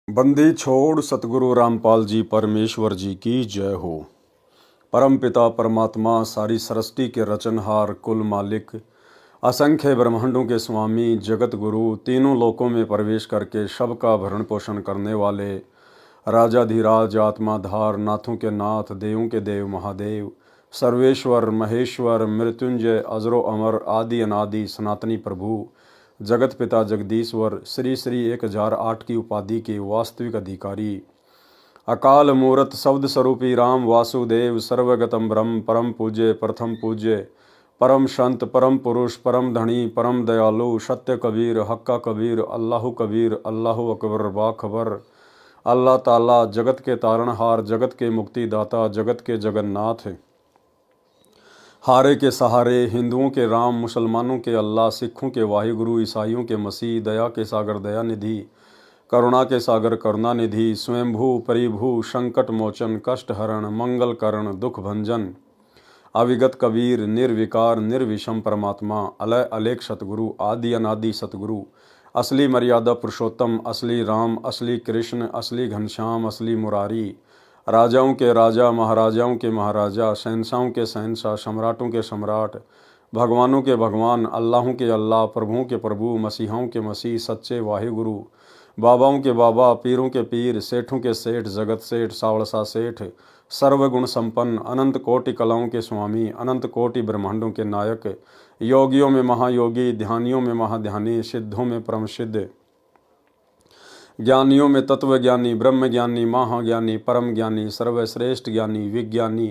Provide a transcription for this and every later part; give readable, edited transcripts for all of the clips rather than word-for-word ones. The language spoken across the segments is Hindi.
बंदी छोड़ सतगुरु रामपाल जी परमेश्वर जी की जय हो। परम पिता परमात्मा सारी सृष्टि के रचनहार कुल मालिक असंख्य ब्रह्मांडों के स्वामी जगत गुरु तीनों लोकों में प्रवेश करके सबका भरण पोषण करने वाले राजाधिराज आत्माधार नाथों के नाथ देवों के देव महादेव सर्वेश्वर महेश्वर मृत्युंजय अजरो अमर आदि अनादि सनातनी प्रभु जगत पिता जगदीश्वर श्री श्री 1008 की उपाधि के वास्तविक अधिकारी अकाल मूर्त शब्द स्वरूपी राम वासुदेव सर्वगतम ब्रह्म परम पूज्य प्रथम पूज्य परम संत परम पुरुष परम धनी परम दयालु सत्य कबीर हक्का कबीर अल्लाह अकबर बाखबर अल्लाह ताला जगत के तारणहार जगत के मुक्तिदाता जगत के जगन्नाथ हारे के सहारे हिंदुओं के राम मुसलमानों के अल्लाह सिखों के वाहिगुरु ईसाइयों के मसीह दया के सागर दया निधि करुणा के सागर करुणा निधि स्वयंभू परिभू संकट मोचन कष्ट हरण मंगल करण दुख भंजन अविगत कबीर निर्विकार निर्विषम परमात्मा अलय अलेख सतगुरु आदि अनादि सतगुरु असली मर्यादा पुरुषोत्तम असली राम असली कृष्ण असली घनश्याम असली मुरारी राजाओं के राजा महाराजाओं के महाराजा शहंशाहों के शहंशाह सम्राटों के सम्राट भगवानों के भगवान अल्लाहों के अल्लाह प्रभुओं के प्रभु मसीहाओं के मसीह सच्चे वाहिगुरु बाबाओं के बाबा पीरों के पीर सेठों के सेठ जगत सेठ सावड़सा सेठ सर्वगुण संपन्न अनंत कोटि कलाओं के स्वामी अनंत कोटि ब्रह्मांडों के नायक योगियों में महायोगी ध्यानियों में महाध्यानी सिद्धों में परम सिद्ध ज्ञानियों में तत्वज्ञानी ब्रह्म ज्ञानी महाज्ञानी परम ज्ञानी सर्वश्रेष्ठ ज्ञानी विज्ञानी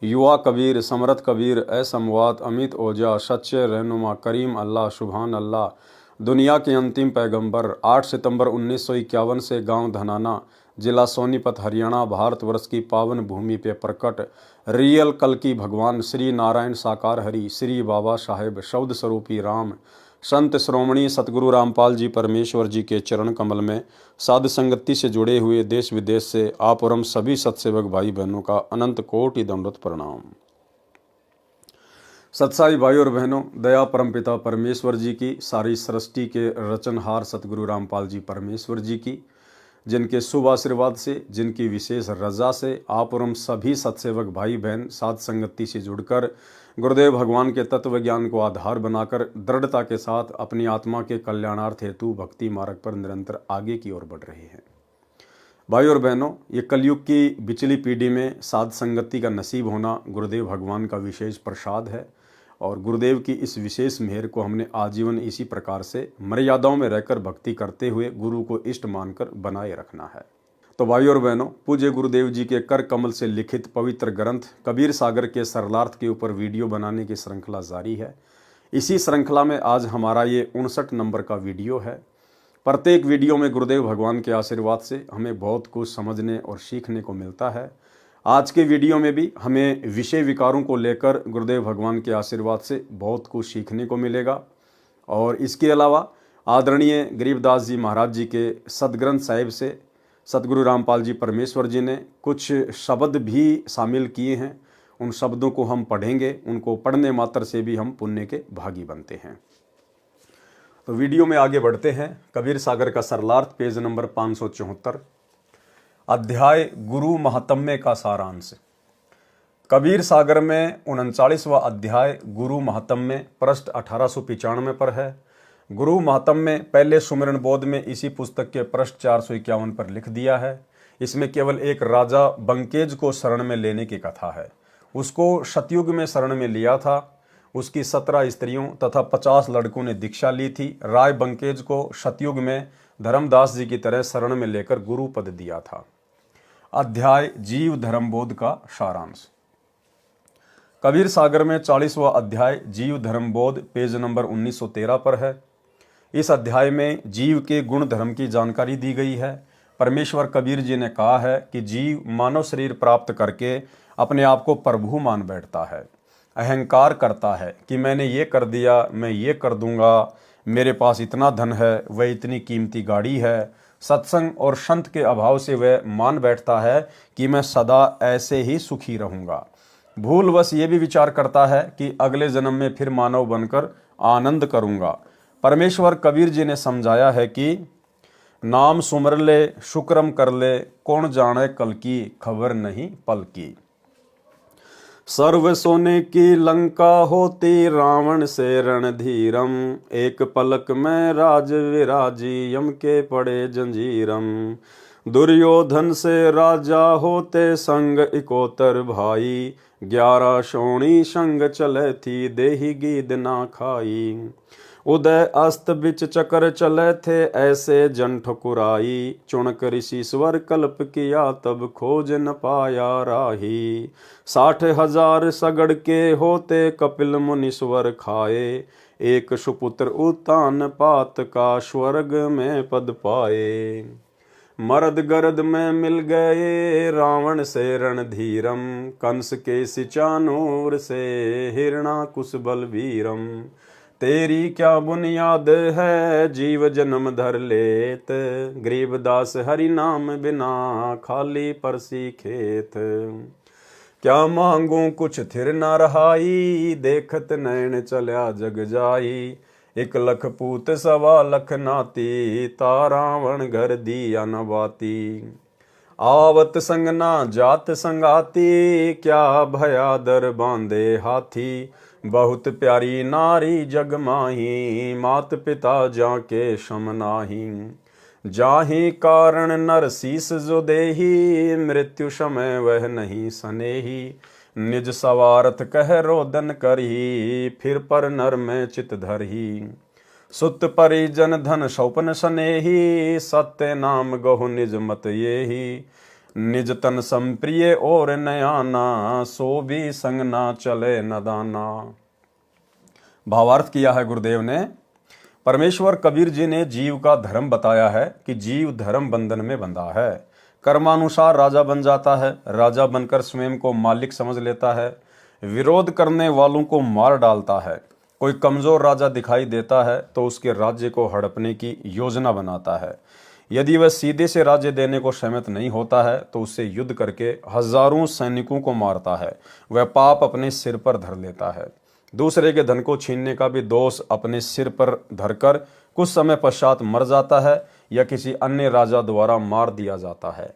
युवा कबीर समरथ कबीर असमवात अमित ओजा सच्चे रहनुमा करीम अल्लाह सुभान अल्लाह दुनिया के अंतिम पैगंबर 8 सितंबर 1951 से गांव धनाना जिला सोनीपत हरियाणा भारतवर्ष की पावन भूमि पे प्रकट रियल कल की भगवान श्री नारायण साकार हरि श्री बाबा साहेब शब्द स्वरूपी राम संत श्रोमणी सतगुरु रामपाल जी परमेश्वर जी के चरण कमल में साध संगति से जुड़े हुए देश विदेश से आप और हम सभी सत्सेवक भाई बहनों का अनंत कोटि दंडवत प्रणाम। सत्साई भाई और बहनों, दया परमपिता परमेश्वर जी की सारी सृष्टि के रचनहार सतगुरु रामपाल जी परमेश्वर जी की जिनके शुभ आशीर्वाद से जिनकी विशेष रजा से आप और हम सभी सत्सेवक भाई बहन साध संगति से जुड़कर गुरुदेव भगवान के तत्व ज्ञान को आधार बनाकर दृढ़ता के साथ अपनी आत्मा के कल्याणार्थ हेतु भक्ति मार्ग पर निरंतर आगे की ओर बढ़ रहे हैं। भाई और बहनों, ये कलयुग की बिचली पीढ़ी में साध संगति का नसीब होना गुरुदेव भगवान का विशेष प्रसाद है और गुरुदेव की इस विशेष मेहर को हमने आजीवन इसी प्रकार से मर्यादाओं में रहकर भक्ति करते हुए गुरु को इष्ट मानकर बनाए रखना है। तो भाई और बहनों, पूज्य गुरुदेव जी के कर कमल से लिखित पवित्र ग्रंथ कबीर सागर के सरलार्थ के ऊपर वीडियो बनाने की श्रृंखला जारी है। इसी श्रृंखला में आज हमारा ये 59 नंबर का वीडियो है। प्रत्येक वीडियो में गुरुदेव भगवान के आशीर्वाद से हमें बहुत कुछ समझने और सीखने को मिलता है। आज के वीडियो में भी हमें विषय विकारों को लेकर गुरुदेव भगवान के आशीर्वाद से बहुत कुछ सीखने को मिलेगा और इसके अलावा आदरणीय गरीबदास जी महाराज जी के सदग्रंथ साहिब से सतगुरु रामपाल जी परमेश्वर जी ने कुछ शब्द भी शामिल किए हैं। उन शब्दों को हम पढ़ेंगे, उनको पढ़ने मात्र से भी हम पुण्य के भागी बनते हैं। तो वीडियो में आगे बढ़ते हैं। कबीर सागर का सरलार्थ पेज नंबर 574 अध्याय गुरु महात्म्य का सारांश। कबीर सागर में 39वां अध्याय गुरु महात्म्य पृष्ठ 1895 पर है। गुरु महात्म्य पहले सुमिरन बोध में इसी पुस्तक के पृष्ठ 451 पर लिख दिया है। इसमें केवल एक राजा बंकेज को शरण में लेने की कथा है। उसको सतयुग में शरण में लिया था। उसकी 17 स्त्रियों तथा 50 लड़कों ने दीक्षा ली थी। राय बंकेज को सतयुग में धर्मदास जी की तरह शरण में लेकर गुरु पद दिया था। अध्याय जीव धर्मबोध का सारांश। कबीर सागर में 40वां अध्याय जीव धर्मबोध पेज नंबर 1913 पर है। इस अध्याय में जीव के गुण धर्म की जानकारी दी गई है। परमेश्वर कबीर जी ने कहा है कि जीव मानव शरीर प्राप्त करके अपने आप को प्रभु मान बैठता है, अहंकार करता है कि मैंने ये कर दिया, मैं ये कर दूंगा, मेरे पास इतना धन है, वह इतनी कीमती गाड़ी है। सत्संग और संत के अभाव से वह मान बैठता है कि मैं सदा ऐसे ही सुखी रहूंगा। भूलवश ये भी विचार करता है कि अगले जन्म में फिर मानव बनकर आनंद करूंगा। परमेश्वर कबीर जी ने समझाया है कि नाम सुमर ले शुक्रम कर ले, कौन जाने कल की खबर नहीं पल की। सर्व सोने की लंका होती, रावण से रणधीरम, एक पलक में राज विराजी, यम के पड़े जंजीरम। दुर्योधन से राजा होते, संग इकोतर भाई, 11 शोणी संग चले थी, देही गीद ना खाई। उदय अस्त बिच चक्र चले थे, ऐसे जन ठकुराई, चुणक ऋषि स्वर कल्प किया, तब खोज न पाया राही। 60,000 सगड़ के होते, कपिल मुनीश्वर खाए, एक सुपुत्र उत्तान पात का, स्वर्ग में पद पाए। मरद गरद में मिल गए, रावण से रणधीरम, कंस के सिचानूर से, हिरणाकुश बलवीरम। तेरी क्या बुनियाद है, जीव जन्म धर लेत, गरीबदास हरि नाम बिना, खाली परसी खेत। क्या मांगू कुछ थिर न रहाई, देखत नैन चल्या जग जाई, 1 लख पूत 1.25 लख नाती, तारावण घर दिया न बाती। आवत संग ना जात संगाती, क्या भया दर बांधे हाथी, बहुत प्यारी नारी जग माही, मात पिता जाके शम नाही। जाहि कारण नर शीस जो देही, मृत्यु समय वह नहीं सनेही, निज सवारथ कह रोदन करही, फिर पर नर में चित धरही। सुत परिजन धन सौपन सनेही, सत्य नाम गहु निज मत येही, निज तन संप्रिय और नयाना, सो भी संग ना चले नदाना। भावार्थ किया है गुरुदेव ने, परमेश्वर कबीर जी ने जीव का धर्म बताया है कि जीव धर्म बंधन में बंधा है। कर्मानुसार राजा बन जाता है, राजा बनकर स्वयं को मालिक समझ लेता है, विरोध करने वालों को मार डालता है। कोई कमजोर राजा दिखाई देता है तो उसके राज्य को हड़पने की योजना बनाता है। यदि वह सीधे से राज्य देने को सहमत नहीं होता है तो उससे युद्ध करके हजारों सैनिकों को मारता है। वह पाप अपने सिर पर धर लेता है। दूसरे के धन को छीनने का भी दोष अपने सिर पर धरकर कुछ समय पश्चात मर जाता है या किसी अन्य राजा द्वारा मार दिया जाता है।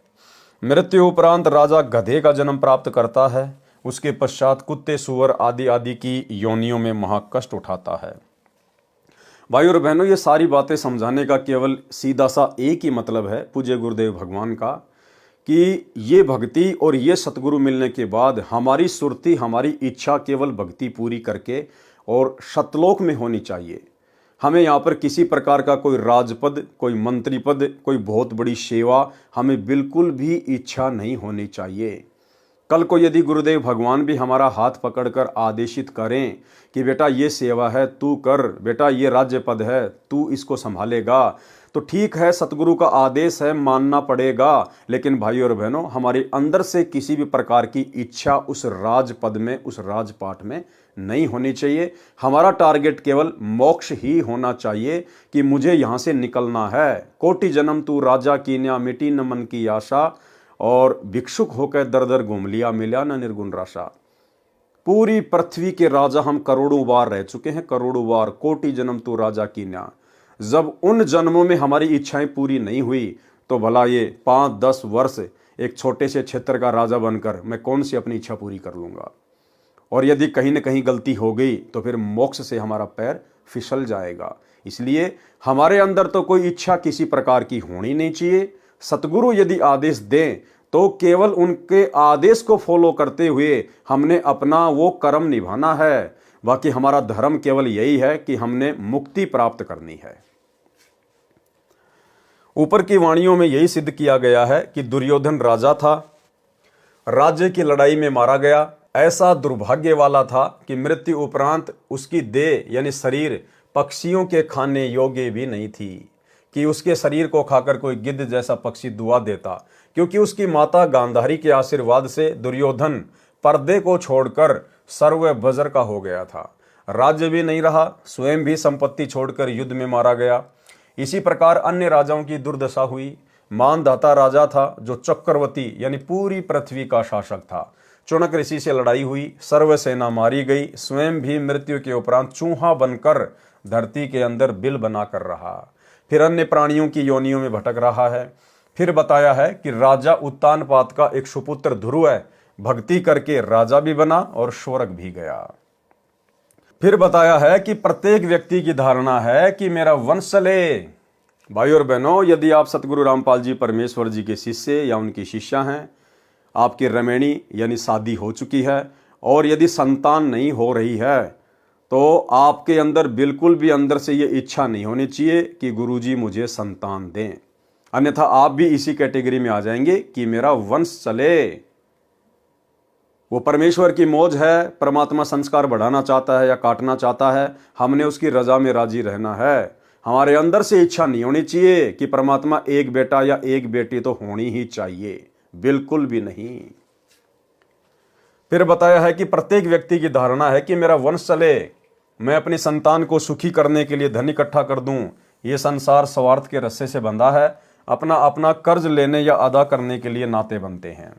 मृत्यु उपरांत राजा गधे का जन्म प्राप्त करता है। उसके पश्चात कुत्ते, सुअर आदि आदि की योनियों में महाकष्ट उठाता है। भाई और बहनों, ये सारी बातें समझाने का केवल सीधा सा एक ही मतलब है पूज्य गुरुदेव भगवान का, कि ये भक्ति और ये सतगुरु मिलने के बाद हमारी सुरती, हमारी इच्छा केवल भक्ति पूरी करके और सतलोक में होनी चाहिए। हमें यहाँ पर किसी प्रकार का कोई राजपद, कोई मंत्री पद, कोई बहुत बड़ी सेवा हमें बिल्कुल भी इच्छा नहीं होनी चाहिए। कल को यदि गुरुदेव भगवान भी हमारा हाथ पकड़कर आदेशित करें कि बेटा ये सेवा है तू कर, बेटा ये राज्य पद है तू इसको संभालेगा, तो ठीक है, सतगुरु का आदेश है, मानना पड़ेगा। लेकिन भाई और बहनों, हमारे अंदर से किसी भी प्रकार की इच्छा उस राजपद में, उस राजपाट में नहीं होनी चाहिए। हमारा टारगेट केवल मोक्ष ही होना चाहिए कि मुझे यहाँ से निकलना है। कोटि जन्म तू राजा कीन्या, मिटी न मन की आशा, और भिक्षुक होकर दर दर घूम लिया, मिला न निर्गुण राशा। पूरी पृथ्वी के राजा हम करोड़ों बार रह चुके हैं, करोड़ों बार। कोटि जन्म तू राजा कीन्या। जब उन जन्मों में हमारी इच्छाएं पूरी नहीं हुई तो भला ये 5-10 वर्ष एक छोटे से क्षेत्र का राजा बनकर मैं कौन सी अपनी इच्छा पूरी कर लूंगा। और यदि कहीं न कहीं गलती हो गई तो फिर मोक्ष से हमारा पैर फिसल जाएगा। इसलिए हमारे अंदर तो कोई इच्छा किसी प्रकार की होनी नहीं चाहिए। सतगुरु यदि आदेश दें तो केवल उनके आदेश को फॉलो करते हुए हमने अपना वो कर्म निभाना है। बाकी हमारा धर्म केवल यही है कि हमने मुक्ति प्राप्त करनी है। ऊपर की वाणियों में यही सिद्ध किया गया है कि दुर्योधन राजा था, राज्य की लड़ाई में मारा गया। ऐसा दुर्भाग्य वाला था कि मृत्यु उपरांत उसकी देह यानी शरीर पक्षियों के खाने योग्य भी नहीं थी कि उसके शरीर को खाकर कोई गिद्ध जैसा पक्षी दुआ देता, क्योंकि उसकी माता गांधारी के आशीर्वाद से दुर्योधन पर्दे को छोड़कर सर्व बजर का हो गया था। राज्य भी नहीं रहा, स्वयं भी संपत्ति छोड़कर युद्ध में मारा गया। इसी प्रकार अन्य राजाओं की दुर्दशा हुई। मानधाता राजा था जो चक्रवर्ती यानी पूरी पृथ्वी का शासक था। चुनक ऋषि से लड़ाई हुई, सर्व सेना मारी गई, स्वयं भी मृत्यु के उपरांत चूहा बनकर धरती के अंदर बिल बनाकर रहा। फिर अन्य प्राणियों की योनियों में भटक रहा है। फिर बताया है कि राजा उत्तानपाद का एक सुपुत्र ध्रुव है, भक्ति करके राजा भी बना और स्वर्ग भी गया। फिर बताया है कि प्रत्येक व्यक्ति की धारणा है कि मेरा वंश चले। भाई और बहनों, यदि आप सतगुरु रामपाल जी परमेश्वर जी के शिष्य या उनकी शिष्या हैं, आपकी रमैणी यानी शादी हो चुकी है और यदि संतान नहीं हो रही है, तो आपके अंदर बिल्कुल भी अंदर से ये इच्छा नहीं होनी चाहिए कि गुरुजी मुझे संतान दें, अन्यथा आप भी इसी कैटेगरी में आ जाएंगे कि मेरा वंश चले। वो परमेश्वर की मौज है, परमात्मा संस्कार बढ़ाना चाहता है या काटना चाहता है, हमने उसकी रजा में राजी रहना है। हमारे अंदर से इच्छा नहीं होनी चाहिए कि परमात्मा एक बेटा या एक बेटी तो होनी ही चाहिए, बिल्कुल भी नहीं। फिर बताया है कि प्रत्येक व्यक्ति की धारणा है कि मेरा वंश चले, मैं अपनी संतान को सुखी करने के लिए धन इकट्ठा कर दूं। ये संसार स्वार्थ के रस्से से बंधा है, अपना अपना कर्ज लेने या अदा करने के लिए नाते बनते हैं।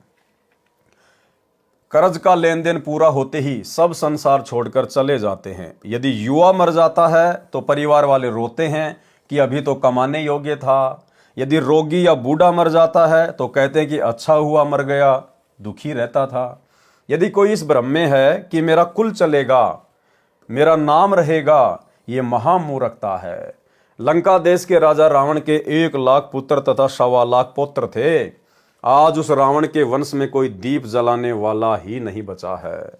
कर्ज का लेन देन पूरा होते ही सब संसार छोड़कर चले जाते हैं। यदि युवा मर जाता है तो परिवार वाले रोते हैं कि अभी तो कमाने योग्य था। यदि रोगी या बूढ़ा मर जाता है तो कहते हैं कि अच्छा हुआ मर गया, दुखी रहता था। यदि कोई इस भ्रम में है कि मेरा कुल चलेगा, मेरा नाम रहेगा, ये महामूर्खता है। लंका देश के राजा रावण के 1 लाख पुत्र तथा 1.25 लाख पौत्र थे। आज उस रावण के वंश में कोई दीप जलाने वाला ही नहीं बचा है।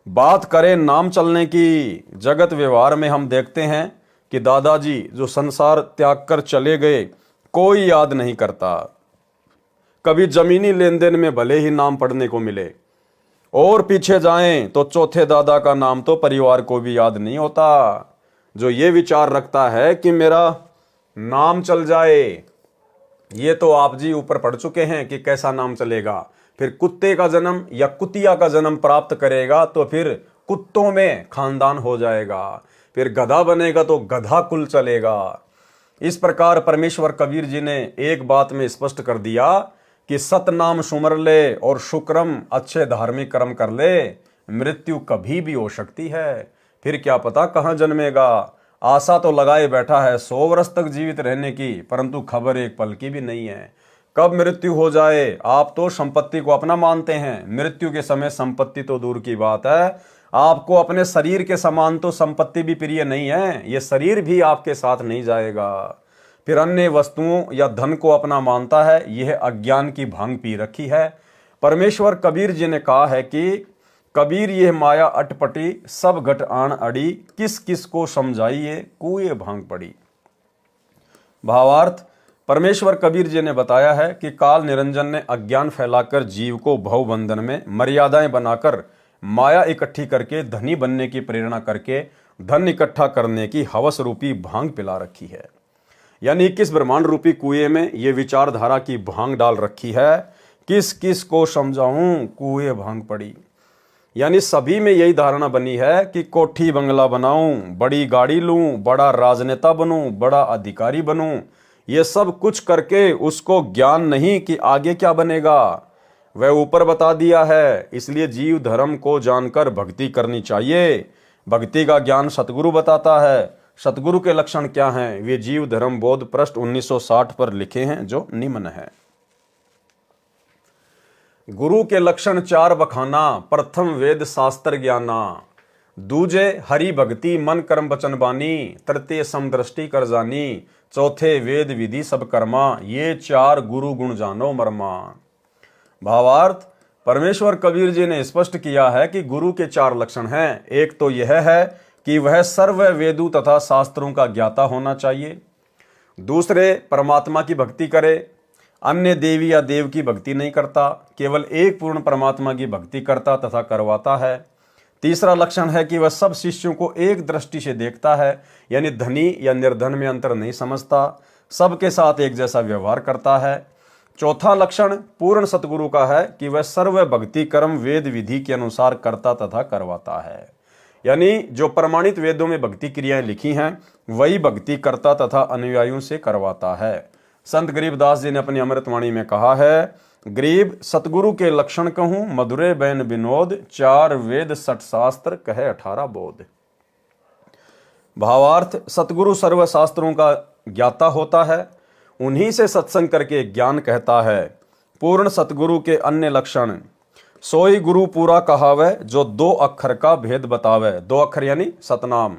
बात करें नाम चलने की, जगत व्यवहार में हम देखते हैं कि दादाजी जो संसार त्याग कर चले गए, कोई याद नहीं करता। कभी जमीनी लेन देन में भले ही नाम पढ़ने को मिले, और पीछे जाएं तो चौथे दादा का नाम तो परिवार को भी याद नहीं होता। जो ये विचार रखता है कि मेरा नाम चल जाए, ये तो आप जी ऊपर पढ़ चुके हैं कि कैसा नाम चलेगा। फिर कुत्ते का जन्म या कुतिया का जन्म प्राप्त करेगा तो फिर कुत्तों में खानदान हो जाएगा। फिर गधा बनेगा तो गधा कुल चलेगा। इस प्रकार परमेश्वर कबीर जी ने एक बात में स्पष्ट कर दिया कि सतनाम सुमर ले और शुक्रम अच्छे धार्मिक कर्म कर ले, मृत्यु कभी भी हो सकती है। फिर क्या पता कहाँ जन्मेगा। आशा तो लगाए बैठा है 100 वर्ष तक जीवित रहने की, परंतु खबर एक पल की भी नहीं है कब मृत्यु हो जाए। आप तो संपत्ति को अपना मानते हैं, मृत्यु के समय संपत्ति तो दूर की बात है, आपको अपने शरीर के समान तो संपत्ति भी प्रिय नहीं है, ये शरीर भी आपके साथ नहीं जाएगा। फिर अन्य वस्तुओं या धन को अपना मानता है, यह अज्ञान की भांग पी रखी है। परमेश्वर कबीर जी ने कहा है कि कबीर यह माया अटपटी, सब घट आण अड़ी, किस किस को समझाइए कुए भांग पड़ी। भावार्थ, परमेश्वर कबीर जी ने बताया है कि काल निरंजन ने अज्ञान फैलाकर जीव को भवबंधन में मर्यादाएं बनाकर माया इकट्ठी करके धनी बनने की प्रेरणा करके धन इकट्ठा करने की हवस रूपी भांग पिला रखी है। यानी किस ब्रह्मांड रूपी कुएं में ये विचारधारा की भांग डाल रखी है, किस किस को समझाऊं कुएं भांग पड़ी। यानी सभी में यही धारणा बनी है कि कोठी बंगला बनाऊं, बड़ी गाड़ी लूं, बड़ा राजनेता बनूं, बड़ा अधिकारी बनूं। ये सब कुछ करके उसको ज्ञान नहीं कि आगे क्या बनेगा, वह ऊपर बता दिया है। इसलिए जीव धर्म को जानकर भक्ति करनी चाहिए। भक्ति का ज्ञान सतगुरु बताता है। सतगुरु के लक्षण क्या हैं, वे जीव धर्म बोध पृष्ठ 1960 पर लिखे हैं, जो निम्न है। गुरु के लक्षण 4 बखाना। प्रथम वेद शास्त्र ज्ञाना, दूजे हरि भक्ति मन कर्म वचन बानी, तृतीय समदृष्टि कर जानी, चौथे वेद विधि सब कर्मा, ये 4 गुरु गुण जानो मर्मा। भावार्थ, परमेश्वर कबीर जी ने स्पष्ट किया है कि गुरु के 4 लक्षण हैं। एक तो यह है कि वह सर्व वेदों तथा शास्त्रों का ज्ञाता होना चाहिए। दूसरे, परमात्मा की भक्ति करे, अन्य देवी या देव की भक्ति नहीं करता, केवल एक पूर्ण परमात्मा की भक्ति करता तथा करवाता है। तीसरा लक्षण है कि वह सब शिष्यों को एक दृष्टि से देखता है, यानी धनी या निर्धन में अंतर नहीं समझता, सबके साथ एक जैसा व्यवहार करता है। चौथा लक्षण पूर्ण सतगुरु का है कि वह सर्व भक्ति कर्म वेद विधि के अनुसार करता तथा करवाता है। यानी जो प्रमाणित वेदों में भक्ति क्रियाएं लिखी हैं, वही भक्ति करता तथा अनुयायियों से करवाता है। संत गरीबदास जी ने अपनी अमृतवाणी में कहा है, गरीब सतगुरु के लक्षण कहूं मधुरे बैन विनोद, 4 वेद 60 शास्त्र कहे 18 बोध। भावार्थ, सतगुरु सर्व शास्त्रों का ज्ञाता होता है, उन्हीं से सत्संग करके ज्ञान कहता है। पूर्ण सतगुरु के अन्य लक्षण, सोई गुरु पूरा कहावे, जो 2 अक्षर का भेद बतावे। 2 अक्षर यानी सतनाम।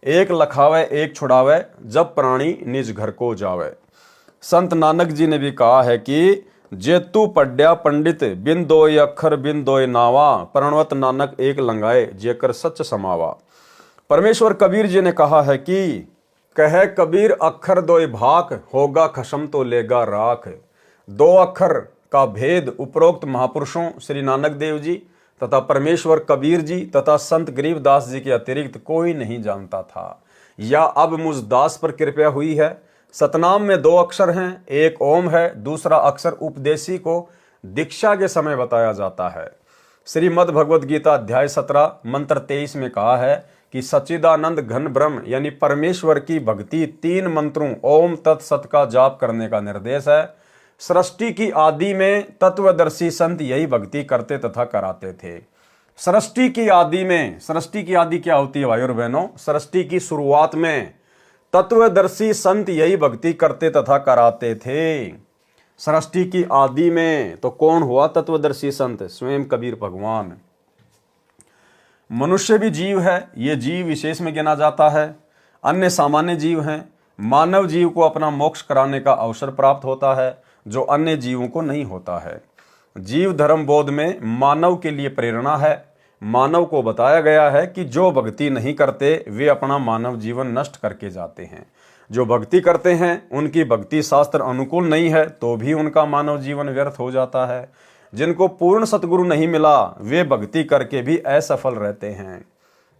एक लखावे एक छुड़ावे, जब प्राणी निज घर को जावे। संत नानक जी ने भी कहा है कि जेतु पढ़्या पंडित, बिन 2 अक्षर बिन 2 नावा, प्रणवत नानक एक लंगाए, जेकर सच समावा। परमेश्वर कबीर जी ने कहा है कि कहे कबीर अक्षर 2 भाक, होगा खसम तो लेगा राख। 2 अक्षर का भेद उपरोक्त महापुरुषों श्री नानक देव जी तथा परमेश्वर कबीर जी तथा संत गरीबदास जी के अतिरिक्त कोई नहीं जानता था, या अब मुझ दास पर कृपा हुई है। सतनाम में 2 अक्षर हैं, एक ओम है, दूसरा अक्षर उपदेशी को दीक्षा के समय बताया जाता है। श्रीमद् भगवद गीता अध्याय 17 मंत्र 23 में कहा है कि सच्चिदानंद घन ब्रह्म यानी परमेश्वर की भक्ति 3 मंत्रों ओम तत्सत का जाप करने का निर्देश है। सृष्टि की आदि में तत्वदर्शी संत यही भक्ति करते तथा कराते थे। सृष्टि की आदि में, सृष्टि की आदि क्या होती है भाई और बहनों? सृष्टि की शुरुआत में तत्वदर्शी संत यही भक्ति करते तथा कराते थे। सृष्टि की आदि में तो कौन हुआ तत्वदर्शी संत? स्वयं कबीर भगवान। मनुष्य भी जीव है, ये जीव विशेष में गिना जाता है। अन्य सामान्य जीव हैं। मानव जीव को अपना मोक्ष कराने का अवसर प्राप्त होता है, जो अन्य जीवों को नहीं होता है। जीव धर्म बोध में मानव के लिए प्रेरणा है। मानव को बताया गया है कि जो भक्ति नहीं करते वे अपना मानव जीवन नष्ट करके जाते हैं। जो भक्ति करते हैं उनकी भक्ति शास्त्र अनुकूल नहीं है तो भी उनका मानव जीवन व्यर्थ हो जाता है। जिनको पूर्ण सतगुरु नहीं मिला वे भक्ति करके भी असफल रहते हैं।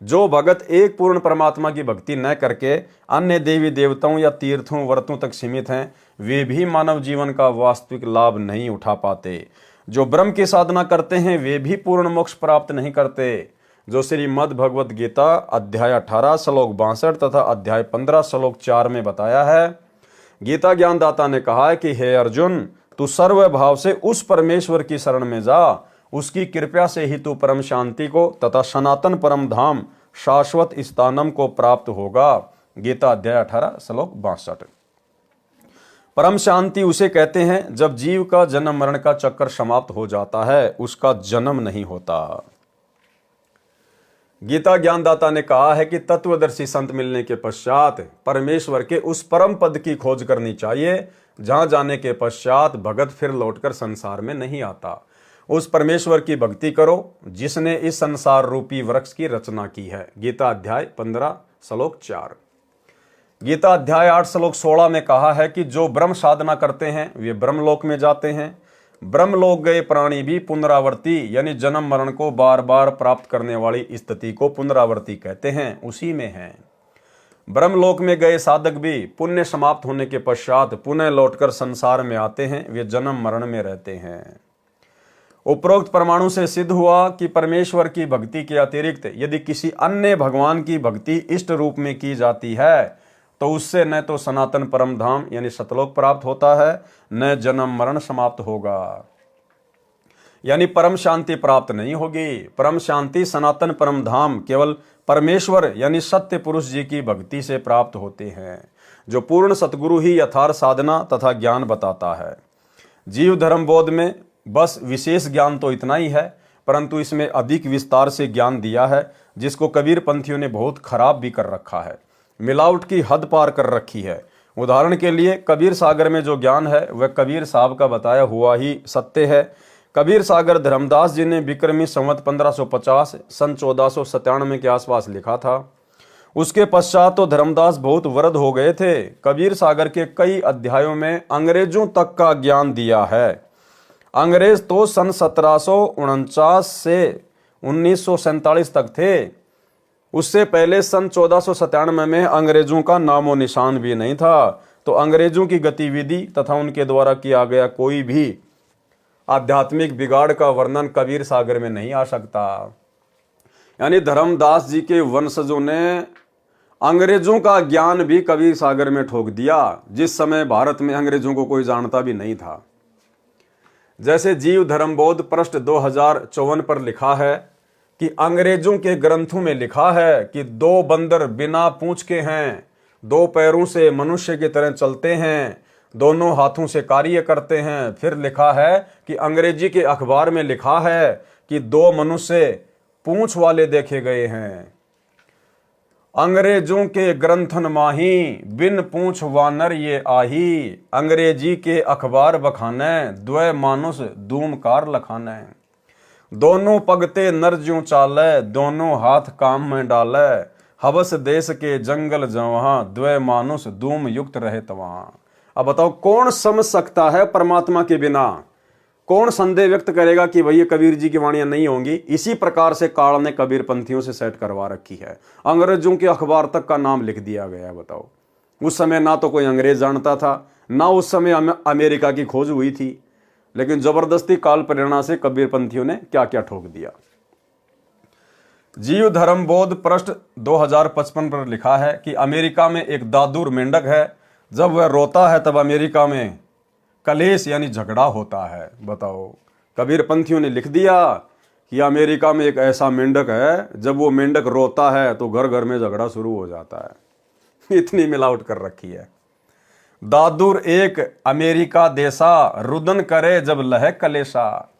जो भगत एक पूर्ण परमात्मा की भक्ति न करके अन्य देवी देवताओं या तीर्थों व्रतों तक सीमित हैं, वे भी मानव जीवन का वास्तविक लाभ नहीं उठा पाते। जो ब्रह्म की साधना करते हैं वे भी पूर्ण मोक्ष प्राप्त नहीं करते। जो श्रीमद् भगवद गीता अध्याय 18 श्लोक 62 तथा अध्याय 15 श्लोक 4 में बताया है। गीता ज्ञानदाता ने कहा है कि हे अर्जुन, तू सर्व भाव से उस परमेश्वर की शरण में जा, उसकी कृपा से ही तू परम शांति को तथा सनातन परम धाम शाश्वत स्थानम को प्राप्त होगा। गीता अध्याय 18 श्लोक 62। परम शांति उसे कहते हैं जब जीव का जन्म मरण का चक्कर समाप्त हो जाता है, उसका जन्म नहीं होता। गीता ज्ञानदाता ने कहा है कि तत्वदर्शी संत मिलने के पश्चात परमेश्वर के उस परम पद की खोज करनी चाहिए, जहां जाने के पश्चात भगत फिर लौटकर संसार में नहीं आता। उस परमेश्वर की भक्ति करो जिसने इस संसार रूपी वृक्ष की रचना की है। गीता अध्याय 15 श्लोक 4। गीता अध्याय 8 श्लोक 16 में कहा है कि जो ब्रह्म साधना करते हैं वे ब्रह्मलोक में जाते हैं। ब्रह्मलोक गए प्राणी भी पुनरावर्ती यानी जन्म मरण को बार बार प्राप्त करने वाली स्थिति को पुनरावर्ती कहते हैं, उसी में है। ब्रह्मलोक में गए साधक भी पुण्य समाप्त होने के पश्चात पुनः लौटकर संसार में आते हैं, वे जन्म मरण में रहते हैं। उपरोक्त परमाणु से सिद्ध हुआ कि परमेश्वर की भक्ति के अतिरिक्त यदि किसी अन्य भगवान की भक्ति इष्ट रूप में की जाती है तो उससे न तो सनातन परम धाम यानी सतलोक प्राप्त होता है, न जन्म मरण समाप्त होगा, यानी परम शांति प्राप्त नहीं होगी। परम शांति सनातन परम धाम केवल परमेश्वर यानी सत्य पुरुष जी की भक्ति से प्राप्त होते हैं, जो पूर्ण सतगुरु ही यथार्थ साधना तथा ज्ञान बताता है। जीव धर्म बोध में बस विशेष ज्ञान तो इतना ही है, परंतु इसमें अधिक विस्तार से ज्ञान दिया है, जिसको कबीर पंथियों ने बहुत खराब भी कर रखा है, मिलावट की हद पार कर रखी है। उदाहरण के लिए कबीर सागर में जो ज्ञान है वह कबीर साहब का बताया हुआ ही सत्य है। कबीर सागर धर्मदास जी ने विक्रमी संवत 1550 सन 1497 के आसपास लिखा था। उसके पश्चात तो धर्मदास बहुत वृद्ध हो गए थे। कबीर सागर के कई अध्यायों में अंग्रेजों तक का ज्ञान दिया है। अंग्रेज तो सन 1749 से 1947 तक थे। उससे पहले सन 1497 में अंग्रेजों का नामो निशान भी नहीं था। तो अंग्रेजों की गतिविधि तथा उनके द्वारा किया गया कोई भी आध्यात्मिक बिगाड़ का वर्णन कबीर सागर में नहीं आ सकता। यानी धर्मदास जी के वंशजों ने अंग्रेजों का ज्ञान भी कबीर सागर में ठोक दिया, जिस समय भारत में अंग्रेजों को कोई जानता भी नहीं था। जैसे जीव धर्मबोध पृष्ठ 2054 पर लिखा है कि अंग्रेजों के ग्रंथों में लिखा है कि 2 बंदर बिना पूंछ के हैं, दो पैरों से मनुष्य की तरह चलते हैं, दोनों हाथों से कार्य करते हैं। फिर लिखा है कि अंग्रेजी के अखबार में लिखा है कि दो मनुष्य पूंछ वाले देखे गए हैं। अंग्रेजों के ग्रंथन माही, बिन पूंछ वानर ये आही। अंग्रेजी के अखबार बखाने, द्वय मानुष दूमकार लखाने। दोनों पगते नर ज्यों चाले, दोनों हाथ काम में डाले। हवस देश के जंगल जवहां, द्वय मानुष दूम युक्त रहे तवहां। अब बताओ कौन समझ सकता है परमात्मा के बिना? कौन संदेह व्यक्त करेगा कि भैया कबीर जी की वाणियां नहीं होंगी? इसी प्रकार से काल ने कबीर पंथियों से सेट करवा रखी है। अंग्रेजों के अखबार तक का नाम लिख दिया गया। बताओ उस समय ना तो कोई अंग्रेज जानता था, ना उस समय अमेरिका की खोज हुई थी, लेकिन जबरदस्ती काल प्रेरणा से कबीर पंथियों ने क्या क्या ठोक दिया। जीव धर्म बोध पृष्ठ 2055 पर लिखा है कि अमेरिका में एक दादूर मेंढक है। जब वह रोता है तब अमेरिका में कलेश यानी झगड़ा होता है। बताओ कबीर पंथियों ने लिख दिया कि अमेरिका में एक ऐसा मेंढक है, जब वो मेंढक रोता है तो घर घर में झगड़ा शुरू हो जाता है। इतनी मिलावट कर रखी है। दादूर एक अमेरिका देसा, रुदन करे जब लह कलेशा।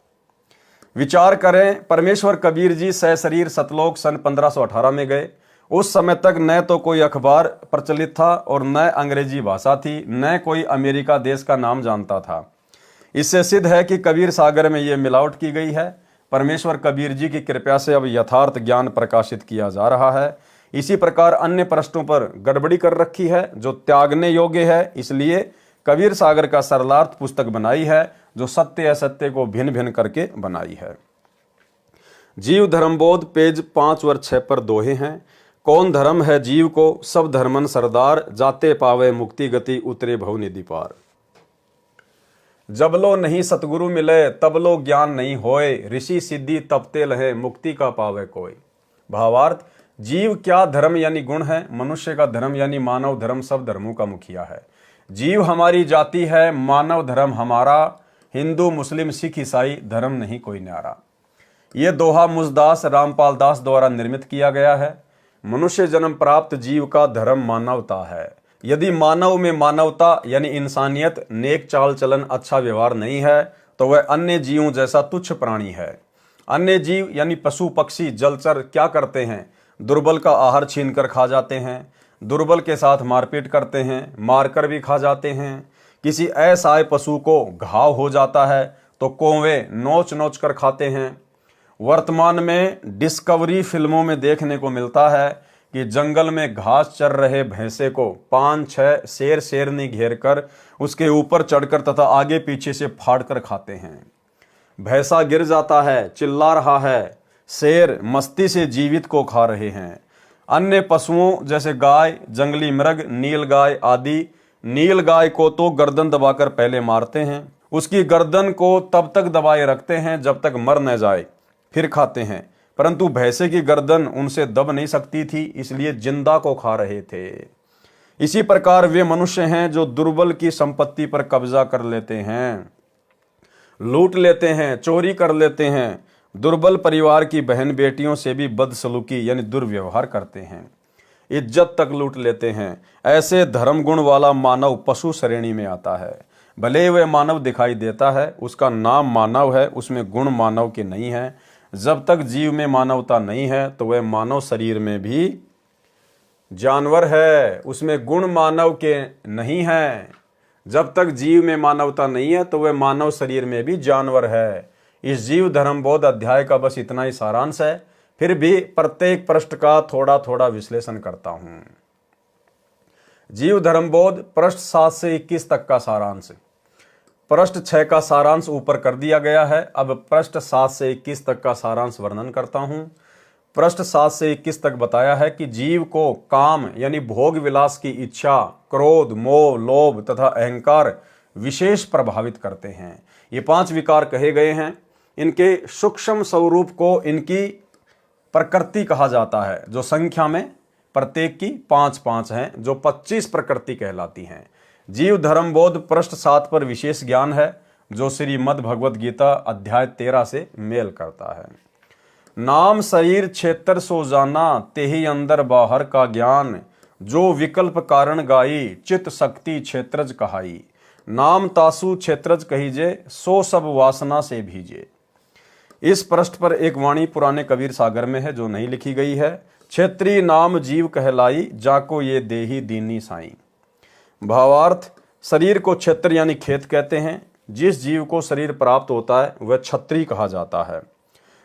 विचार करें, परमेश्वर कबीर जी सशरीर सतलोक सन 1518 में गए। उस समय तक न तो कोई अखबार प्रचलित था और न अंग्रेजी भाषा थी, न कोई अमेरिका देश का नाम जानता था। इससे सिद्ध है कि कबीर सागर में यह मिलावट की गई है। परमेश्वर कबीर जी की कृपा से अब यथार्थ ज्ञान प्रकाशित किया जा रहा है। इसी प्रकार अन्य प्रश्नों पर गड़बड़ी कर रखी है जो त्यागने योग्य है। इसलिए कबीर सागर का सरलार्थ पुस्तक बनाई है, जो सत्य असत्य को भिन्न भिन्न करके बनाई है। जीव धर्मबोध पेज 5 व 6 पर दोहे हैं। कौन धर्म है जीव को, सब धर्मन सरदार। जाते पावे मुक्ति गति, उतरे भव निधि पार। जब लो नहीं सतगुरु मिले, तब लो ज्ञान नहीं होए। ऋषि सिद्धि तपते लहे, मुक्ति का पावे कोई। भावार्थ, जीव क्या धर्म यानी गुण है, मनुष्य का धर्म यानी मानव धर्म सब धर्मों का मुखिया है। जीव हमारी जाति है, मानव धर्म हमारा। हिंदू मुस्लिम सिख ईसाई धर्म नहीं कोई न्यारा। ये दोहा मुझदास रामपाल दास द्वारा निर्मित किया गया है। मनुष्य जन्म प्राप्त जीव का धर्म मानवता है। यदि मानव में मानवता यानी इंसानियत, नेक चाल चलन, अच्छा व्यवहार नहीं है तो वह अन्य जीवों जैसा तुच्छ प्राणी है। अन्य जीव यानी पशु पक्षी जलचर क्या करते हैं? दुर्बल का आहार छीन कर खा जाते हैं, दुर्बल के साथ मारपीट करते हैं, मारकर भी खा जाते हैं। किसी असहाय पशु को घाव हो जाता है तो कौवे नोच नोच कर खाते हैं। वर्तमान में डिस्कवरी फिल्मों में देखने को मिलता है कि जंगल में घास चर रहे भैंसे को 5-6 शेर शेरनी घेर कर उसके ऊपर चढ़कर तथा आगे पीछे से फाड़ कर खाते हैं। भैंसा गिर जाता है, चिल्ला रहा है, शेर मस्ती से जीवित को खा रहे हैं। अन्य पशुओं जैसे गाय, जंगली मृग, नीलगाय आदि, नीलगाय को तो गर्दन दबाकर पहले मारते हैं, उसकी गर्दन को तब तक दबाए रखते हैं जब तक मर न जाए, फिर खाते हैं। परंतु भैंसे की गर्दन उनसे दब नहीं सकती थी, इसलिए जिंदा को खा रहे थे। इसी प्रकार वे मनुष्य हैं जो दुर्बल की संपत्ति पर कब्जा कर लेते हैं, लूट लेते हैं, चोरी कर लेते हैं, दुर्बल परिवार की बहन बेटियों से भी बदसलूकी यानी दुर्व्यवहार करते हैं, इज्जत तक लूट लेते हैं। ऐसे धर्म गुण वाला मानव पशु श्रेणी में आता है। भले वह मानव दिखाई देता है, उसका नाम मानव है, उसमें गुण मानव के नहीं है। जब तक जीव में मानवता नहीं है तो वह मानव शरीर में भी जानवर है, उसमें गुण मानव के नहीं है। जब तक जीव में मानवता नहीं है तो वह मानव शरीर में भी जानवर है। इस जीव धर्म बोध अध्याय का बस इतना ही सारांश है, फिर भी प्रत्येक पृष्ठ का थोड़ा थोड़ा विश्लेषण करता हूं। जीव धर्म बोध पृष्ठ 7 से 21 तक का सारांश। पृष्ठ 6 का सारांश ऊपर कर दिया गया है। अब पृष्ठ 7 से 21 तक का सारांश वर्णन करता हूं। पृष्ठ 7 से 21 तक बताया है कि जीव को काम यानी भोग विलास की इच्छा, क्रोध, मोह, लोभ तथा अहंकार विशेष प्रभावित करते हैं। ये 5 विकार कहे गए हैं। इनके सूक्ष्म स्वरूप को इनकी प्रकृति कहा जाता है, जो संख्या में प्रत्येक की 5-5 हैं, जो 25 प्रकृति कहलाती हैं। जीव धर्म बोध पृष्ठ 7 पर विशेष ज्ञान है, जो श्रीमद् भगवद गीता अध्याय 13 से मेल करता है। नाम शरीर क्षेत्र सो जाना, तेहि अंदर बाहर का ज्ञान। जो विकल्प कारण गाई, चित शक्ति क्षेत्रज कहाई। नाम तासु क्षेत्रज कहीजे, सो सब वासना से भीजे। इस पृष्ठ पर एक वाणी पुराने कबीर सागर में है जो नहीं लिखी गई है। क्षेत्रीय नाम जीव कहलाई, जाको ये देही दीनी साई। भावार्थ, शरीर को क्षेत्र यानी खेत कहते हैं। जिस जीव को शरीर प्राप्त होता है वह क्षत्रिय कहा जाता है।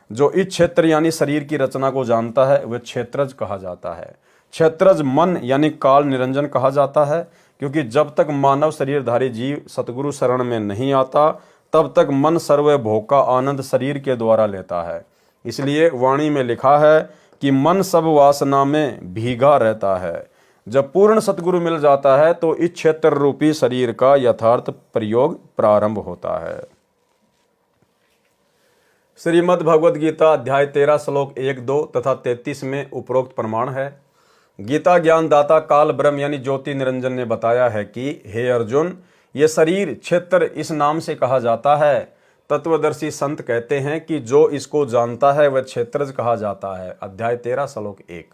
जो इस क्षेत्र यानी शरीर की रचना को जानता है वह क्षेत्रज कहा जाता है। क्षेत्रज मन यानी काल निरंजन कहा जाता है, क्योंकि जब तक मानव शरीरधारी जीव सतगुरु शरण में नहीं आता तब तक मन सर्व भोग का आनंद शरीर के द्वारा लेता है। इसलिए वाणी में लिखा है कि मन सब वासना में भीगा रहता है। जब पूर्ण सतगुरु मिल जाता है तो इस क्षेत्र रूपी शरीर का यथार्थ प्रयोग प्रारंभ होता है। श्रीमद् भगवद गीता अध्याय 13 श्लोक 1, 2 तथा 33 में उपरोक्त प्रमाण है। गीता ज्ञान दाता काल ब्रह्म यानी ज्योति निरंजन ने बताया है कि हे अर्जुन, ये शरीर क्षेत्र इस नाम से कहा जाता है। तत्वदर्शी संत कहते हैं कि जो इसको जानता है वह क्षेत्रज कहा जाता है। अध्याय 13 श्लोक 1।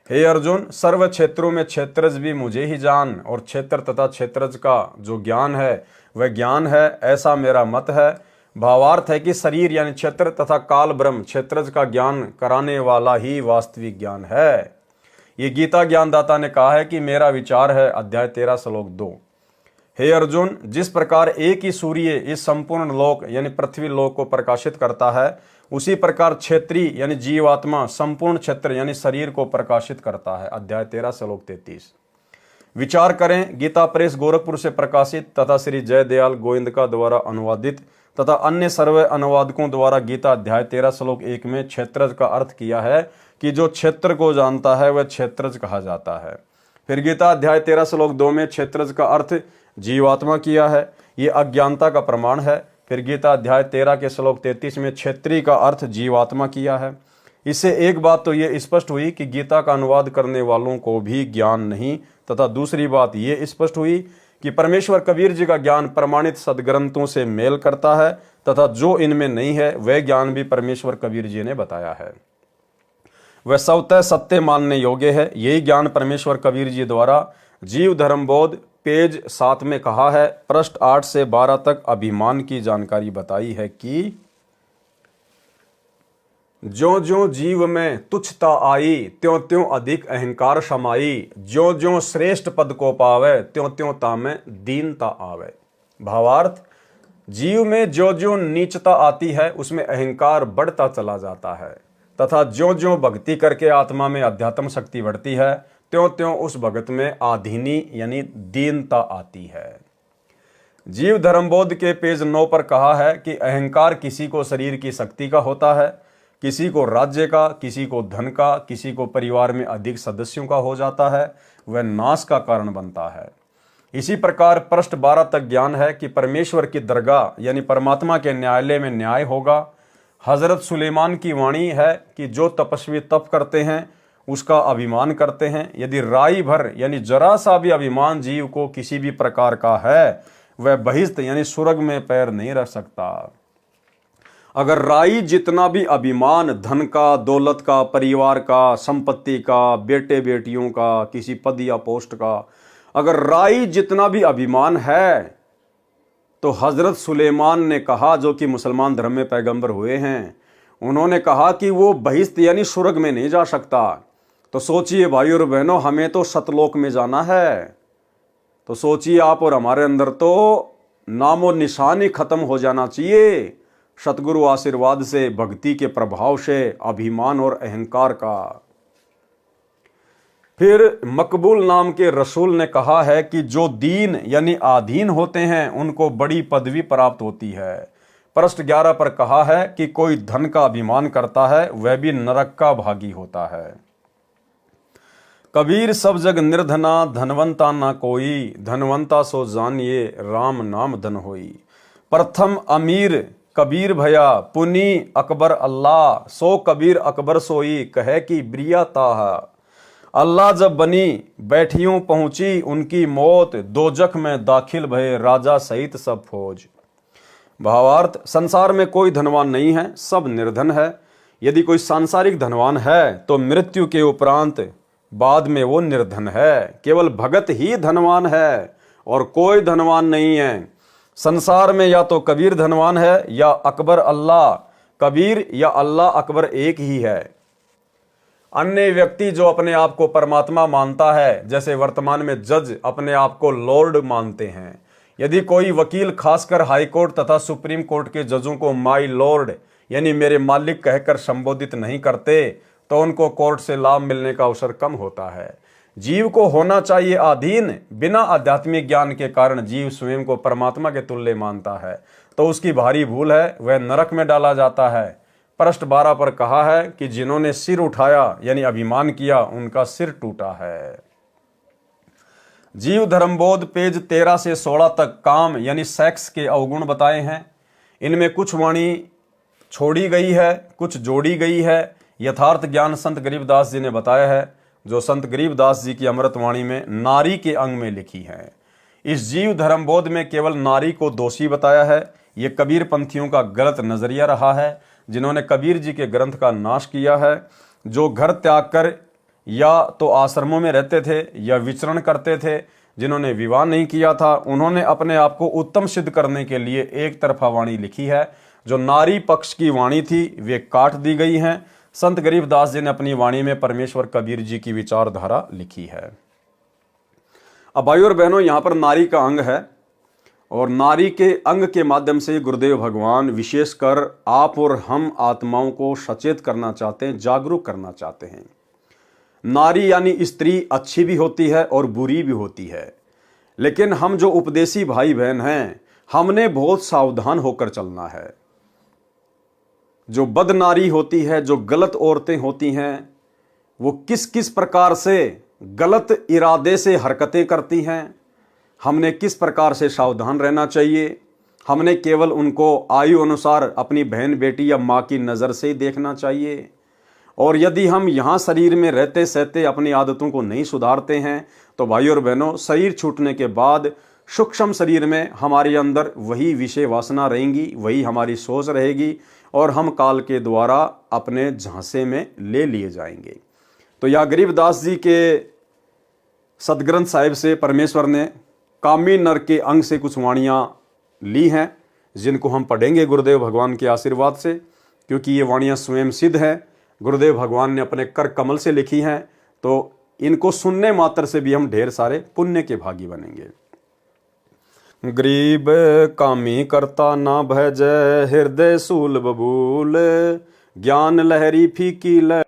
हे अर्जुन, सर्व क्षेत्रों में क्षेत्रज भी मुझे ही जान, और क्षेत्र तथा क्षेत्रज का जो ज्ञान है वह ज्ञान है, ऐसा मेरा मत है। भावार्थ है कि शरीर यानी क्षेत्र तथा काल ब्रह्म क्षेत्रज का ज्ञान कराने वाला ही वास्तविक ज्ञान है। ये गीता ज्ञानदाता ने कहा है कि मेरा विचार है। अध्याय 13 श्लोक 2। हे अर्जुन, जिस प्रकार एक ही सूर्य इस संपूर्ण लोक यानी पृथ्वी लोक को प्रकाशित करता है, उसी प्रकार क्षेत्रीय यानी जीवात्मा संपूर्ण क्षेत्र यानी शरीर को प्रकाशित करता है। अध्याय 13 श्लोक 33। विचार करें, गीता प्रेस गोरखपुर से प्रकाशित तथा श्री जयदयाल गोविंदका द्वारा अनुवादित तथा अन्य सर्व अनुवादकों द्वारा गीता अध्याय 13 श्लोक 1 में क्षेत्रज का अर्थ किया है कि जो क्षेत्र को जानता है वह क्षेत्रज कहा जाता है। फिर गीता अध्याय 13 श्लोक 2 में क्षेत्रज का अर्थ जीवात्मा किया है। ये अज्ञानता का प्रमाण है। फिर गीता अध्याय 13 के श्लोक 33 में क्षेत्रीय का अर्थ जीवात्मा किया है। इससे एक बात तो ये स्पष्ट हुई कि गीता का अनुवाद करने वालों को भी ज्ञान नहीं, तथा दूसरी बात ये स्पष्ट हुई कि परमेश्वर कबीर जी का ज्ञान प्रमाणित सदग्रंथों से मेल करता है, तथा जो इनमें नहीं है वह ज्ञान भी परमेश्वर कबीर जी ने बताया है। वह स्वतः सत्य मानने योग्य है। यही ज्ञान परमेश्वर कबीर जी द्वारा जीव धर्म बोध पेज 7 में कहा है। पृष्ठ 8 से 12 तक अभिमान की जानकारी बताई है कि ज्यों ज्यों जीव में तुच्छता आई, त्यों त्यों अधिक अहंकार समाई। ज्यों ज्यों श्रेष्ठ पद को पावे, त्यों त्यों तामें दीनता आवे। भावार्थ, जीव में ज्यों ज्यों नीचता आती है उसमें अहंकार बढ़ता चला जाता है, तथा ज्यों ज्यों भक्ति करके आत्मा में अध्यात्म शक्ति बढ़ती है त्यों त्यों उस भगत में आधीनी यानी दीनता आती है। जीव धर्मबोध के पेज 9 पर कहा है कि अहंकार किसी को शरीर की शक्ति का होता है, किसी को राज्य का, किसी को धन का, किसी को परिवार में अधिक सदस्यों का हो जाता है, वह नाश का कारण बनता है। इसी प्रकार पृष्ठ 12 तक ज्ञान है कि परमेश्वर की दरगाह यानी परमात्मा के न्यायालय में न्याय होगा। हजरत सुलेमान की वाणी है कि जो तपस्वी तप करते हैं उसका अभिमान करते हैं। यदि राई भर यानी जरा सा भी अभिमान जीव को किसी भी प्रकार का है, वह बहिष्ठ यानी स्वर्ग में पैर नहीं रख सकता। अगर राई जितना भी अभिमान धन का, दौलत का, परिवार का, संपत्ति का, बेटे बेटियों का, किसी पद या पोस्ट का, अगर राई जितना भी अभिमान है तो हजरत सुलेमान ने कहा, जो कि मुसलमान धर्म में पैगंबर हुए हैं, उन्होंने कहा कि वो बहिष्ठ यानी स्वर्ग में नहीं जा सकता। तो सोचिए भाई और बहनों, हमें तो सतलोक में जाना है। तो सोचिए आप और हमारे अंदर तो नामो निशान ही खत्म हो जाना चाहिए सतगुरु आशीर्वाद से, भक्ति के प्रभाव से, अभिमान और अहंकार का। फिर मकबूल नाम के रसूल ने कहा है कि जो दीन यानी आधीन होते हैं उनको बड़ी पदवी प्राप्त होती है। पृष्ठ 11 पर कहा है कि कोई धन का अभिमान करता है वह भी नरक का भागी होता है। कबीर सब जग निर्धना, धनवंता ना कोई, धनवंता सो जानिए राम नाम धन होई। प्रथम अमीर कबीर भया, पुनी अकबर अल्लाह, सो कबीर अकबर सोई, कहे कि ब्रिया ताह। अल्लाह जब बनी बैठियों पहुंची उनकी मौत, दोजख में दाखिल भये राजा सहित सब फौज। भावार्थ, संसार में कोई धनवान नहीं है, सब निर्धन है। यदि कोई सांसारिक धनवान है तो मृत्यु के उपरांत बाद में वो निर्धन है। केवल भगत ही धनवान है और कोई धनवान नहीं है। संसार में या तो कबीर धनवान है या अकबर अल्लाह। कबीर या अल्लाह अकबर एक ही है। अन्य व्यक्ति जो अपने आप को परमात्मा मानता है, जैसे वर्तमान में जज अपने आप को लॉर्ड मानते हैं, यदि कोई वकील खासकर हाई कोर्ट तथा सुप्रीम कोर्ट के जजों को माय लॉर्ड यानी मेरे मालिक कहकर संबोधित नहीं करते तो उनको कोर्ट से लाभ मिलने का अवसर कम होता है। जीव को होना चाहिए अधीन। बिना आध्यात्मिक ज्ञान के कारण जीव स्वयं को परमात्मा के तुल्य मानता है तो उसकी भारी भूल है, वह नरक में डाला जाता है। पृष्ठ 12 पर कहा है कि जिन्होंने सिर उठाया यानी अभिमान किया उनका सिर टूटा है। जीव धर्मबोध पेज 13 से 16 तक काम यानी सेक्स के अवगुण बताए हैं। इनमें कुछ वाणी छोड़ी गई है, कुछ जोड़ी गई है। यथार्थ ज्ञान संत गरीबदास जी ने बताया है, जो संत गरीबदास जी की अमृतवाणी में नारी के अंग में लिखी है। इस जीव धर्मबोध में केवल नारी को दोषी बताया है। ये कबीर पंथियों का गलत नजरिया रहा है, जिन्होंने कबीर जी के ग्रंथ का नाश किया है। जो घर त्याग कर या तो आश्रमों में रहते थे या विचरण करते थे, जिन्होंने विवाह नहीं किया था, उन्होंने अपने आप को उत्तम सिद्ध करने के लिए एक तरफा वाणी लिखी है। जो नारी पक्ष की वाणी थी वे काट दी गई हैं। संत गरीबदास जी ने अपनी वाणी में परमेश्वर कबीर जी की विचारधारा लिखी है। अब भाइयों और बहनों, यहां पर नारी का अंग है और नारी के अंग के माध्यम से गुरुदेव भगवान विशेषकर आप और हम आत्माओं को सचेत करना चाहते हैं, जागरूक करना चाहते हैं। नारी यानी स्त्री अच्छी भी होती है और बुरी भी होती है, लेकिन हम जो उपदेशी भाई बहन हैं, हमने बहुत सावधान होकर चलना है। जो बद नारी होती है, जो गलत औरतें होती हैं, वो किस किस प्रकार से गलत इरादे से हरकतें करती हैं, हमने किस प्रकार से सावधान रहना चाहिए। हमने केवल उनको आयु अनुसार अपनी बहन बेटी या माँ की नज़र से ही देखना चाहिए। और यदि हम यहाँ शरीर में रहते सहते अपनी आदतों को नहीं सुधारते हैं तो भाइयों और बहनों, शरीर छूटने के बाद सूक्ष्म शरीर में हमारे अंदर वही विषय वासना रहेंगी, वही हमारी सोच रहेगी और हम काल के द्वारा अपने झांसे में ले लिए जाएंगे। तो यह गरीबदास जी के सदग्रंथ साहिब से परमेश्वर ने कामी नर के अंग से कुछ वाणियाँ ली हैं, जिनको हम पढ़ेंगे गुरुदेव भगवान के आशीर्वाद से, क्योंकि ये वाणियाँ स्वयं सिद्ध हैं, गुरुदेव भगवान ने अपने कर कमल से लिखी हैं। तो इनको सुनने मात्र से भी हम ढेर सारे पुण्य के भागी बनेंगे। गरीब कामी करता ना भज, हृदय सूल बबूल, ज्ञान लहरी फीकी लहरी,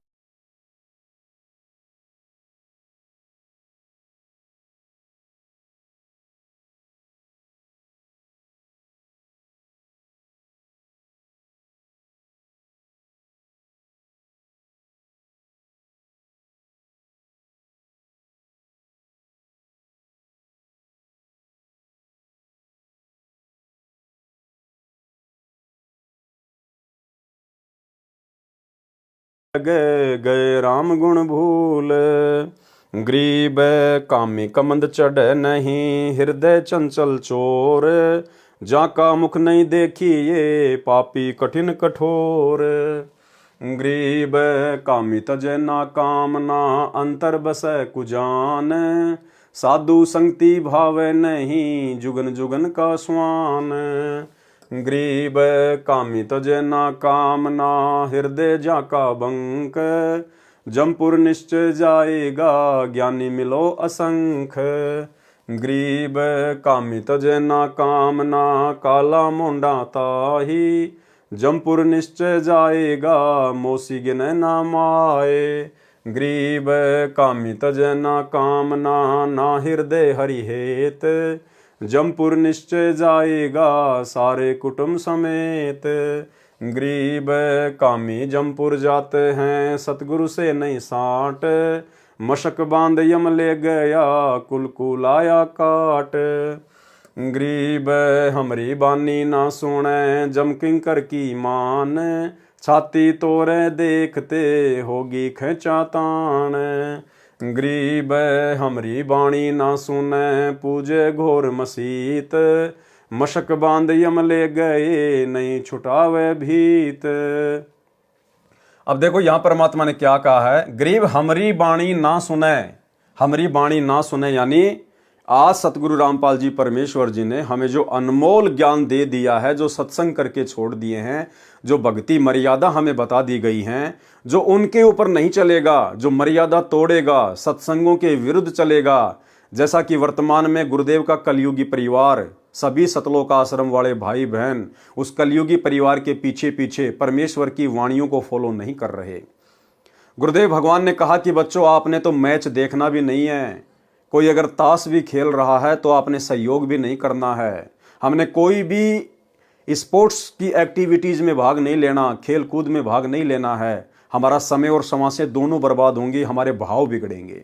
गए राम गुण भूल। गरीब कामी कमंद चढ़ नहीं, हृदय चंचल चोर, जाका मुख नहीं देखी ये पापी कठिन कठोर। गरीब कामी तजय ना कामना, अंतर बसै कुजान, साधु संगति भावे नहीं, जुगन जुगन का स्वान। गरीब कामी तजय ना कामना, हृदय जाका बंक, जमपुर निश्चय जाएगा, ज्ञानी मिलो असंख। गरीब कामी तजय ना कामना, काला मोंडा ताही, जमपुर निश्चय जाएगा, मोसी गिने ना माए। गरीब कामी तजय ना कामना, ना हृदय हरि हेत, जमपुर निश्चय जाएगा, सारे कुटुंब समेत। गरीब कामी जमपुर जाते हैं, सतगुरु से नहीं साट, मशक बांध यम ले गया, कुल कुल आया काट। गरीब हमरी बानी ना सुने, जम किंकर की मान, छाती तोरे देखते होगी खेचा तान। गरीब हमरी बाणी ना सुने, पूजे घोर मसीत, मशक बांध यम ले गए, नहीं छुटावे भीत। अब देखो यहां परमात्मा ने क्या कहा है, गरीब हमरी बाणी ना सुने, हमरी बाणी ना सुने, यानी आज सतगुरु रामपाल जी परमेश्वर जी ने हमें जो अनमोल ज्ञान दे दिया है, जो सत्संग करके छोड़ दिए हैं, जो भक्ति मर्यादा हमें बता दी गई हैं, जो उनके ऊपर नहीं चलेगा, जो मर्यादा तोड़ेगा, सत्संगों के विरुद्ध चलेगा, जैसा कि वर्तमान में गुरुदेव का कलयुगी परिवार, सभी सतलोक आश्रम वाले भाई बहन उस कलयुगी परिवार के पीछे पीछे परमेश्वर की वाणियों को फॉलो नहीं कर रहे। गुरुदेव भगवान ने कहा कि बच्चों आपने तो मैच देखना भी नहीं है, कोई अगर ताश भी खेल रहा है तो आपने सहयोग भी नहीं करना है, हमने कोई भी स्पोर्ट्स की एक्टिविटीज में भाग नहीं लेना, खेल कूद में भाग नहीं लेना है, हमारा समय और समासें दोनों बर्बाद होंगी, हमारे भाव बिगड़ेंगे।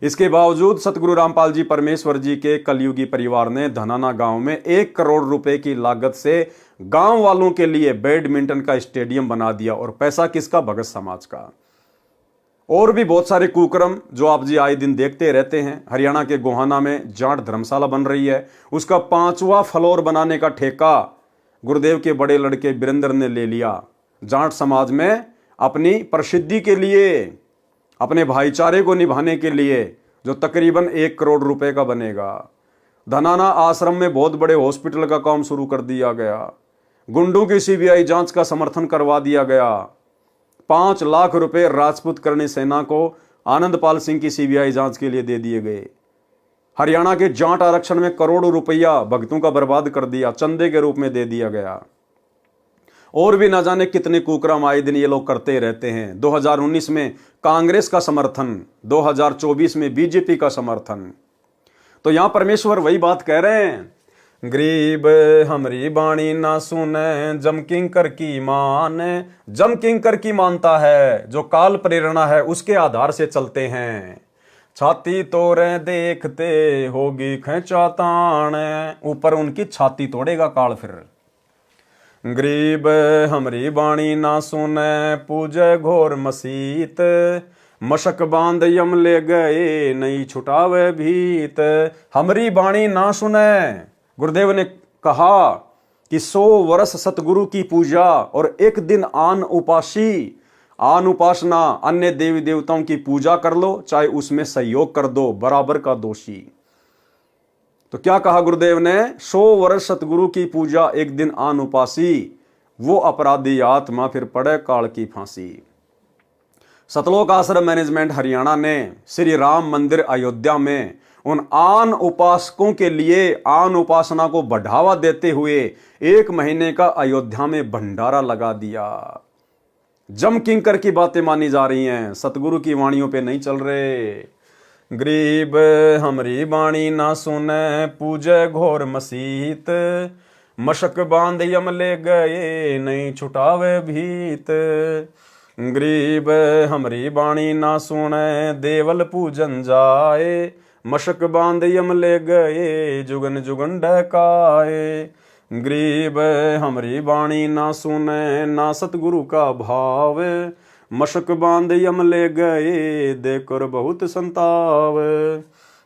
इसके बावजूद सतगुरु रामपाल जी परमेश्वर जी के कलयुगी परिवार ने धनाना गांव में 1 करोड़ रुपए की लागत से गांव वालों के लिए बैडमिंटन का स्टेडियम बना दिया। और पैसा किसका? भगत समाज का। और भी बहुत सारे कुकर्म जो आप जी आए दिन देखते रहते हैं। हरियाणा के गोहाना में जाट धर्मशाला बन रही है, उसका 5वां फ्लोर बनाने का ठेका गुरुदेव के बड़े लड़के वीरेंद्र ने ले लिया, जाट समाज में अपनी प्रसिद्धि के लिए, अपने भाईचारे को निभाने के लिए, जो तकरीबन 1 करोड़ रुपए का बनेगा। धनाना आश्रम में बहुत बड़े हॉस्पिटल का काम शुरू कर दिया गया। गुंडों की सीबीआई जांच का समर्थन करवा दिया गया। 5 लाख रुपए राजपूत करणी सेना को आनंदपाल सिंह की सीबीआई जांच के लिए दे दिए गए। हरियाणा के जाट आरक्षण में करोड़ों रुपया भक्तों का बर्बाद कर दिया, चंदे के रूप में दे दिया गया। और भी ना जाने कितने कुकर्म आए दिन ये लोग करते रहते हैं। 2019 में कांग्रेस का समर्थन, 2024 में बीजेपी का समर्थन। तो यहां परमेश्वर वही बात कह रहे हैं, गरीब हमरी बाणी ना सुने, जम किंकर की मान। जम किंकर की मानता है, जो काल प्रेरणा है उसके आधार से चलते हैं। छाती तोड़े देखते होगी खेचा तान, ऊपर उनकी छाती तोड़ेगा काल। फिर गरीब हमरी बाणी ना सुने, पूजे घोर मसीत। मशक बांध यम ले गए, नहीं छुटावे भीत। हमरी बाणी ना सुने, गुरुदेव ने कहा कि 100 वर्ष सतगुरु की पूजा और 1 दिन आन उपासना, अन्य देवी देवताओं की पूजा कर लो, चाहे उसमें सहयोग कर दो, बराबर का दोषी। तो क्या कहा गुरुदेव ने? 100 वर्ष सतगुरु की पूजा, 1 दिन आन उपासी, वो अपराधी आत्मा फिर पड़े काल की फांसी। सतलोक आश्रम मैनेजमेंट हरियाणा ने श्री राम मंदिर अयोध्या में उन आन उपासकों के लिए आन उपासना को बढ़ावा देते हुए 1 महीने का अयोध्या में भंडारा लगा दिया। जम किंकर की बातें मानी जा रही हैं, सतगुरु की वाणियों पे नहीं चल रहे। गरीब हमरी बाणी ना सुने, पूजे घोर मसीत। मशक बांध यम ले गए, नहीं छुटावे भीत। गरीब हमरी बाणी ना सुने, देवल पूजन जाए। मशक बांध यम ले गए, जुगन जुगन ढकाए। गरीब हमरी बाणी ना सुने, ना सतगुरु का भाव। मशक बांध यम ले गए, देकर बहुत संताव।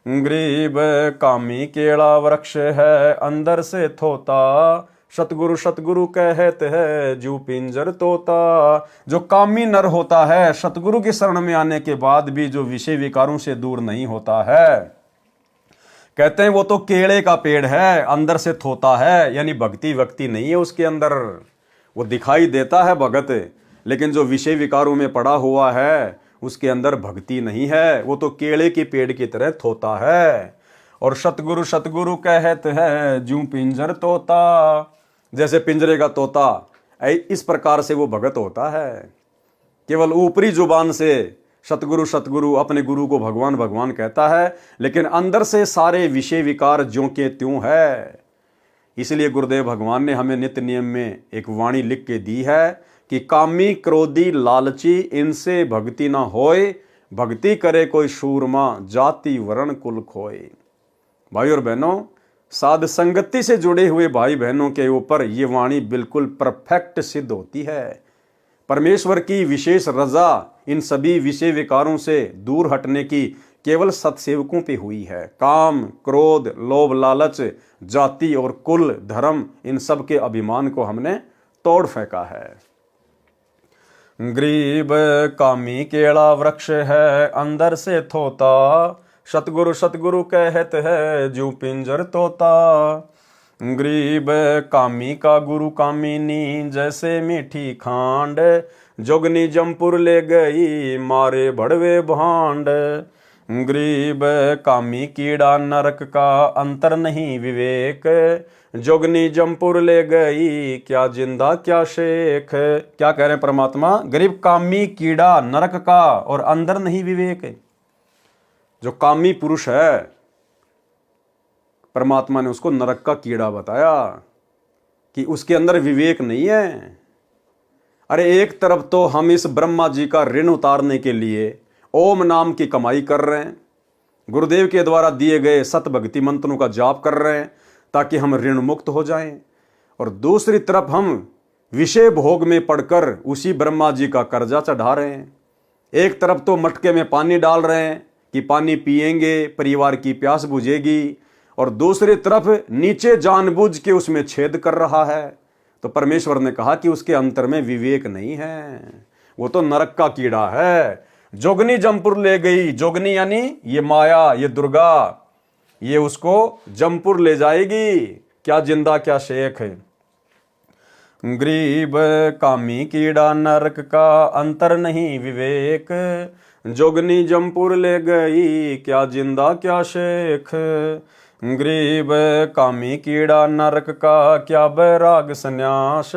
गरीब कामी केला वृक्ष है, अंदर से थोता। सतगुरु सतगुरु कहते हैं, जू पिंजर तोता। जो कामी नर होता है, सतगुरु की शरण में आने के बाद भी जो विषय विकारों से दूर नहीं होता है, कहते हैं वो तो केले का पेड़ है, अंदर से थोता है, यानी भक्ति वक्ति नहीं है उसके अंदर। वो दिखाई देता है भगत, लेकिन जो विषय विकारों में पड़ा हुआ है उसके अंदर भक्ति नहीं है, वो तो केले के पेड़ की तरह थोता है। और सतगुरु सतगुरु कहते हैं, जू पिंजर तोता। जैसे पिंजरे का तोता, इस प्रकार से वो भगत होता है। केवल ऊपरी जुबान से सतगुरु सतगुरु अपने गुरु को भगवान भगवान कहता है, लेकिन अंदर से सारे विषय विकार ज्यों के त्यों है। इसलिए गुरुदेव भगवान ने हमें नित्य नियम में एक वाणी लिख के दी है कि कामी क्रोधी लालची, इनसे भक्ति ना होए। भक्ति करे कोई शूरमा, जाति वर्ण कुल खोए। भाई और बहनों, साध संगति से जुड़े हुए भाई बहनों के ऊपर ये वाणी बिल्कुल परफेक्ट सिद्ध होती है। परमेश्वर की विशेष रजा इन सभी विषय विकारों से दूर हटने की केवल सत्सेवकों पे हुई है। काम, क्रोध, लोभ, लालच, जाति और कुल, धर्म, इन सब के अभिमान को हमने तोड़ फेंका है। गरीब कामी केला वृक्ष है अंदर से थोता, सतगुरु सतगुरु कहत है जू पिंजर तोता। गरीब कामी का गुरु कामिनी जैसे मीठी खांड, जोगनी जमपुर ले गई मारे भड़वे भांड। गरीब कामी कीड़ा नरक का अंतर नहीं विवेक, जोगनी जमपुर ले गई क्या जिंदा क्या शेख। क्या कह रहे हैं परमात्मा, गरीब कामी कीड़ा नरक का और अंदर नहीं विवेक। जो कामी पुरुष है परमात्मा ने उसको नरक का कीड़ा बताया कि उसके अंदर विवेक नहीं है। अरे एक तरफ तो हम इस ब्रह्मा जी का ऋण उतारने के लिए ओम नाम की कमाई कर रहे हैं, गुरुदेव के द्वारा दिए गए सत भक्ति मंत्रों का जाप कर रहे हैं ताकि हम ऋण मुक्त हो जाएं, और दूसरी तरफ हम विषय भोग में पड़कर उसी ब्रह्मा जी का कर्जा चढ़ा रहे हैं। एक तरफ तो मटके में पानी डाल रहे हैं कि पानी पिएंगे परिवार की प्यास बुझेगी, और दूसरी तरफ नीचे जानबूझ के उसमें छेद कर रहा है। तो परमेश्वर ने कहा कि उसके अंतर में विवेक नहीं है, वो तो नरक का कीड़ा है। जोगनी जमपुर ले गई, जोगनी यानी ये माया, ये दुर्गा, ये उसको जमपुर ले जाएगी, क्या जिंदा क्या शेख है। गरीब कामी कीड़ा नरक का अंतर नहीं विवेक, जोगनी जमपुर ले गई क्या जिंदा क्या शेख। गरीब कामी कीड़ा नरक का क्या बैराग सन्यास,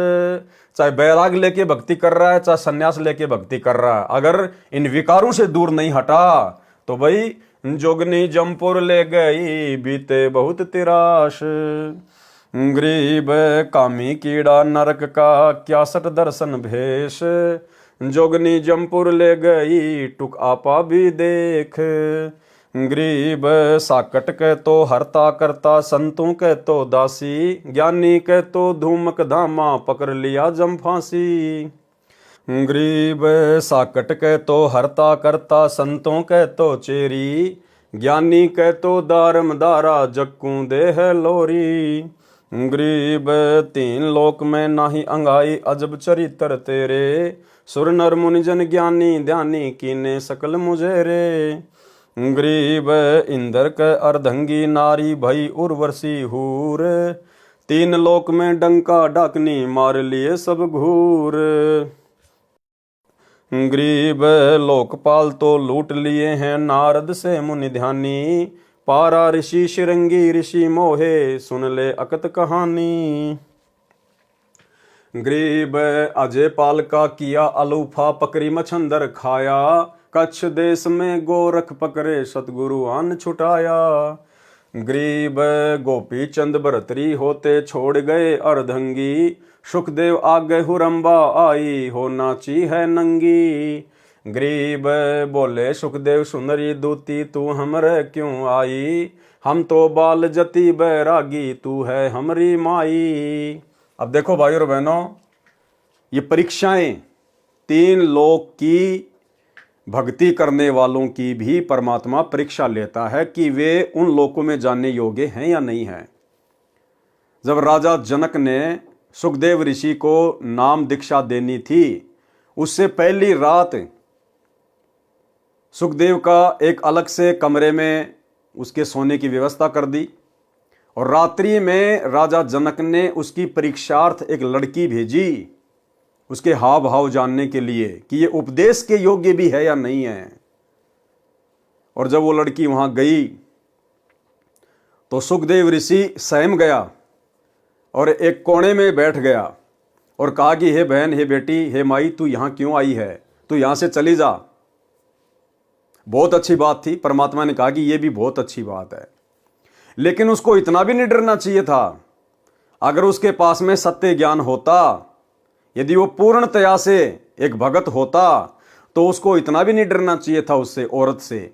चाहे बैराग लेके भक्ति कर रहा है चाहे सन्यास लेके भक्ति कर रहा है, अगर इन विकारों से दूर नहीं हटा तो भाई जोगनी जमपुर ले गई बीते बहुत तिराश। गरीब कामी कीड़ा नरक का क्या सट दर्शन भेष, जोगनी जमपुर ले गई टुक आपा भी देख। गरीब साकट के तो हरता करता, संतों के तो दासी, ज्ञानी के तो धूमक धामा पकड़ लिया जम फांसी। गरीब साकट के तो हरता करता, संतों के तो चेरी, ज्ञानी के तो दारम दारा जक्कू दे है लोरी। गरीब तीन लोक में नाही अंगाई अजब चरित्र तेरे, सुर नर मुनि जन ज्ञानी ध्यानी कीने सकल मुझे रे। गरीब इंद्र के अर्धंगी नारी भई उर्वशी हूर, तीन लोक में डंका डाकनी मार लिए सब घूर। गरीब लोकपाल तो लूट लिए हैं नारद से मुनि ध्यानी, पारा ऋषि शिरंगी ऋषि मोहे सुन ले अकत कहानी। गरीब अजय पाल का किया अलूफा पकड़ी मछंदर खाया, कच्छ देश में गोरख पकड़े सतगुरु आन छुटाया। गरीब गोपी चंद भरतरी होते छोड़ गए अर्धंगी, सुखदेव आगे हुरंबा आई हो नाची है नंगी। गरीब बोले सुखदेव सुंदरी दूती तू हमरे क्यों आई, हम तो बाल जती बैरागी तू है हमरी माई। अब देखो भाइयों और बहनों, ये परीक्षाएं तीन लोक की भक्ति करने वालों की भी परमात्मा परीक्षा लेता है कि वे उन लोकों में जाने योग्य हैं या नहीं हैं। जब राजा जनक ने सुखदेव ऋषि को नाम दीक्षा देनी थी, उससे पहली रात सुखदेव का एक अलग से कमरे में उसके सोने की व्यवस्था कर दी, और रात्रि में राजा जनक ने उसकी परीक्षार्थ एक लड़की भेजी उसके हाव भाव जानने के लिए कि ये उपदेश के योग्य भी है या नहीं है। और जब वो लड़की वहां गई तो सुखदेव ऋषि सहम गया और एक कोने में बैठ गया और कहा कि हे बहन, हे बेटी, हे माई, तू यहां क्यों आई है, तू यहां से चली जा। बहुत अच्छी बात थी, परमात्मा ने कहा कि यह भी बहुत अच्छी बात है, लेकिन उसको इतना भी नहीं डरना चाहिए था। अगर उसके पास में सत्य ज्ञान होता, यदि वो पूर्णतया से एक भगत होता, तो उसको इतना भी नहीं डरना चाहिए था उससे, औरत से।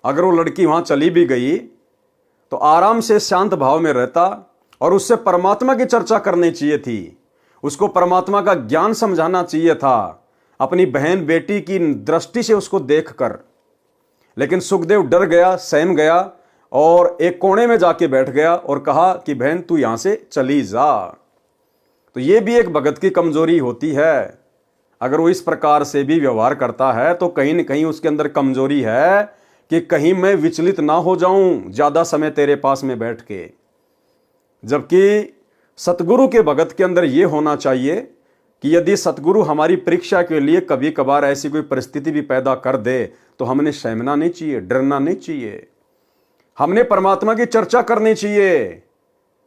अगर वो लड़की वहां चली भी गई तो आराम से शांत भाव में रहता और उससे परमात्मा की चर्चा करनी चाहिए थी, उसको परमात्मा का ज्ञान समझाना चाहिए था, अपनी बहन बेटी की दृष्टि से उसको देखकर। लेकिन सुखदेव डर गया, सहम गया और एक कोने में जाके बैठ गया और कहा कि बहन तू यहां से चली जा। तो ये भी एक भगत की कमजोरी होती है। अगर वो इस प्रकार से भी व्यवहार करता है तो कहीं न कहीं उसके अंदर कमजोरी है कि कहीं मैं विचलित ना हो जाऊं ज्यादा समय तेरे पास में बैठ के। जबकि सतगुरु के भगत के अंदर यह होना चाहिए कि यदि सतगुरु हमारी परीक्षा के लिए कभी कभार ऐसी कोई परिस्थिति भी पैदा कर दे तो हमने सहमना नहीं चाहिए, डरना नहीं चाहिए। हमने परमात्मा की चर्चा करनी चाहिए,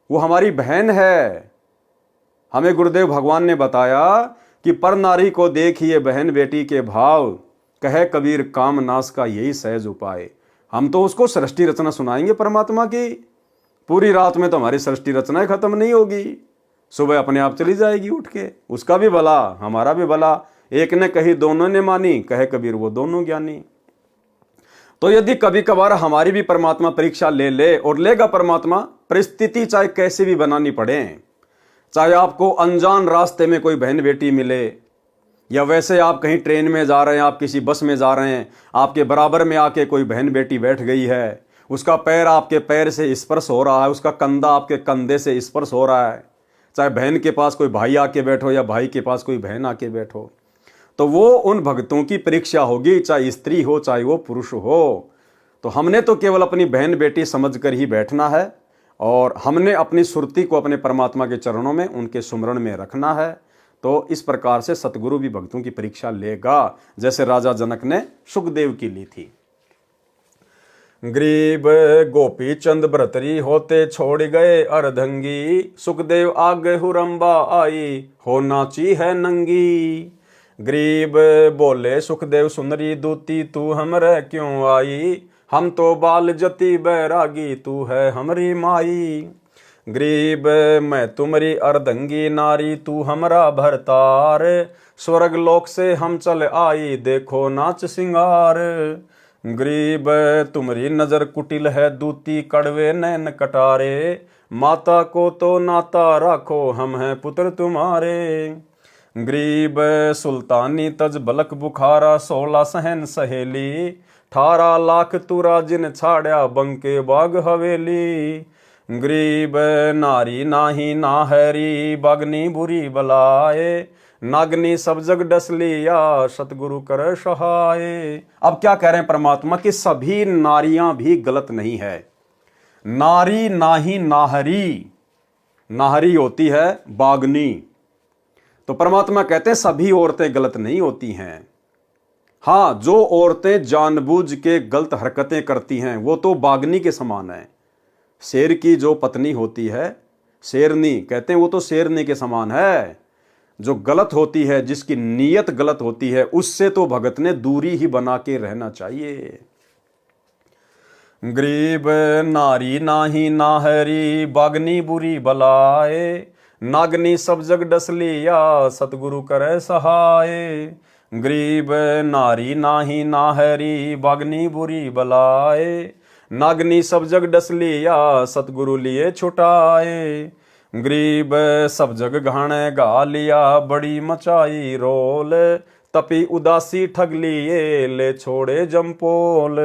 वो हमारी बहन है। हमें गुरुदेव भगवान ने बताया कि पर नारी को देखिए बहन बेटी के भाव, कहे कबीर काम नाश का यही सहज उपाय। हम तो उसको सृष्टि रचना सुनाएंगे परमात्मा की, पूरी रात में तो हमारी सृष्टि रचना खत्म नहीं होगी, सुबह अपने आप चली जाएगी उठ के। उसका भी भला हमारा भी भला, एक ने कही दोनों ने मानी, कहे कबीर वो दोनों ज्ञानी। तो यदि कभी कभार हमारी भी परमात्मा परीक्षा ले ले, और लेगा परमात्मा, परिस्थिति चाहे कैसे भी बनानी पड़े, चाहे आपको अनजान रास्ते में कोई बहन बेटी मिले, या वैसे आप कहीं ट्रेन में जा रहे हैं, आप किसी बस में जा रहे हैं, आपके बराबर में आके कोई बहन बेटी बैठ गई है, उसका पैर आपके पैर से स्पर्श हो रहा है, उसका कंधा आपके कंधे से स्पर्श हो रहा है, चाहे बहन के पास कोई भाई आके बैठो या भाई के पास कोई बहन आके बैठो, तो वो उन भक्तों की परीक्षा होगी, चाहे स्त्री हो चाहे वो पुरुष हो। तो हमने तो केवल अपनी बहन बेटी समझकर ही बैठना है, और हमने अपनी सुरती को अपने परमात्मा के चरणों में, उनके सुमरण में रखना है। तो इस प्रकार से सतगुरु भी भक्तों की परीक्षा लेगा, जैसे राजा जनक ने सुखदेव की ली थी। गरीब गोपी चंद भर्तरी होते छोड़ गए अर्धंगी, सुखदेव आगे हुरंबा आई हो नाची है नंगी। गरीब बोले सुखदेव सुंदरी दूती तू हमरे क्यों आई, हम तो बाल जति बैरागी तू है हमरी माई। गरीब मैं तुम्हारी अर्धंगी नारी तू हमरा भरतार, स्वर्ग लोक से हम चल आई देखो नाच सिंगार। गरीब तुम्हारी नजर कुटिल है दूती कड़वे नैन कटारे, माता को तो नाता राखो हम हैं पुत्र तुम्हारे। गरीब सुल्तानी तज बलक बुखारा 16 सहन सहेली, 18 लाख तुरा जिन छाड़या बंके बाग हवेली। गरीब नारी नाही नाहरी बागनी बुरी बलाए, नागनी सब जग डस लिया सतगुरु कर सहाय। अब क्या कह रहे हैं परमात्मा कि सभी नारियां भी गलत नहीं है। नारी नाही नाहरी, नाहरी होती है बागनी। तो परमात्मा कहते हैं सभी औरतें गलत नहीं होती हैं। हां, जो औरतें जानबूझ के गलत हरकतें करती हैं वो तो बागनी के समान है। शेर की जो पत्नी होती है, शेरनी कहते हैं, वो तो शेरनी के समान है। जो गलत होती है, जिसकी नीयत गलत होती है, उससे तो भगत ने दूरी ही बना के रहना चाहिए। गरीब नारी नाही नाहरी बागनी बुरी बलाए, नागनी सब जग डस लिया सतगुरु करे सहाय। गरीब नारी नाही नाहरी बागनी बुरी बलाए, नागनी सब जग डस लिया सतगुरु लिए छुटाए। गरीब सब जग घाणे गा लिया बड़ी मचाई रोल, तपी उदासी ठग लिए ले छोड़े जमपोल।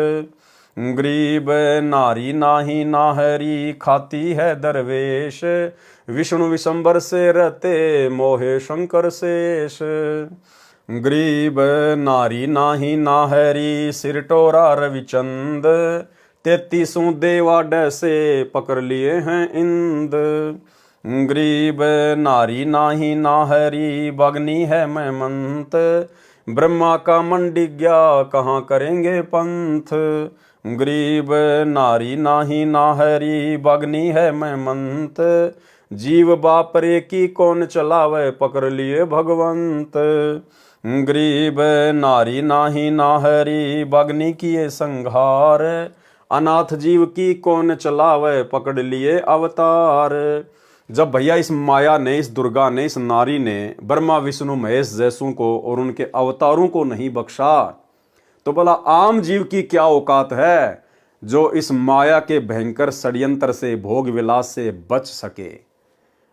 गरीब नारी नाही नाहरी खाती है दरवेश, विष्णु विशंबर से रहते मोहे शंकर शेष। गरीब नारी नाही नाहरी सिर टोरा रविचंद, 33 देवा डैसे पकड़ लिए हैं इंद। गरीब नारी नाही नाहरी बागनी है मैं मंत, ब्रह्मा का मंडी गया कहाँ करेंगे पंथ। गरीब नारी नाही नाहरी बागनी है मैं मंत, जीव बापरे की कौन चलावे पकड़ लिए भगवंत। गरीब नारी नाही नाहरी बागनी किए संघार, अनाथ जीव की कौन चलावे पकड़ लिए अवतार। जब भैया इस माया ने, इस दुर्गा ने, इस नारी ने ब्रह्मा विष्णु महेश जैसों को और उनके अवतारों को नहीं बख्शा, तो भला आम जीव की क्या औकात है जो इस माया के भयंकर षड्यंत्र से, भोग विलास से बच सके।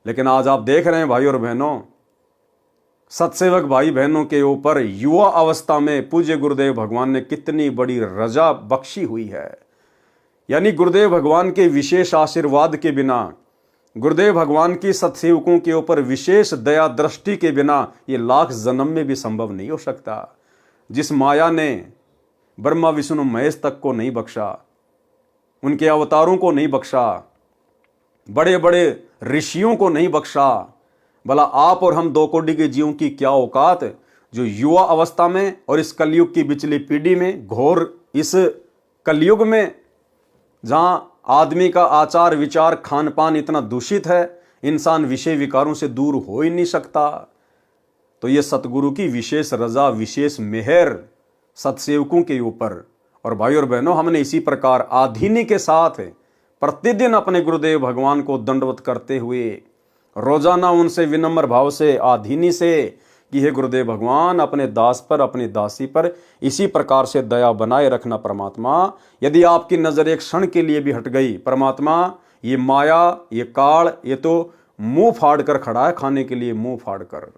लेकिन आज आप देख रहे हैं भाई और बहनों, सत्सेवक भाई बहनों के ऊपर युवा अवस्था में पूज्य गुरुदेव भगवान ने कितनी बड़ी रजा बख्शी हुई है। यानी गुरुदेव भगवान के विशेष आशीर्वाद के बिना गुरुदेव भगवान की सत्सेवकों के ऊपर विशेष दया दृष्टि के बिना ये लाख जन्म में भी संभव नहीं हो सकता। जिस माया ने ब्रह्मा विष्णु महेश तक को नहीं बख्शा, उनके अवतारों को नहीं बख्शा, बड़े बड़े ऋषियों को नहीं बख्शा, भला आप और हम 2 कोटि के जीवों की क्या औकात, जो युवा अवस्था में और इस कलयुग की बिचली पीढ़ी में, घोर इस कलयुग में जहां आदमी का आचार विचार खान पान इतना दूषित है, इंसान विषय विकारों से दूर हो ही नहीं सकता। तो ये सतगुरु की विशेष रजा, विशेष मेहर सत्सेवकों के ऊपर। और भाई और बहनों, हमने इसी प्रकार आधीनी के साथ प्रतिदिन अपने गुरुदेव भगवान को दंडवत करते हुए रोजाना उनसे विनम्र भाव से आधीनी से कि हे गुरुदेव भगवान, अपने दास पर, अपनी दासी पर इसी प्रकार से दया बनाए रखना परमात्मा। यदि आपकी नजर एक क्षण के लिए भी हट गई परमात्मा, ये माया, ये काल, ये तो मुंह फाड़ कर खड़ा है, खाने के लिए मुंह फाड़ कर।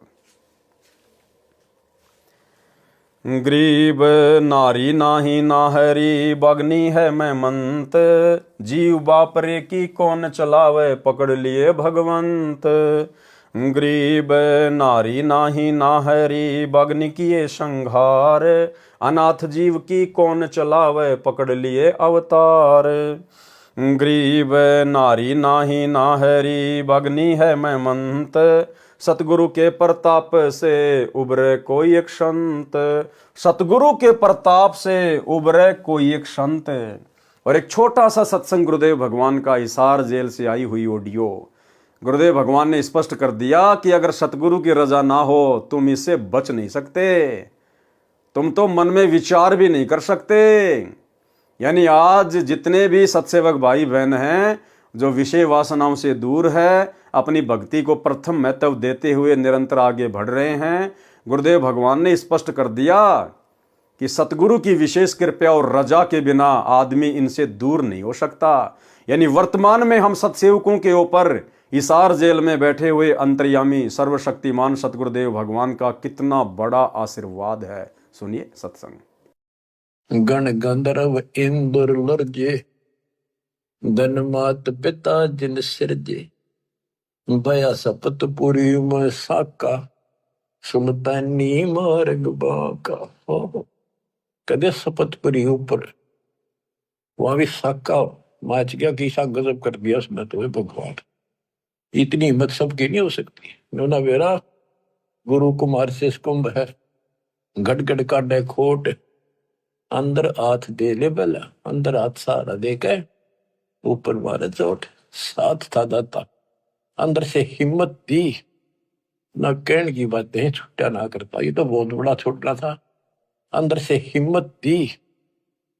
गरीब नारी नाही नाहरी, बगनी है मैं मंत, जीव बापरे की कौन चलावे, पकड़ लिए भगवंत। गरीब नारी नाही नाहरी, बगनी किए संघार, अनाथ जीव की कौन चलावे, पकड़ लिए अवतार। गरीब नारी नाही नाहरी, बगनी है मैं मंत, सतगुरु के प्रताप से उबरे कोई एक संत। सतगुरु के प्रताप से उबरे कोई एक संत। और एक छोटा सा सत्संग गुरुदेव भगवान का, हिसार जेल से आई हुई ऑडियो। गुरुदेव भगवान ने स्पष्ट कर दिया कि अगर सतगुरु की रजा ना हो तुम इससे बच नहीं सकते, तुम तो मन में विचार भी नहीं कर सकते। यानी आज जितने भी सत्सेवक भाई बहन हैं जो विषय वासनाओं से दूर है, अपनी भक्ति को प्रथम महत्व देते हुए निरंतर आगे बढ़ रहे हैं, गुरुदेव भगवान ने स्पष्ट कर दिया कि सतगुरु की विशेष कृपा और रजा के बिना आदमी इनसे दूर नहीं हो सकता। यानी वर्तमान में हम सत्सेवकों के ऊपर हिसार जेल में बैठे हुए अंतर्यामी सर्वशक्तिमान सतगुरुदेव भगवान का कितना बड़ा आशीर्वाद है। सुनिए सत्संग। गण गंधर्व इंद्र लर्जे, धन मात पिता जिन सिरजे, भया सपतपुरी में साका, सुल्तानी मार्ग बाका। कदे सपतपुरी ऊपर वहां भी साका माच गया, किसा गजब कर दिया उसने तो भगवान। इतनी हिम्मत सबकी नहीं हो सकती। नोना बेरा गुरु कुमार से कुंभ है, घट काटे खोट, अंदर हाथ दे ले बेला, अंदर हाथ सहारा दे के ऊपर मारे चोट। साथ था दाता, अंदर से हिम्मत दी, ना कहने की बातें छुट्टा ना करता। ये तो बहुत बड़ा छोटा था। अंदर से हिम्मत दी,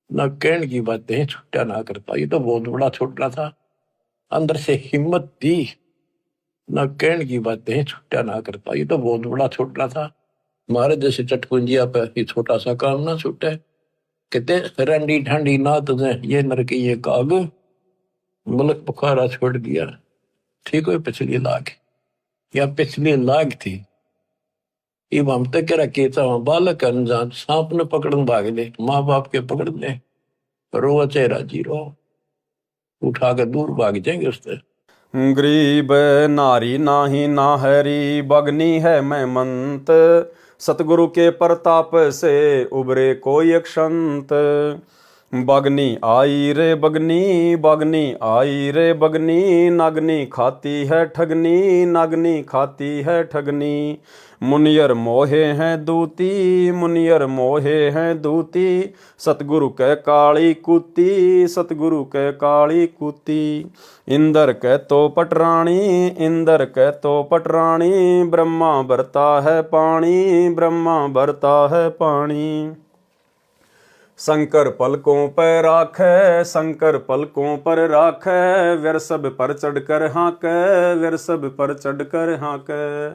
ना कहने की बातें छुट्टा ना करता। ये तो बहुत बड़ा छोटा था। अंदर से हिम्मत दी, ना कहने की बातें छुट्टा ना करता। ये तो बहुत बड़ा छोटा था। मारे जैसे चटकुंजिया पे ये छोटा सा काम ना छूटे। कहते रंडी ठंडी ना तुझे ये नरकी ये काग, मुल्क बुखारा छोड़ दिया। ठीक है, पिछली लाख या पिछली लाख थी। इब हम तक कह रहा बालक अनजान सांप ने पकड़न भाग ले, माँ बाप के पकड़ ले, रो चेहरा जी रो, उठा के दूर भाग जाएंगे उससे। गरीब नारी नाही नाहरी, बगनी है मैं मंत, सतगुरु के प्रताप से उबरे कोई एक संत। बगनी आई रे बगनी, बगनी आई रे बगनी, नागनी खाती है ठगनी, नागनी खाती है ठगनी। मुनियर मोहे हैं दूती, मुनियर मोहे हैं दूती, सतगुरु के काली कूती, सतगुरु के काली कूती। इंदर के तो पटरानी, इंदर के तो पटरानी, ब्रह्मा बरता है पानी, ब्रह्मा बरता है पानी। शंकर पलकों पर राखे, शंकर पलकों पर राखे, व्यरसब पर चढ़कर हाँके, व्यरसब पर चढ़कर हाँके।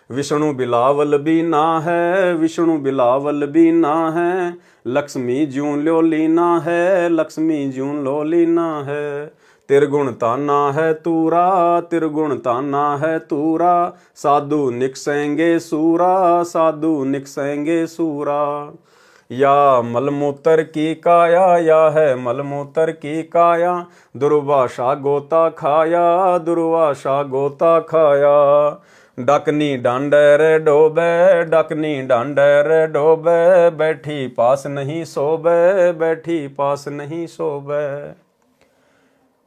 विष्णु बिलावल भी ना है, विष्णु बिलावल भी ना है, लक्ष्मी जूं लो लीना है, लक्ष्मी जूं लो लीना है। तिरगुण ताना है तूरा, तिरगुण ताना है तूरा, साधु निकसेंगे सूरा, साधु निकसेंगे सूरा। या मलमूत्र की काया, या है मलमूत्र की काया, दुर्वासा गोता खाया, दुर्वासा गोता खाया। डकनी डांडर डोबे, डकनी डांडर डोबे, बैठी पास नहीं सोबे, बैठी पास नहीं सोबे।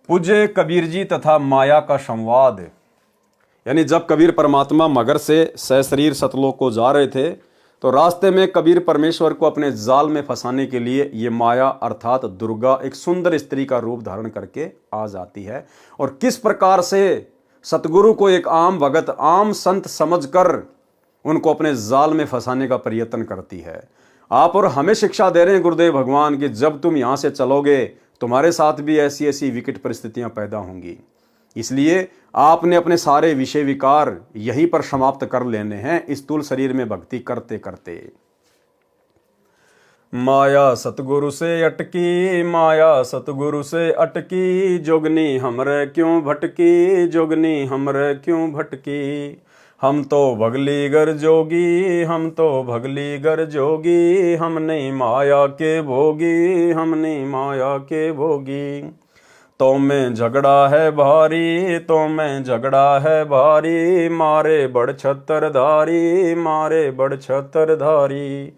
पूज्य कबीर जी तथा माया का संवाद। यानी जब कबीर परमात्मा मगर से सशरीर सतलोक को जा रहे थे तो रास्ते में कबीर परमेश्वर को अपने जाल में फंसाने के लिए ये माया अर्थात दुर्गा एक सुंदर स्त्री का रूप धारण करके आ जाती है और किस प्रकार से सतगुरु को एक आम भगत आम संत समझकर उनको अपने जाल में फंसाने का प्रयत्न करती है। आप और हमें शिक्षा दे रहे हैं गुरुदेव भगवान कि जब तुम यहां से चलोगे तुम्हारे साथ भी ऐसी ऐसी विकट परिस्थितियां पैदा होंगी, इसलिए आपने अपने सारे विषय विकार यहीं पर समाप्त कर लेने हैं इस स्थूल शरीर में भक्ति करते करते। माया सतगुरु से अटकी, माया सतगुरु से अटकी, जोगनी हमरे क्यों भटकी, जोगनी हमरे क्यों भटकी। हम तो भगली गर जोगी, हम तो भगली गर जोगी, हम नहीं माया के भोगी, हम नहीं माया के भोगी। तो में झगड़ा है भारी, तो में झगड़ा है भारी, मारे बड़ छत्रधारी, मारे बड़ छत्रधारी।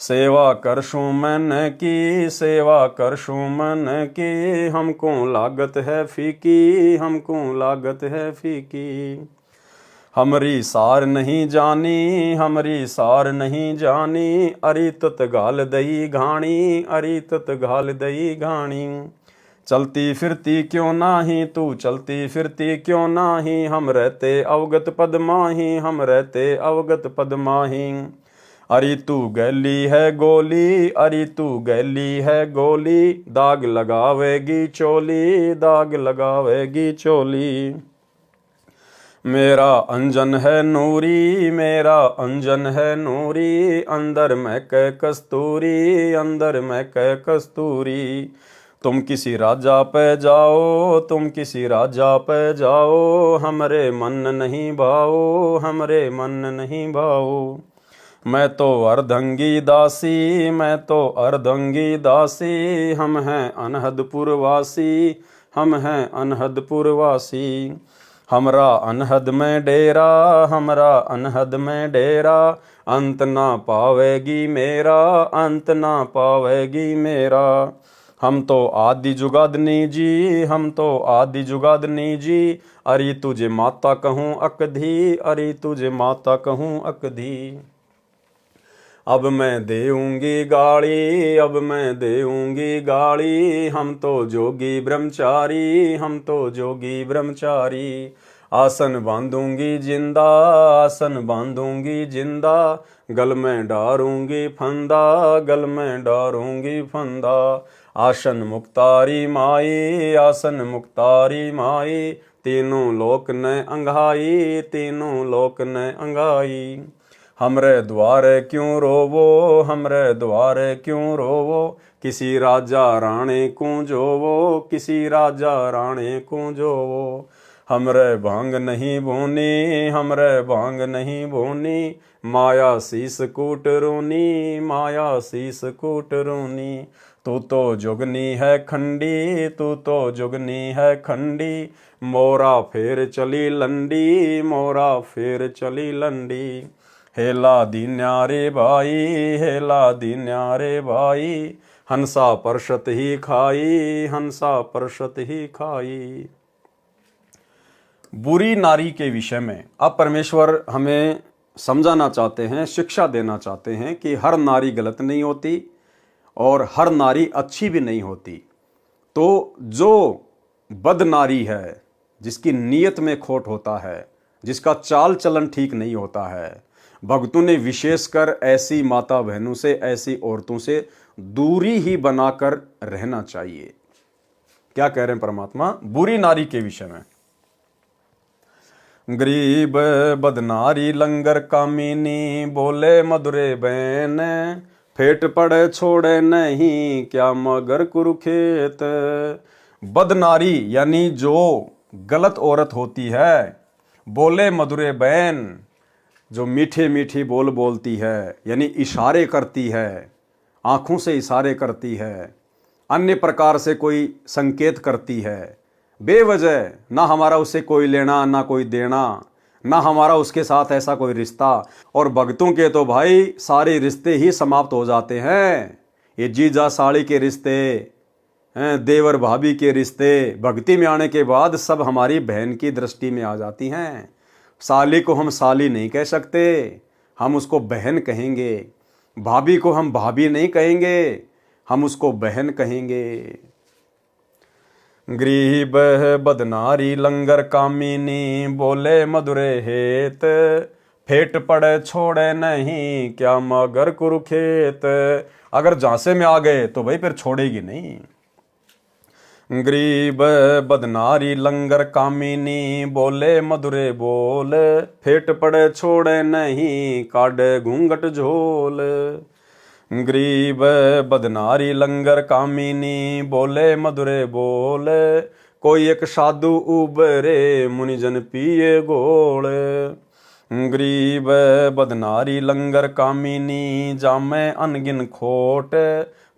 सेवा करशूं मन की, सेवा करशूं मन की, हमको लागत है फीकी, हमको लागत है फीकी। हमरी सार नहीं जानी, हमरी सार नहीं जानी, अरी तत गाल दई घाणी, अरी तत गाल दई घाणी। चलती फिरती क्यों नाही तू, चलती फिरती क्यों नाही, हम रहते अवगत पद माही, हम रहते अवगत पद माही। अरे तू गैली है गोली, अरे तू गैली है गोली, दाग लगावेगी चोली, दाग लगावेगी चोली। मेरा अंजन है नूरी, मेरा अंजन है नूरी, अंदर में कै कस्तूरी, अंदर में कै कस्तूरी। तुम किसी राजा पे जाओ, तुम किसी राजा पे जाओ, हमरे मन नहीं भाओ, हमरे मन नहीं भाओ। मैं तो अर्धंगी दासी, मैं तो अर्धंगी दासी, हम हैं अनहदपुर वासी, हम हैं अनहदपुर वासी। हमरा अनहद में डेरा, हमरा अनहद में डेरा, अंत ना पावेगी मेरा, अंत ना पावेगी मेरा। हम तो आदि जुगादनी जी, हम तो आदि जुगादनी जी, अरे तुझे माता कहूँ अकधी, अरे तुझे माता कहूँ अकधी। अब मैं देऊंगी गाड़ी, अब मैं देऊंगी गाड़ी, हम तो जोगी ब्रह्मचारी, हम तो जोगी ब्रह्मचारी। आसन बांधूंगी जिंदा, आसन बांधूंगी जिंदा, गल में डारूंगी फंदा, गल में डारूंगी फंदा। आसन मुक्तारी माई, आसन मुक्तारी माई, तीनों लोक ने अंगाई, तीनों लोक ने अंगाई। हमरे द्वारे क्यों रोवो, हमरे द्वारे क्यों रोवो, किसी राजा राणे को जोवो, किसी राजा राणे को जोवो। हमरे भांग नहीं भोनी, हमरे भांग नहीं भोनी, माया शीस कूट रोनी, माया शीस कूट रोनी। तू तो जुगनी है खंडी, तू तो जुगनी है खंडी, मोरा फेर चली लंडी, मोरा फेर चली लंडी। हेला दीन्या रे भाई, हेला दीन्या रे भाई, हंसा परशत ही खाई, हंसा परशत ही खाई। बुरी नारी के विषय में अब परमेश्वर हमें समझाना चाहते हैं, शिक्षा देना चाहते हैं कि हर नारी गलत नहीं होती और हर नारी अच्छी भी नहीं होती। तो जो बद नारी है, जिसकी नीयत में खोट होता है, जिसका चाल चलन ठीक नहीं होता है, भक्तों ने विशेषकर ऐसी माता बहनों से, ऐसी औरतों से दूरी ही बनाकर रहना चाहिए। क्या कह रहे हैं परमात्मा बुरी नारी के विषय में? गरीब बदनारी लंगर कामिनी, बोले मधुरे बहन, फेट पड़े छोड़े नहीं, क्या मगर कुरुखेत। बदनारी यानी जो गलत औरत होती है, बोले मधुरे बहन जो मीठे मीठी बोल बोलती है, यानी इशारे करती है आंखों से इशारे करती है, अन्य प्रकार से कोई संकेत करती है। बेवजह ना हमारा उससे कोई लेना ना कोई देना, ना हमारा उसके साथ ऐसा कोई रिश्ता। और भक्तों के तो भाई सारे रिश्ते ही समाप्त हो जाते हैं। ये जीजा साड़ी के रिश्ते, देवर भाभी के रिश्ते भक्ति में आने के बाद सब हमारी बहन की दृष्टि में आ जाती हैं। साली को हम साली नहीं कह सकते, हम उसको बहन कहेंगे। भाभी को हम भाभी नहीं कहेंगे, हम उसको बहन कहेंगे। गरीब बदनारी लंगर कामिनी, बोले मधुरे हेत, फेट पड़े छोड़े नहीं, क्या मगर कुरुखेत। अगर झांसे में आ गए तो भाई फिर छोड़ेगी नहीं। गरीब बदनारी लंगर कामिनी, बोले मधुरे बोल, फेट पड़े छोड़े नहीं, काढ़े घूंघट झोल। गरीब बदनारी लंगर कामिनी, बोले मधुरे बोल, कोई एक साधु उबरे, मुनिजन पिए गोल। गरीब बदनारी लंगर कामिनी, जामे अनगिन खोट,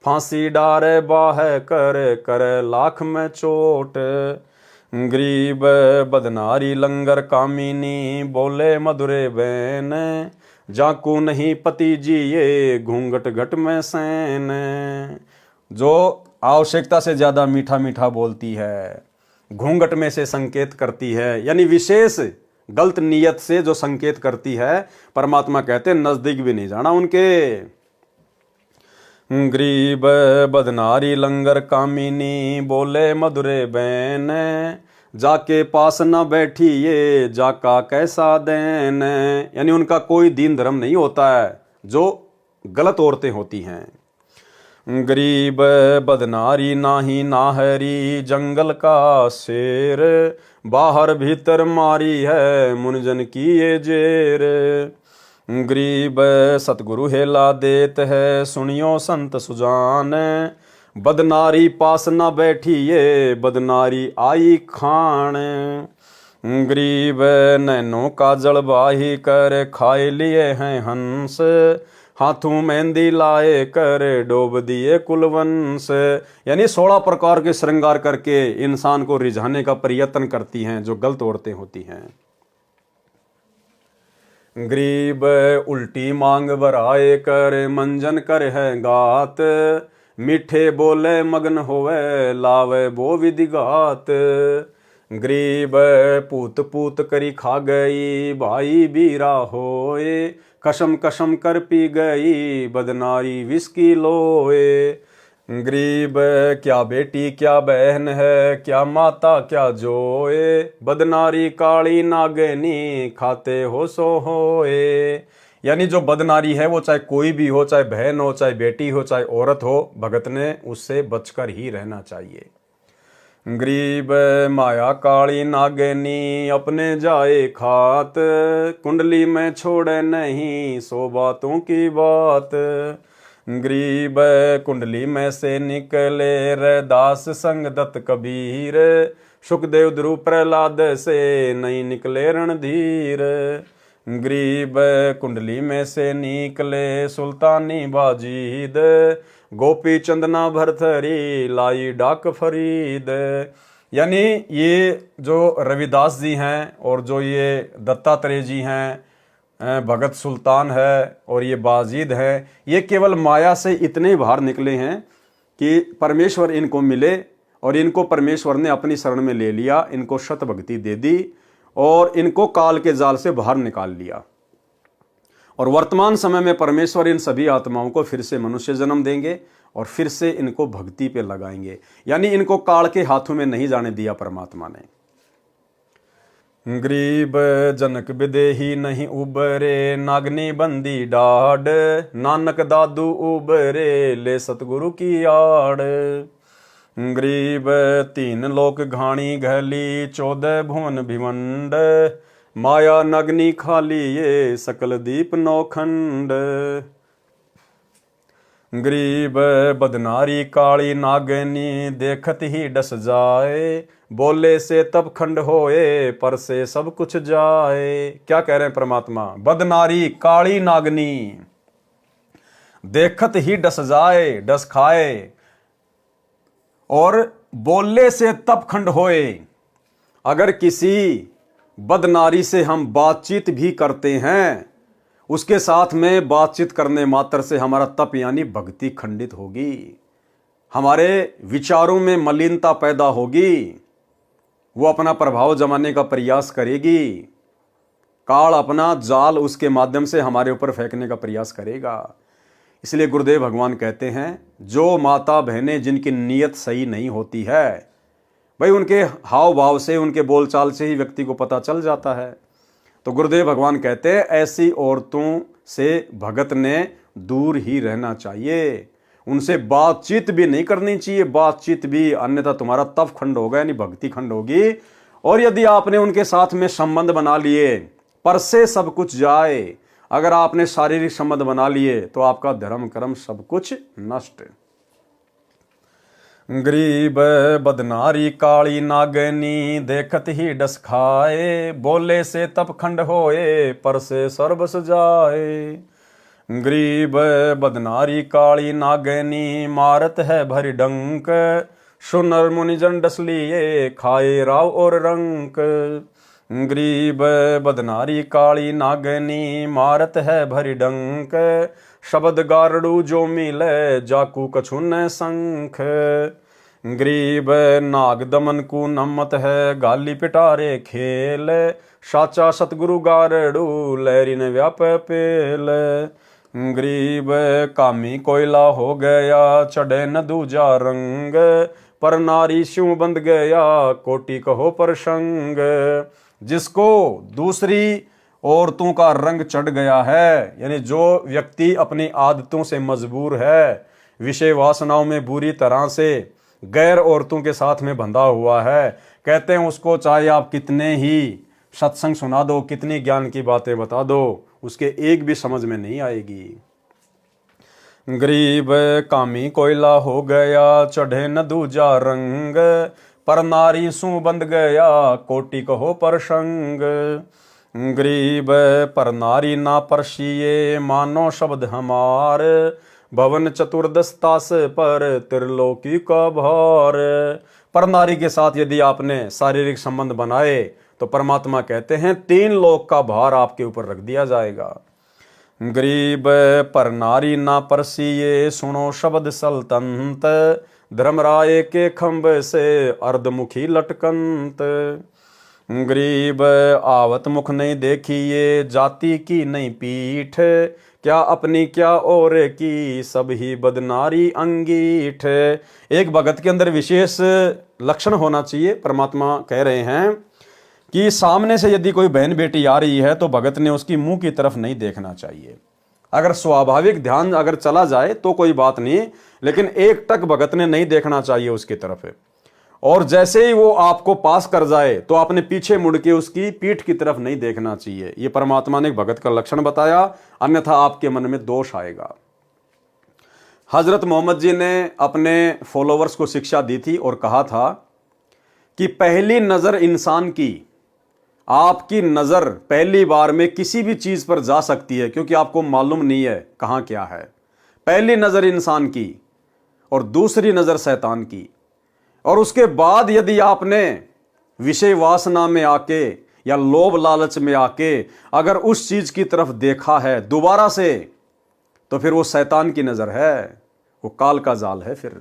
फांसी डारे बाह कर लाख में चोट। गरीब बदनारी लंगर कामिनी, बोले मधुरे बैन, जाकू नहीं पति जी ये घूंघट घट में सैन। जो आवश्यकता से ज्यादा मीठा मीठा बोलती है, घूंघट में से संकेत करती है, यानी विशेष गलत नियत से जो संकेत करती है, परमात्मा कहते नजदीक भी नहीं जाना उनके। गरीब बदनारी लंगर कामिनी, बोले मधुरे बैन, जाके पास न बैठी ये जाका कैसा देन। यानी उनका कोई दीन धर्म नहीं होता है, जो गलत औरतें होती हैं। गरीब बदनारी नाही नाहरी, जंगल का शेर, बाहर भीतर मारी है, मुनजन की ये जेर। गरीब सतगुरु हेला देत है, सुनियो संत सुजान, बदनारी पास न बैठी ये बदनारी आई खान। गरीब नैनों का जलबाही कर, खाए लिए हैं हंस, हाथों मेहंदी लाए कर, डोब दिए कुलवंश। यानी 16 प्रकार के श्रृंगार करके इंसान को रिझाने का प्रयत्न करती हैं, जो गलत औरतें होती हैं। गरीब उल्टी मांग बराए कर, मंजन कर है गात, मीठे बोले मगन होवे, लावे वो विधि गात। गरीब पूत पूत करी खा गई, भाई बीरा होए, कसम कसम कर पी गई, बदनारी विस्की लोए। गरीब क्या बेटी क्या बहन है, क्या माता क्या जोए, बदनारी काली नागनी, खाते हो सो होए। यानी जो बदनारी है वो चाहे कोई भी हो, चाहे बहन हो, चाहे बेटी हो, चाहे औरत हो, भगत ने उससे बचकर ही रहना चाहिए। गरीब माया काली नागनी, अपने जाए खात, कुंडली में छोड़े नहीं, सो बातों की बात। गरीब कुंडली में से निकले रैदास संग दत्त कबीर, सुखदेव ध्रुव प्रहलाद से नहीं निकले रणधीर। गरीब कुंडली में से निकले सुल्तानी बाजीद, गोपी चंदना भरथरी, लाई डाक फरीद। यानी ये जो रविदास जी हैं और जो ये दत्तात्रेय जी हैं, भगत सुल्तान है और ये बाजीद है, ये केवल माया से इतने बाहर निकले हैं कि परमेश्वर इनको मिले और इनको परमेश्वर ने अपनी शरण में ले लिया, इनको शत भक्ति दे दी और इनको काल के जाल से बाहर निकाल लिया। और वर्तमान समय में परमेश्वर इन सभी आत्माओं को फिर से मनुष्य जन्म देंगे और फिर से इनको भक्ति पे लगाएंगे, यानी इनको काल के हाथों में नहीं जाने दिया परमात्मा ने। गरीब जनक विदेही नहीं उबरे, नागनी बंदी डाढ़, नानक दादू उबरे, ले सतगुरु की आड़। गरीब 3 लोक घाणी घली, 14 भुवन भिवंड, माया नगनी खाली ये सकल दीप नौखंड। गरीब बदनारी काली नागनी, देखत ही डस जाए, बोले से तब खंड होए, पर से सब कुछ जाए। क्या कह रहे हैं परमात्मा? बदनारी काली नागनी, देखत ही डस जाए डस खाए, और बोलने से तप खंड होए। अगर किसी बदनारी से हम बातचीत भी करते हैं, उसके साथ में बातचीत करने मात्र से हमारा तप यानी भक्ति खंडित होगी, हमारे विचारों में मलिनता पैदा होगी, वो अपना प्रभाव जमाने का प्रयास करेगी, काल अपना जाल उसके माध्यम से हमारे ऊपर फेंकने का प्रयास करेगा। इसलिए गुरुदेव भगवान कहते हैं, जो माता बहनें जिनकी नीयत सही नहीं होती है, भाई उनके हाव भाव से, उनके बोलचाल से ही व्यक्ति को पता चल जाता है। तो गुरुदेव भगवान कहते हैं, ऐसी औरतों से भगत ने दूर ही रहना चाहिए, उनसे बातचीत भी नहीं करनी चाहिए, बातचीत भी, अन्यथा तुम्हारा तप खंड होगा यानी भक्ति खंड होगी। और यदि आपने उनके साथ में संबंध बना लिए, पर से सब कुछ जाए, अगर आपने शारीरिक संबंध बना लिए तो आपका धर्म कर्म सब कुछ नष्ट। गरीब बदनारी काली नागनी, देखत ही डस खाए, बोले से तप खंड होए, पर से सर्वस जाए। गरीब बदनारी काली नागनी, मारत है भरी डंक, सुनर मुनिजन डस लिए, खाए राव और रंक। गरीब बदनारी काली नागनी, मारत है भरी डंक, शब्द गारड़ू जो मिले, जाकू कछु न संख। गरीब नाग दमन को नमत है, गाली पिटारे खेल, साचा सतगुरु गारड़ू, लहरी ने व्याप पेल। गरीब कामी कोयला हो गया, चढ़े न दूजा रंग, पर नारी स्यों बंध गया, कोटि कहो प्रसंग। जिसको दूसरी औरतों का रंग चढ़ गया है, यानी जो व्यक्ति अपनी आदतों से मजबूर है, विषय वासनाओं में बुरी तरह से गैर औरतों के साथ में बंधा हुआ है, कहते हैं उसको चाहे आप कितने ही सत्संग सुना दो, कितनी ज्ञान की बातें बता दो, उसके एक भी समझ में नहीं आएगी। गरीब कामी कोयला हो गया, चढ़े न दूजा रंग, पर नारी सू बंध गया, कोटि कहो प्रसंग। गरीब पर नारी ना परसिए, मानो शब्द हमार, भवन चतुर्दशतास पर त्रिलोकी का भार। पर नारी के साथ यदि आपने शारीरिक संबंध बनाए तो परमात्मा कहते हैं 3 लोक का भार आपके ऊपर रख दिया जाएगा। गरीब पर नारी ना परसिए, सुनो शब्द सल्तनत, धर्मराय के खंभ से अर्धमुखी लटकंत। गरीब आवत मुख नहीं देखिए, जाति की नहीं पीठ, क्या अपनी क्या और की, सब ही बदनारी अंगीठ। एक भगत के अंदर विशेष लक्षण होना चाहिए। परमात्मा कह रहे हैं कि सामने से यदि कोई बहन बेटी आ रही है तो भगत ने उसकी मुंह की तरफ नहीं देखना चाहिए। अगर स्वाभाविक ध्यान अगर चला जाए तो कोई बात नहीं, लेकिन एक टक भगत ने नहीं देखना चाहिए उसकी तरफ। और जैसे ही वो आपको पास कर जाए तो आपने पीछे मुड़ के उसकी पीठ की तरफ नहीं देखना चाहिए। ये परमात्मा ने एक भगत का लक्षण बताया, अन्यथा आपके मन में दोष आएगा। हजरत मोहम्मद जी ने अपने फॉलोवर्स को शिक्षा दी थी और कहा था कि पहली नजर इंसान की, आपकी नजर पहली बार में किसी भी चीज पर जा सकती है, क्योंकि आपको मालूम नहीं है कहां क्या है। पहली नजर इंसान की और दूसरी नजर शैतान की। और उसके बाद यदि आपने विषय वासना में आके या लोभ लालच में आके अगर उस चीज की तरफ देखा है दोबारा से, तो फिर वो शैतान की नजर है, वो काल का जाल है फिर।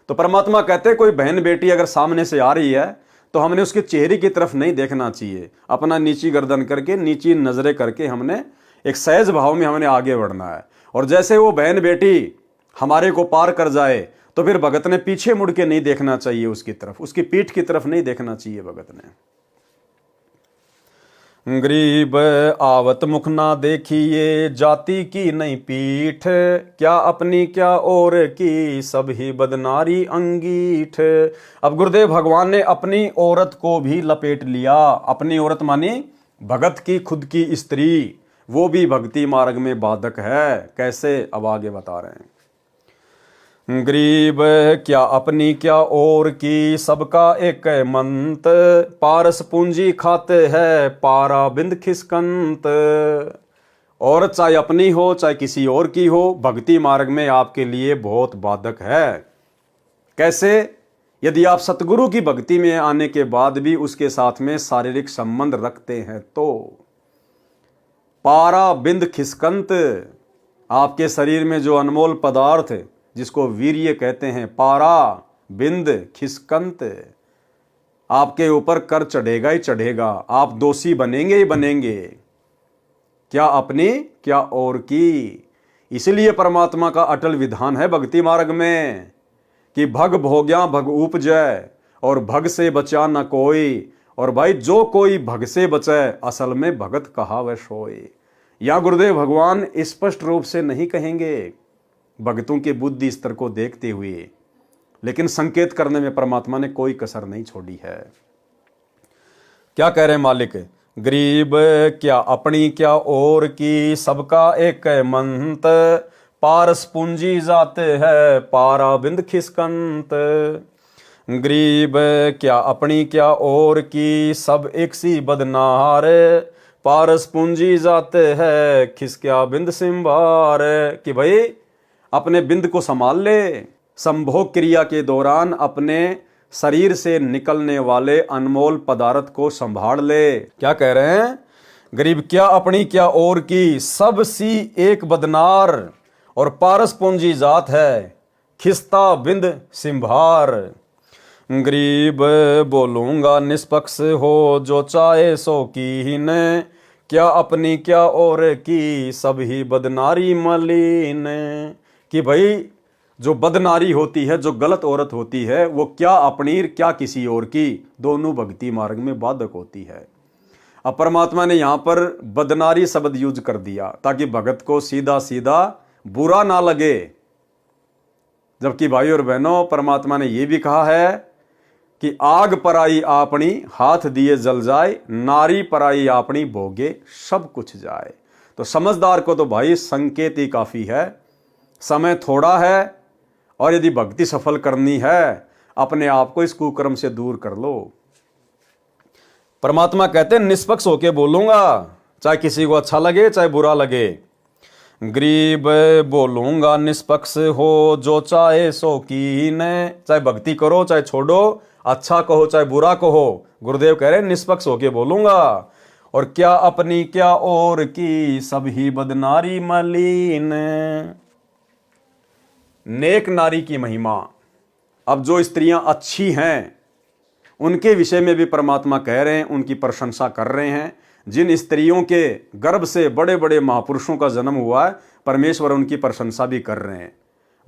तो परमात्मा कहते हैं कोई बहन बेटी अगर सामने से आ रही है तो हमने उसके चेहरे की तरफ नहीं देखना चाहिए, अपना नीची गर्दन करके, नीची नजरें करके हमने एक सहज भाव में हमने आगे बढ़ना है। और जैसे वो बहन बेटी हमारे को पार कर जाए तो फिर भगत ने पीछे मुड़ के नहीं देखना चाहिए उसकी तरफ, उसकी पीठ की तरफ नहीं देखना चाहिए भगत ने। गरीब आवत मुख ना देखिए, जाति की नहीं पीठ, क्या अपनी क्या और की, सब ही बदनारी अंगीठ। अब गुरुदेव भगवान ने अपनी औरत को भी लपेट लिया। अपनी औरत मानी भगत की खुद की स्त्री, वो भी भक्ति मार्ग में बाधक है। कैसे, अब आगे बता रहे हैं। गरीब क्या अपनी क्या और की, सबका एक मंत, पारस पूंजी खाते है, पारा बिंद खिसकंत। और चाहे अपनी हो चाहे किसी और की हो, भक्ति मार्ग में आपके लिए बहुत बाधक है। कैसे? यदि आप सतगुरु की भक्ति में आने के बाद भी उसके साथ में शारीरिक संबंध रखते हैं तो पारा बिंद खिसकंत, आपके शरीर में जो अनमोल पदार्थ जिसको वीर्य कहते हैं, पारा बिंद खिसकंत, आपके ऊपर कर चढ़ेगा ही चढ़ेगा। आप दोषी बनेंगे ही बनेंगे, क्या अपनी क्या और की। इसलिए परमात्मा का अटल विधान है भक्ति मार्ग में कि भग भोग्या भग उपजय और भग से बचा न कोई। और भाई जो कोई भग से बचे असल में भगत कहावै सोए। या गुरुदेव भगवान स्पष्ट रूप से नहीं कहेंगे भक्तों के बुद्धि स्तर को देखते हुए, लेकिन संकेत करने में परमात्मा ने कोई कसर नहीं छोड़ी है। क्या कह रहे हैं मालिक? गरीब क्या अपनी क्या और की, सबका एक मंत, पारस पूंजी जाते है पारा बिंद खिसकंत। गरीब क्या अपनी क्या और की, सब एक सी बदनार, पारस पूंजी जाते है खिसक्या बिंद सिंबार। कि भाई अपने बिंद को संभाल ले, संभोग क्रिया के दौरान अपने शरीर से निकलने वाले अनमोल पदार्थ को संभाल ले। क्या कह रहे हैं? गरीब क्या अपनी क्या और की, सब सी एक बदनार, और पारस पूंजी जात है खिस्ता बिंद सिंभार। गरीब बोलूंगा निष्पक्ष हो, जो चाहे सो कीन, क्या अपनी क्या और की, सब ही बदनारी मलिन। कि भाई जो बदनारी होती है, जो गलत औरत होती है, वो क्या अपनी क्या किसी और की, दोनों भक्ति मार्ग में बाधक होती है। अब परमात्मा ने यहां पर बदनारी शब्द यूज कर दिया ताकि भगत को सीधा सीधा बुरा ना लगे। जबकि भाई और बहनों, परमात्मा ने यह भी कहा है कि आग पराई आपनी हाथ दिए जल जाए, नारी पराई आपनी भोगे सब कुछ जाए। तो समझदार को तो भाई संकेत ही काफी है, समय थोड़ा है, और यदि भक्ति सफल करनी है अपने आप को इस कुकर्म से दूर कर लो। परमात्मा कहते हैं निष्पक्ष होके बोलूंगा, चाहे किसी को अच्छा लगे चाहे बुरा लगे। गरीब बोलूंगा निष्पक्ष हो, जो चाहे सो कीन, चाहे भक्ति करो चाहे छोड़ो, अच्छा कहो चाहे बुरा कहो, गुरुदेव कह रहे हैं निष्पक्ष होके बोलूंगा। और क्या अपनी क्या और की, सब ही बदनारी मलिन। नेक नारी की महिमा। अब जो स्त्रियां अच्छी हैं उनके विषय में भी परमात्मा कह रहे हैं, उनकी प्रशंसा कर रहे हैं। जिन स्त्रियों के गर्भ से बड़े बड़े महापुरुषों का जन्म हुआ है, परमेश्वर उनकी प्रशंसा भी कर रहे हैं।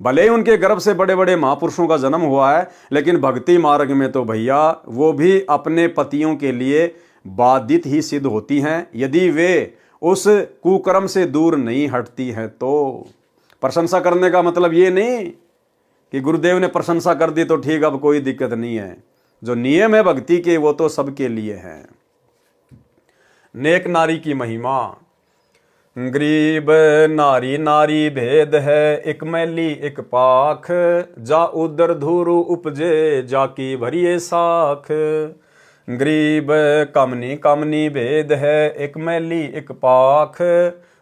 भले ही उनके गर्भ से बड़े बड़े महापुरुषों का जन्म हुआ है, लेकिन भक्ति मार्ग में तो भैया वो भी अपने पतियों के लिए बाधित ही सिद्ध होती हैं, यदि वे उस कुकर्म से दूर नहीं हटती हैं। तो प्रशंसा करने का मतलब ये नहीं कि गुरुदेव ने प्रशंसा कर दी तो ठीक, अब कोई दिक्कत नहीं है। जो नियम है भक्ति के वो तो सबके लिए हैं। नेक नारी की महिमा। गरीब नारी नारी भेद है, एक मैली एक पाख, जा उदर धूरु उपजे जाकी भरिए साख। गरीब कामनी कामनी भेद है, एक मैली एक पाख,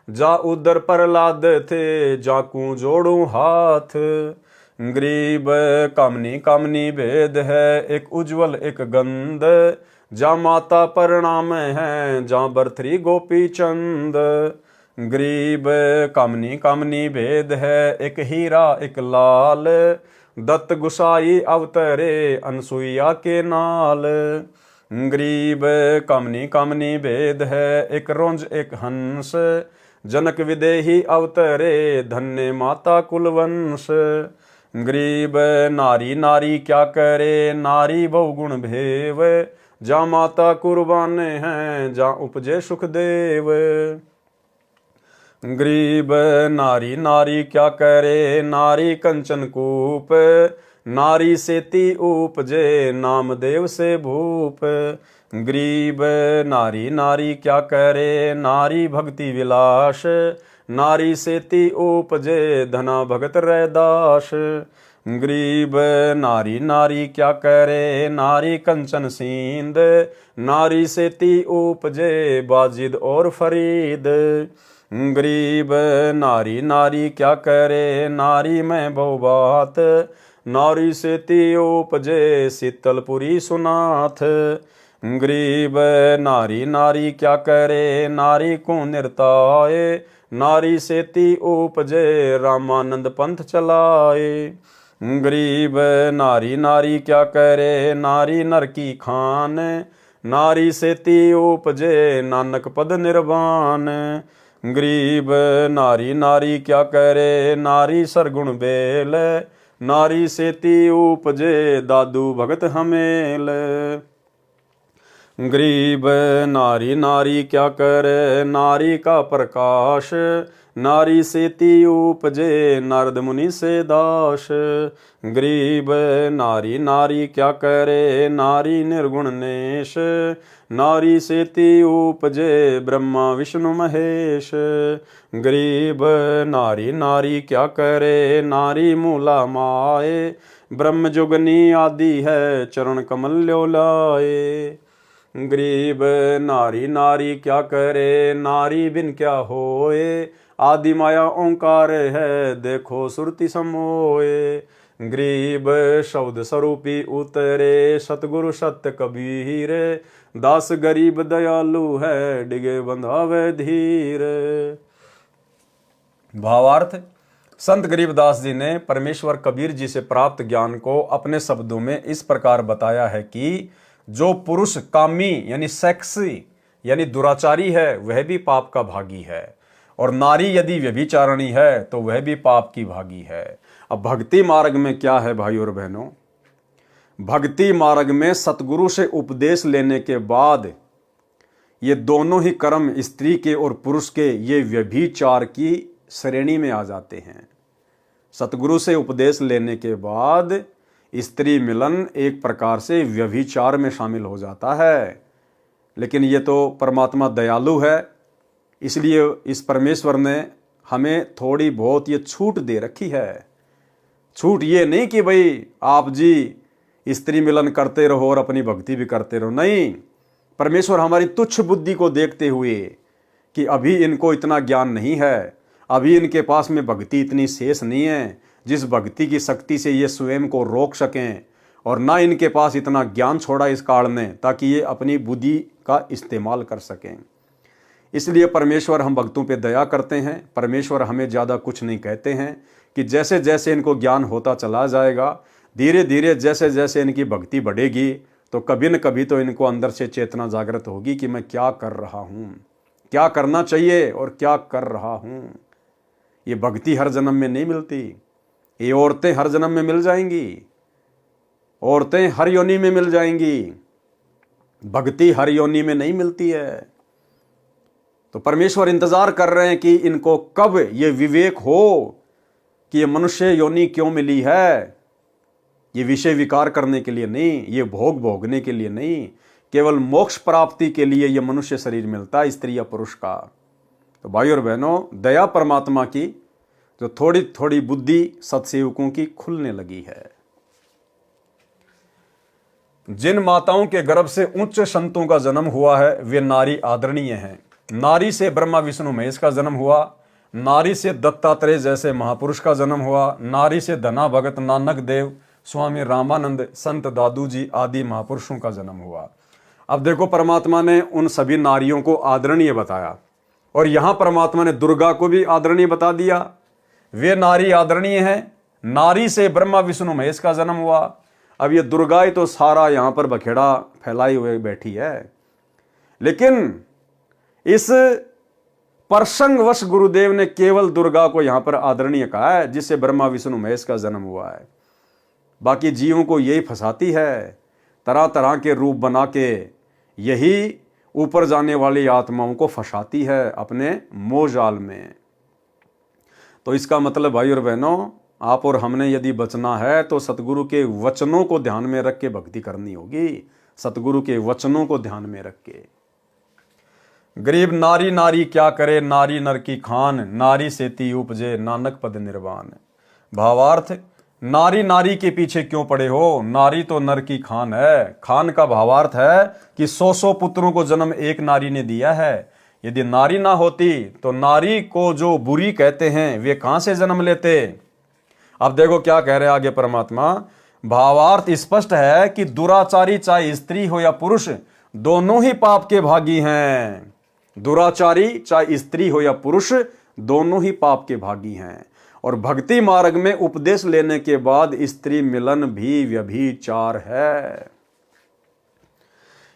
जा उदर प्रहलाद थे जाकू जोड़ू हाथ। गरीब कामनी कामनी भेद है, एक उज्जवल एक गंध, जा माता प्रणाम है जा बरथरी गोपी चंद। गरीब कामनी कामनी भेद है, एक हीरा एक लाल, दत्त गुसाई अवतरे अनसुईया के नाल। गरीब कामनी कामनी भेद है, एक रोंज एक हंस, जनक विदेही अवतरे धन्य माता कुलवंश। गरीब नारी नारी क्या करे, नारी बहुगुण भेव, जा माता कुर्बान है जा उपजे सुखदेव। गरीब नारी नारी क्या करे, नारी कंचन कूप, नारी सेती उपजे नामदेव से भूप। गरीब नारी नारी क्या करे, नारी भक्ति विलास, नारी सेती उपजे धना भगत रैदास। गरीब नारी नारी क्या करे, नारी कंचन सींद, नारी सेती उपजे बाजिद और फरीद। गरीब नारी नारी क्या करे, नारी में बहु बात, नारी से ती उपजे शीतलपुरी सुनाथ। गरीब नारी नारी क्या करे, नारी को निर्ताए, नारी से ती उपजे रामानंद पंथ चलाए। गरीब नारी नारी क्या करे, नारी नर की खान, नारी से ती उपजे नानक पद निर्वाण। गरीब नारी नारी क्या करे, नारी सरगुण बेल, नारी से ती उपजे दादू भगत हमेल। गरीब नारी नारी क्या करे, नारी का प्रकाश, नारी से ती उपजे नारद मुनि से दास। गरीब नारी नारी क्या करे, नारी निर्गुण नेश, नारी से ती उपजे ब्रह्मा विष्णु महेश। गरीब नारी नारी क्या करे, नारी मूला माए, ब्रह्म जुगनी आदि है चरण कमल ल्योलाए। गरीब नारी नारी क्या करे, नारी बिन क्या होए, आदि माया ओंकार है देखो सुरति समोए। गरीब शब्द स्वरूपी उतरे, सतगुरु सत्य कबीर, दास गरीब दयालु है डिगे बंधावे धीर। भावार्थ, संत गरीबदास जी ने परमेश्वर कबीर जी से प्राप्त ज्ञान को अपने शब्दों में इस प्रकार बताया है कि जो पुरुष कामी यानी सेक्सी यानी दुराचारी है वह भी पाप का भागी है, और नारी यदि व्यभिचारिणी है तो वह भी पाप की भागी है। अब भक्ति मार्ग में क्या है भाई और बहनों, भक्ति मार्ग में सतगुरु से उपदेश लेने के बाद ये दोनों ही कर्म स्त्री के और पुरुष के ये व्यभिचार की श्रेणी में आ जाते हैं। सतगुरु से उपदेश लेने के बाद स्त्री मिलन एक प्रकार से व्यभिचार में शामिल हो जाता है। लेकिन ये तो परमात्मा दयालु है, इसलिए इस परमेश्वर ने हमें थोड़ी बहुत ये छूट दे रखी है। छूट ये नहीं कि भाई आप जी स्त्री मिलन करते रहो और अपनी भक्ति भी करते रहो, नहीं। परमेश्वर हमारी तुच्छ बुद्धि को देखते हुए कि अभी इनको इतना ज्ञान नहीं है, अभी इनके पास में भक्ति इतनी शेष नहीं है जिस भक्ति की शक्ति से ये स्वयं को रोक सकें, और ना इनके पास इतना ज्ञान छोड़ा इस काल ने ताकि ये अपनी बुद्धि का इस्तेमाल कर सकें। इसलिए परमेश्वर हम भक्तों पे दया करते हैं। परमेश्वर हमें ज़्यादा कुछ नहीं कहते हैं कि जैसे जैसे इनको ज्ञान होता चला जाएगा, धीरे धीरे जैसे जैसे इनकी भक्ति बढ़ेगी तो कभी न कभी तो इनको अंदर से चेतना जागृत होगी कि मैं क्या कर रहा हूँ, क्या करना चाहिए और क्या कर रहा हूँ। ये भक्ति हर जन्म में नहीं मिलती, ये औरतें हर जन्म में मिल जाएंगी, औरतें हर योनि में मिल जाएंगी, भक्ति हर योनि में नहीं मिलती है। तो परमेश्वर इंतजार कर रहे हैं कि इनको कब ये विवेक हो कि ये मनुष्य योनि क्यों मिली है। ये विषय विकार करने के लिए नहीं, ये भोग भोगने के लिए नहीं, केवल मोक्ष प्राप्ति के लिए ये मनुष्य शरीर मिलता है, स्त्री या पुरुष का। तो भाई और बहनों, दया परमात्मा की जो थोड़ी थोड़ी बुद्धि सत्सेवकों की खुलने लगी है। जिन माताओं के गर्भ से उच्च संतों का जन्म हुआ है वे नारी आदरणीय हैं। नारी से ब्रह्मा विष्णु महेश का जन्म हुआ, नारी से दत्तात्रेय जैसे महापुरुष का जन्म हुआ, नारी से धना भगत नानक देव, स्वामी रामानंद, संत दादू जी आदि महापुरुषों का जन्म हुआ। अब देखो, परमात्मा ने उन सभी नारियों को आदरणीय बताया, और यहां परमात्मा ने दुर्गा को भी आदरणीय बता दिया। वे नारी आदरणीय हैं। नारी से ब्रह्मा विष्णु महेश का जन्म हुआ। अब ये दुर्गा ही तो सारा यहां पर बखेड़ा फैलाई हुए बैठी है, लेकिन इस प्रसंगवश गुरुदेव ने केवल दुर्गा को यहां पर आदरणीय कहा है, जिससे ब्रह्मा विष्णु महेश का जन्म हुआ है। बाकी जीवों को यही फंसाती है, तरह तरह के रूप बना के यही ऊपर जाने वाली आत्माओं को फंसाती है अपने मोहजाल में। तो इसका मतलब भाई और बहनों, आप और हमने यदि बचना है तो सतगुरु के वचनों को ध्यान में रख के भक्ति करनी होगी। सतगुरु के वचनों को ध्यान में रख के। गरीब नारी नारी क्या करे, नारी नर की खान, नारी से ती उपजे नानक पद निर्वाण। भावार्थ, नारी नारी के पीछे क्यों पड़े हो, नारी तो नर की खान है। खान का भावार्थ है कि 100 पुत्रों को जन्म एक नारी ने दिया है। यदि नारी ना होती तो नारी को जो बुरी कहते हैं वे कहां से जन्म लेते। अब देखो क्या कह रहे हैं आगे परमात्मा। भावार्थ स्पष्ट है कि दुराचारी चाहे स्त्री हो या पुरुष दोनों ही पाप के भागी हैं। दुराचारी चाहे स्त्री हो या पुरुष दोनों ही पाप के भागी हैं। और भक्ति मार्ग में उपदेश लेने के बाद स्त्री मिलन भी व्यभिचार है।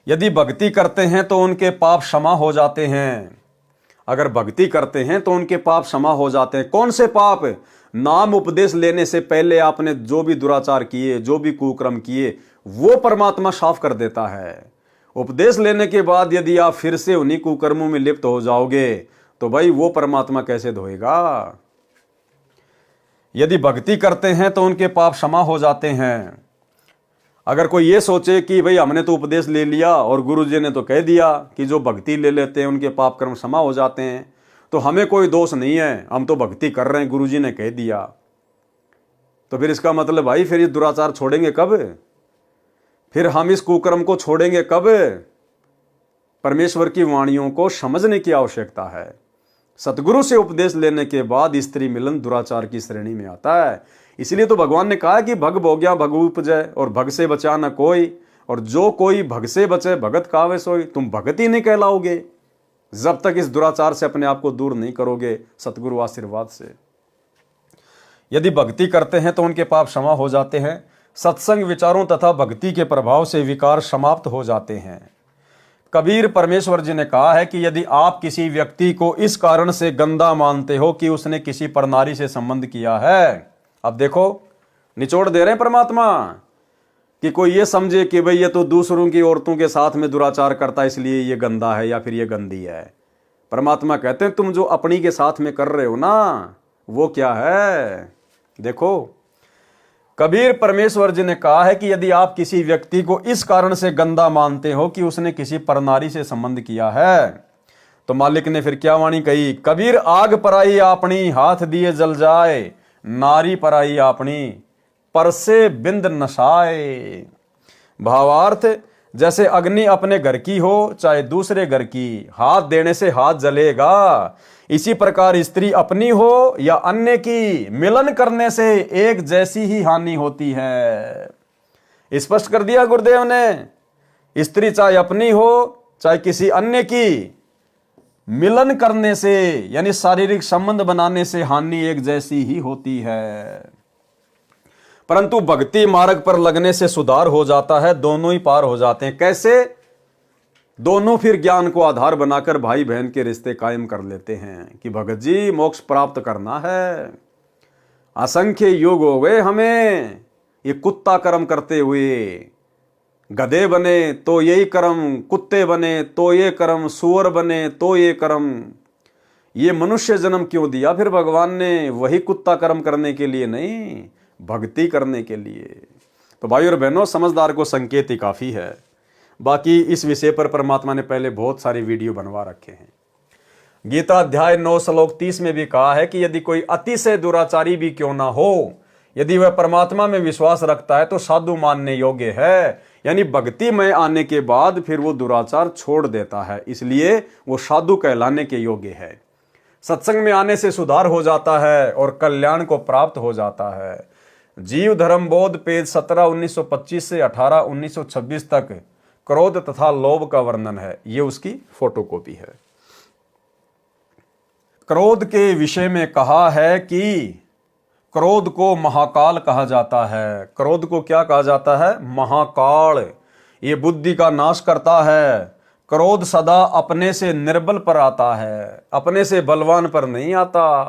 यदि भक्ति करते हैं तो उनके पाप क्षमा हो जाते हैं। अगर भक्ति करते हैं तो उनके पाप क्षमा हो जाते हैं। कौन से पाप? नाम उपदेश लेने से पहले आपने जो भी दुराचार किए, जो भी कुकर्म किए, वो परमात्मा साफ कर देता है। उपदेश लेने के बाद यदि आप फिर से उन्हीं कुकर्मों में लिप्त हो जाओगे तो भाई वो परमात्मा कैसे धोएगा। यदि भक्ति करते हैं तो उनके पाप क्षमा हो जाते हैं। अगर कोई ये सोचे कि भाई हमने तो उपदेश ले लिया और गुरुजी ने तो कह दिया कि जो भक्ति ले लेते हैं उनके पाप कर्म क्षमा हो जाते हैं, तो हमें कोई दोष नहीं है, हम तो भक्ति कर रहे हैं, गुरुजी ने कह दिया, तो फिर इसका मतलब भाई फिर ये दुराचार छोड़ेंगे कब? फिर हम इस कुकर्म को छोड़ेंगे कब? परमेश्वर की वाणियों को समझने की आवश्यकता है। सतगुरु से उपदेश लेने के बाद स्त्री मिलन दुराचार की श्रेणी में आता है। इसलिए तो भगवान ने कहा कि भग भोग्या भग उपजय, और भग से बचा न कोई, और जो कोई भग से बचे भगत कावे सोई। तुम भगत ही नहीं कहलाओगे जब तक इस दुराचार से अपने आप को दूर नहीं करोगे सतगुरु आशीर्वाद से। यदि भक्ति करते हैं तो उनके पाप क्षमा हो जाते हैं। सत्संग विचारों तथा भक्ति के प्रभाव से विकार समाप्त हो जाते हैं। कबीर परमेश्वर जी ने कहा है कि यदि आप किसी व्यक्ति को इस कारण से गंदा मानते हो कि उसने किसी परनारी से संबंध किया है, अब देखो निचोड़ दे रहे हैं परमात्मा कि कोई ये समझे कि भाई ये तो दूसरों की औरतों के साथ में दुराचार करता है इसलिए ये गंदा है या फिर ये गंदी है। परमात्मा कहते हैं तुम जो अपनी के साथ में कर रहे हो ना वो क्या है। देखो कबीर परमेश्वर जी ने कहा है कि यदि आप किसी व्यक्ति को इस कारण से गंदा मानते हो कि उसने किसी परनारी से संबंध किया है, तो मालिक ने फिर क्या वाणी कही। कबीर आग पराई आपनी हाथ दिए जल जाए, नारी पराई आपनी परसे बिंद नशाए। भावार्थ जैसे अग्नि अपने घर की हो चाहे दूसरे घर की, हाथ देने से हाथ जलेगा, इसी प्रकार स्त्री अपनी हो या अन्य की, मिलन करने से एक जैसी ही हानि होती है। स्पष्ट कर दिया गुरुदेव ने। स्त्री चाहे अपनी हो चाहे किसी अन्य की, मिलन करने से यानी शारीरिक संबंध बनाने से हानि एक जैसी ही होती है। परंतु भक्ति मार्ग पर लगने से सुधार हो जाता है, दोनों ही पार हो जाते हैं। कैसे? दोनों फिर ज्ञान को आधार बनाकर भाई बहन के रिश्ते कायम कर लेते हैं कि भगत जी मोक्ष प्राप्त करना है। असंख्य युग हो गए हमें ये कुत्ता कर्म करते हुए, गधे बने तो यही कर्म, कुत्ते बने तो ये कर्म, सुअर बने तो ये कर्म। ये मनुष्य जन्म क्यों दिया फिर भगवान ने? वही कुत्ता कर्म करने के लिए नहीं, भक्ति करने के लिए। तो भाई और बहनों समझदार को संकेत ही काफी है। बाकी इस विषय पर परमात्मा ने पहले बहुत सारी वीडियो बनवा रखे हैं। गीता अध्याय 9 श्लोक 30 में भी कहा है कि यदि कोई अतिशय दुराचारी भी क्यों ना हो, यदि वह परमात्मा में विश्वास रखता है तो साधु मानने योग्य है। यानी भक्ति में आने के बाद फिर वो दुराचार छोड़ देता है, इसलिए वो साधु कहलाने के योग्य है। सत्संग में आने से सुधार हो जाता है और कल्याण को प्राप्त हो जाता है। जीव धर्म बोध पेज 17 1925 से 18 1926 तक क्रोध तथा लोभ का वर्णन है। ये उसकी फोटोकॉपी है। क्रोध के विषय में कहा है कि क्रोध को महाकाल कहा जाता है। क्रोध को क्या कहा जाता है? महाकाल। ये बुद्धि का नाश करता है। क्रोध सदा अपने से निर्बल पर आता है, अपने से बलवान पर नहीं आता।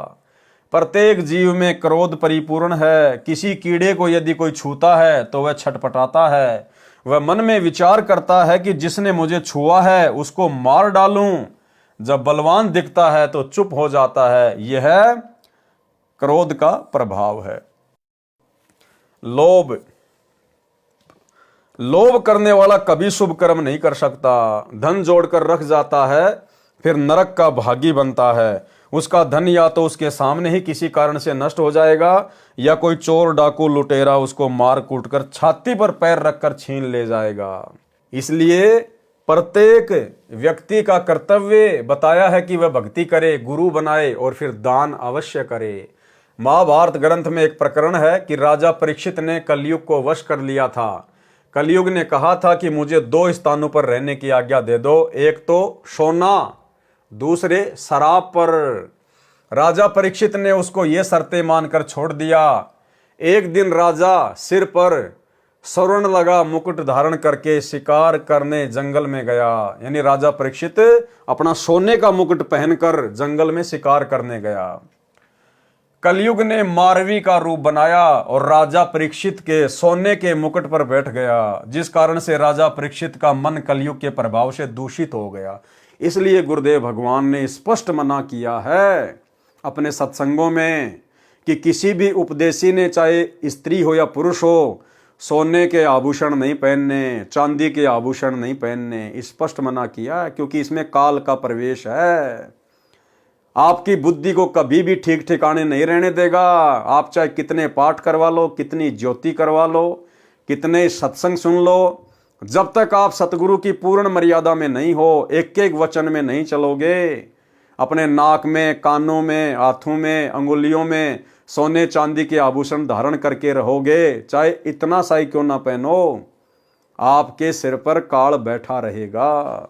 प्रत्येक जीव में क्रोध परिपूर्ण है। किसी कीड़े को यदि कोई छूता है तो वह छटपटाता है। वह मन में विचार करता है कि जिसने मुझे छुआ है उसको मार डालूं। जब बलवान दिखता है तो चुप हो जाता है। यह क्रोध का प्रभाव है। लोभ। लोभ करने वाला कभी शुभ कर्म नहीं कर सकता। धन जोड़कर रख जाता है, फिर नरक का भागी बनता है। उसका धन या तो उसके सामने ही किसी कारण से नष्ट हो जाएगा, या कोई चोर डाकू लुटेरा उसको मार कूट कर छाती पर पैर रखकर छीन ले जाएगा। इसलिए प्रत्येक व्यक्ति का कर्तव्य बताया है कि वह भक्ति करे, गुरु बनाए और फिर दान अवश्य करे। महाभारत ग्रंथ में एक प्रकरण है कि राजा परीक्षित ने कलयुग को वश कर लिया था। कलयुग ने कहा था कि मुझे 2 स्थानों पर रहने की आज्ञा दे दो, एक तो सोना, दूसरे शराब पर। राजा परीक्षित ने उसको ये शर्तें मानकर छोड़ दिया। एक दिन राजा सिर पर स्वर्ण लगा मुकुट धारण करके शिकार करने जंगल में गया। यानी राजा परीक्षित अपना सोने का मुकुट पहनकर जंगल में शिकार करने गया। कलयुग ने मारवी का रूप बनाया और राजा परीक्षित के सोने के मुकुट पर बैठ गया, जिस कारण से राजा परीक्षित का मन कलयुग के प्रभाव से दूषित हो गया। इसलिए गुरुदेव भगवान ने स्पष्ट मना किया है अपने सत्संगों में कि किसी भी उपदेशी ने, चाहे स्त्री हो या पुरुष हो, सोने के आभूषण नहीं पहनने, चांदी के आभूषण नहीं पहनने, स्पष्ट मना किया है, क्योंकि इसमें काल का प्रवेश है। आपकी बुद्धि को कभी भी ठीक ठिकाने नहीं रहने देगा। आप चाहे कितने पाठ करवा लो, कितनी ज्योति करवा लो, कितने सत्संग सुन लो, जब तक आप सतगुरु की पूर्ण मर्यादा में नहीं हो, एक एक वचन में नहीं चलोगे, अपने नाक में, कानों में, हाथों में, अंगुलियों में सोने चांदी के आभूषण धारण करके रहोगे, चाहे इतना सा ही क्यों ना पहनो, आपके सिर पर काल बैठा रहेगा।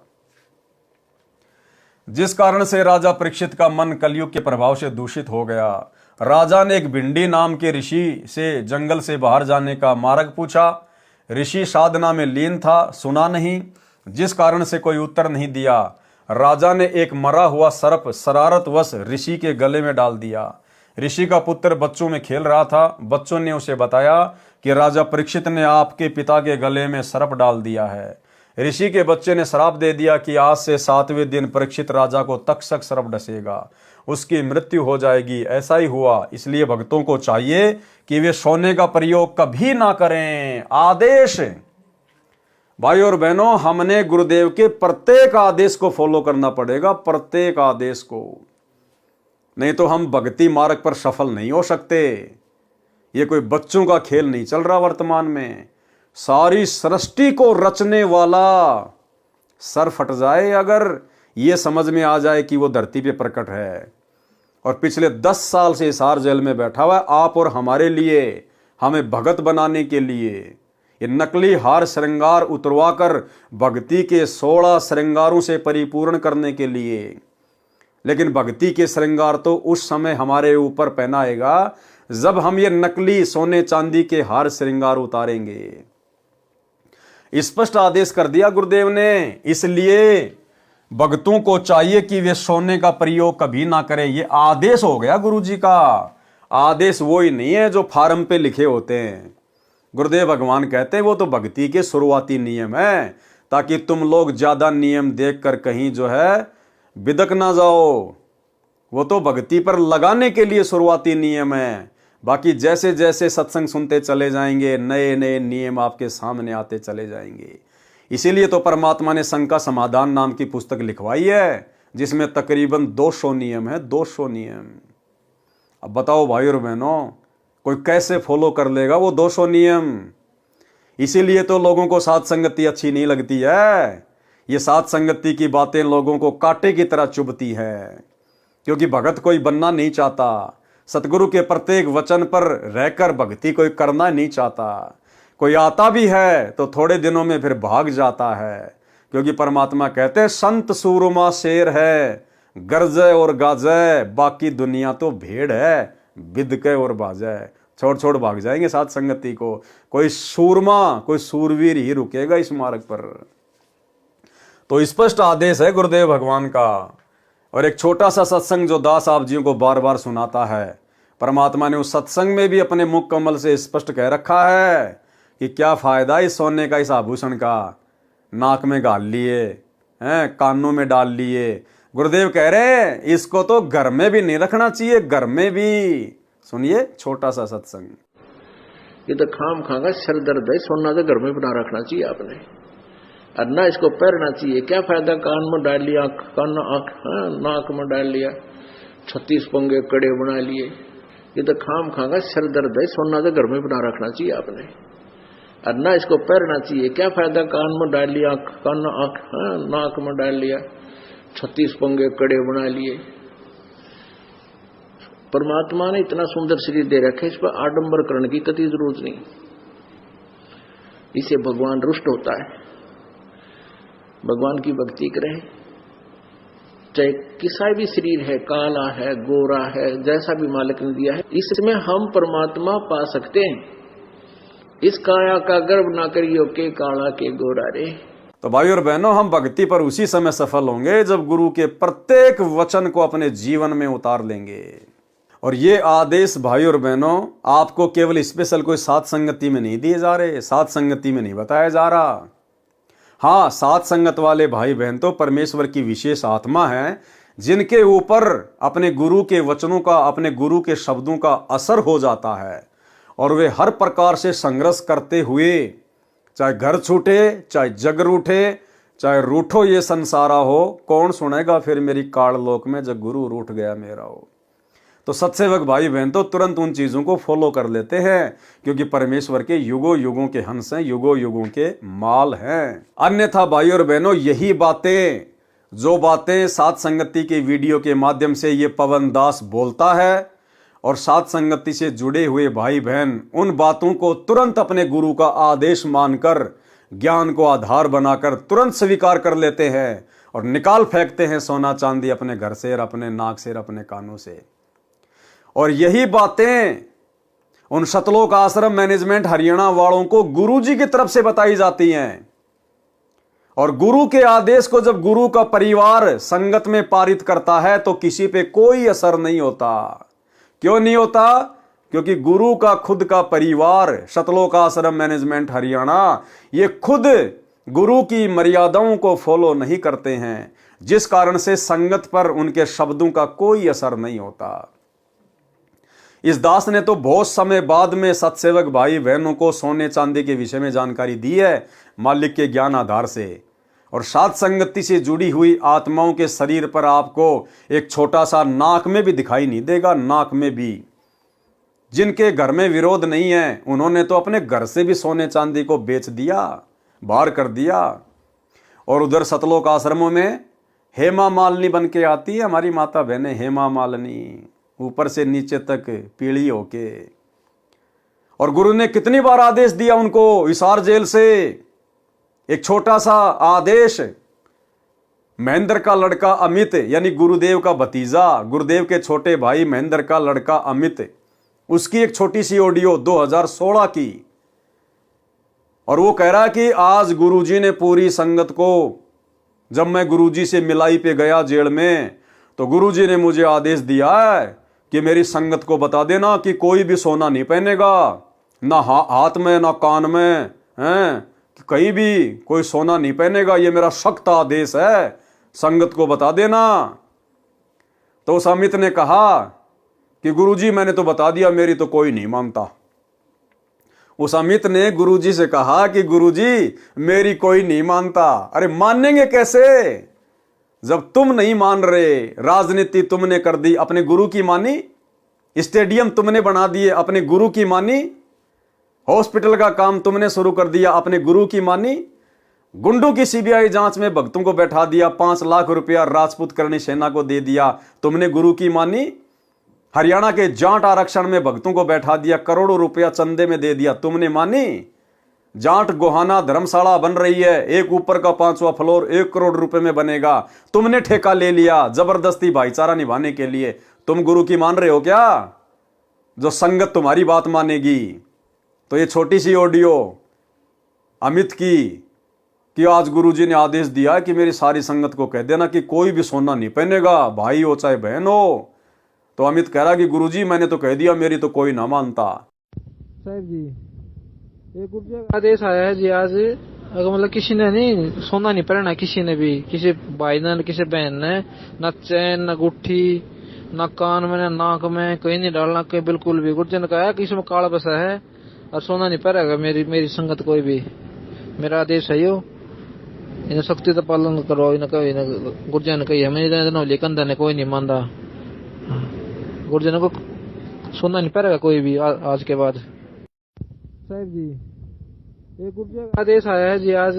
जिस कारण से राजा परीक्षित का मन कलयुग के प्रभाव से दूषित हो गया। राजा ने एक भिंडी नाम के ऋषि से जंगल से बाहर जाने का मार्ग पूछा। ऋषि साधना में लीन था, सुना नहीं, जिस कारण से कोई उत्तर नहीं दिया। राजा ने एक मरा हुआ सर्प शरारतवश ऋषि के गले में डाल दिया। ऋषि का पुत्र बच्चों में खेल रहा था। बच्चों ने उसे बताया कि राजा परीक्षित ने आपके पिता के गले में सर्प डाल दिया है। ऋषि के बच्चे ने श्राप दे दिया कि आज से 7वें दिन परीक्षित राजा को तक्षक सर्प डसेगा, उसकी मृत्यु हो जाएगी। ऐसा ही हुआ। इसलिए भक्तों को चाहिए कि वे सोने का प्रयोग कभी ना करें। आदेश भाई और बहनों, हमने गुरुदेव के प्रत्येक आदेश को फॉलो करना पड़ेगा, प्रत्येक आदेश को, नहीं तो हम भक्ति मार्ग पर सफल नहीं हो सकते। ये कोई बच्चों का खेल नहीं चल रहा वर्तमान में। सारी सृष्टि को रचने वाला सर फट जाए अगर ये समझ में आ जाए कि वो धरती पे प्रकट है, और पिछले 10 साल से हिसार जेल में बैठा हुआ है आप और हमारे लिए, हमें भगत बनाने के लिए। ये नकली हार श्रृंगार उतरवा कर भक्ति के 16 श्रृंगारों से परिपूर्ण करने के लिए। लेकिन भक्ति के श्रृंगार तो उस समय हमारे ऊपर पहनाएगा जब हम ये नकली सोने चांदी के हार श्रृंगार उतारेंगे। स्पष्ट आदेश कर दिया गुरुदेव ने। इसलिए भक्तों को चाहिए कि वे सोने का प्रयोग कभी ना करें। ये आदेश हो गया गुरु जी का। आदेश वो ही नहीं है जो फार्म पे लिखे होते हैं। गुरुदेव भगवान कहते हैं वो तो भक्ति के शुरुआती नियम है, ताकि तुम लोग ज्यादा नियम देखकर कहीं जो है बिदक ना जाओ। वो तो भक्ति पर लगाने के लिए शुरुआती नियम है। बाकी जैसे जैसे सत्संग सुनते चले जाएंगे, नए नए नियम आपके सामने आते चले जाएंगे। इसीलिए तो परमात्मा ने संग का समाधान नाम की पुस्तक लिखवाई है, जिसमें तकरीबन 200 नियम है, 200 नियम। अब बताओ भाई और बहनों, कोई कैसे फॉलो कर लेगा वो 200 नियम? इसीलिए तो लोगों को साथ संगति अच्छी नहीं लगती है। ये साथ संगति की बातें लोगों को कांटे की तरह चुभती है, क्योंकि भगत कोई बनना नहीं चाहता। सतगुरु के प्रत्येक वचन पर रहकर भक्ति कोई करना नहीं चाहता। कोई आता भी है तो थोड़े दिनों में फिर भाग जाता है, क्योंकि परमात्मा कहते हैं संत सूरमा शेर है, गरजे और गाजे, बाकी दुनिया तो भेड़ है, बिदके और बाजे। छोड़ छोड़ भाग जाएंगे साथ संगति को। कोई सूरमा, कोई सूरवीर ही रुकेगा इस मार्ग पर। तो स्पष्ट आदेश है गुरुदेव भगवान का। और एक छोटा सा सत्संग जो दास आप जियों को बार बार सुनाता है, परमात्मा ने उस सत्संग में भी अपने मुख कमल से स्पष्ट कह रखा है कि क्या फायदा इस सोने का, इस आभूषण का। नाक में गाल लिए हैं, कानों में डाल लिए। गुरुदेव कह रहे इसको तो घर में भी नहीं रखना चाहिए, घर में भी। सुनिए छोटा सा सत्संग। ये तो खाम खागा सिर दर्द है, सोना तो घर में बना रखना चाहिए आपने, और ना इसको पहनना चाहिए। क्या फायदा कान में डाल लिया, नाक में डाल लिया, 36 पंगे कड़े बना लिए। ये तो खाम खागा सिर दर्द है, सोना तो घर में बना रखना चाहिए आपने, और ना इसको पहनना चाहिए। क्या फायदा, कान में डाल लिया, कान आंख नाक में डाल लिया, 36 पंगे कड़े बना लिए। परमात्मा ने इतना सुंदर शरीर दे रखे, इस पर आडंबर करने की कतई जरूरत नहीं। इसे भगवान रुष्ट होता है। भगवान की भक्ति करें, चाहे किसा भी शरीर है, काला है, गोरा है, जैसा भी मालिक ने दिया है, इसमें हम परमात्मा पा सकते हैं। इस काया का गर्व ना करियो के काला के गोरा रे। तो भाई और बहनों, हम भक्ति पर उसी समय सफल होंगे जब गुरु के प्रत्येक वचन को अपने जीवन में उतार लेंगे। और ये आदेश भाई और बहनों आपको केवल स्पेशल कोई साथ संगति में नहीं दिए जा रहे, साथ संगति में नहीं बताया जा रहा। हाँ, साथ संगत वाले भाई बहन तो परमेश्वर की विशेष आत्मा है, जिनके ऊपर अपने गुरु के वचनों का, अपने गुरु के शब्दों का असर हो जाता है और वे हर प्रकार से संघर्ष करते हुए, चाहे घर छूटे, चाहे जग रूठे, चाहे रूठो ये संसारा हो, कौन सुनेगा फिर मेरी काल लोक में जब गुरु रूठ गया मेरा हो। तो सत्सेवक भाई बहन तो तुरंत उन चीजों को फॉलो कर लेते हैं, क्योंकि परमेश्वर के युगों युगों के हंस हैं, युगों युगों के माल हैं। अन्यथा भाई और बहनों, यही बातें, जो बातें साथ संगति के वीडियो के माध्यम से ये पवन दास बोलता है, और साथ संगति से जुड़े हुए भाई बहन उन बातों को तुरंत अपने गुरु का आदेश मानकर, ज्ञान को आधार बनाकर तुरंत स्वीकार कर लेते हैं और निकाल फेंकते हैं सोना चांदी अपने घर से और अपने नाक से और अपने कानों से। और यही बातें उन सतलोक आश्रम मैनेजमेंट हरियाणा वालों को गुरुजी की तरफ से बताई जाती हैं। और गुरु के आदेश को जब गुरु का परिवार संगत में पारित करता है तो किसी पे कोई असर नहीं होता। क्यों नहीं होता? क्योंकि गुरु का खुद का परिवार सतलोक आश्रम मैनेजमेंट हरियाणा ये खुद गुरु की मर्यादाओं को फॉलो नहीं करते हैं, जिस कारण से संगत पर उनके शब्दों का कोई असर नहीं होता। इस दास ने तो बहुत समय बाद में सत्सेवक भाई बहनों को सोने चांदी के विषय में जानकारी दी है मालिक के ज्ञान आधार से। और साथ संगति से जुड़ी हुई आत्माओं के शरीर पर आपको एक छोटा सा नाक में भी दिखाई नहीं देगा। नाक में भी जिनके घर में विरोध नहीं है, उन्होंने तो अपने घर से भी सोने चांदी को बेच दिया, बाहर कर दिया। और उधर सतलोक आश्रमों में हेमा मालिनी बन के आती है हमारी माता बहनें, हेमा मालिनी, ऊपर से नीचे तक पीली होके। और गुरु ने कितनी बार आदेश दिया उनको हिसार जेल से, एक छोटा सा आदेश। महेंद्र का लड़का अमित, यानी गुरुदेव का भतीजा, गुरुदेव के छोटे भाई महेंद्र का लड़का अमित, उसकी एक छोटी सी ऑडियो 2016 की। और वो कह रहा है कि आज गुरुजी ने पूरी संगत को, जब मैं गुरुजी से मिलाई पे गया जेल में, तो गुरुजी ने मुझे आदेश दिया है कि मेरी संगत को बता देना कि कोई भी सोना नहीं पहनेगा, ना हाथ में ना कान में, हैं, कहीं भी कोई सोना नहीं पहनेगा। ये मेरा सख्त आदेश है, संगत को बता देना। तो उस अमित ने कहा कि गुरुजी मैंने तो बता दिया, मेरी तो कोई नहीं मानता। उस अमित ने गुरुजी से कहा कि गुरुजी मेरी कोई नहीं मानता। अरे मानेंगे कैसे जब तुम नहीं मान रहे? राजनीति तुमने कर दी, अपने गुरु की मानी। स्टेडियम तुमने बना दिए, अपने गुरु की मानी। हॉस्पिटल का काम तुमने शुरू कर दिया, अपने गुरु की मानी। गुंडों की सीबीआई जांच में भक्तों को बैठा दिया, 5 लाख रुपया राजपूत करणी सेना को दे दिया, तुमने गुरु की मानी। हरियाणा के जाट आरक्षण में भक्तों को बैठा दिया, करोड़ों रुपया चंदे में दे दिया, तुमने मानी। जाट गोहाना धर्मशाला बन रही है, एक ऊपर का 5वां फ्लोर 1 करोड़ रुपए में बनेगा, तुमने ठेका ले लिया जबरदस्ती भाईचारा निभाने के लिए। तुम गुरु की मान रहे हो क्या, जो संगत तुम्हारी बात मानेगी? तो ये छोटी सी ऑडियो अमित की कि आज गुरुजी ने आदेश दिया कि मेरी सारी संगत को कह देना कि कोई भी सोना नहीं पहनेगा, भाई हो चाहे बहन हो। तो अमित कह रहा कि गुरुजी मैंने तो कह दिया, मेरी तो कोई ना मानता। साहब जी, एक आदेश आया है जी आज, अगर मतलब किसी ने नहीं सोना नहीं पहनना, किसी ने भी, किसी भाई ने किसी बहन ने, न चैन न गुट्ठी न कान में न नाक में कहीं नहीं डालना, कहीं बिल्कुल भी। गुरुजी ने कहा कि इसमें काला बसा है और सोना नहीं पहनेगा मेरी संगत कोई भी। मेरा आदेश है यो, इन्हें सख्ती तो पालन करो। इन्हें कही गुरुजी ने कही हमें लेकिन ने कोई नहीं मानता। गुरुजी ने को सोना नहीं पहनेगा कोई भी आज के बाद। साहब जी, एक गुर्जर का आदेश आया है जी आज,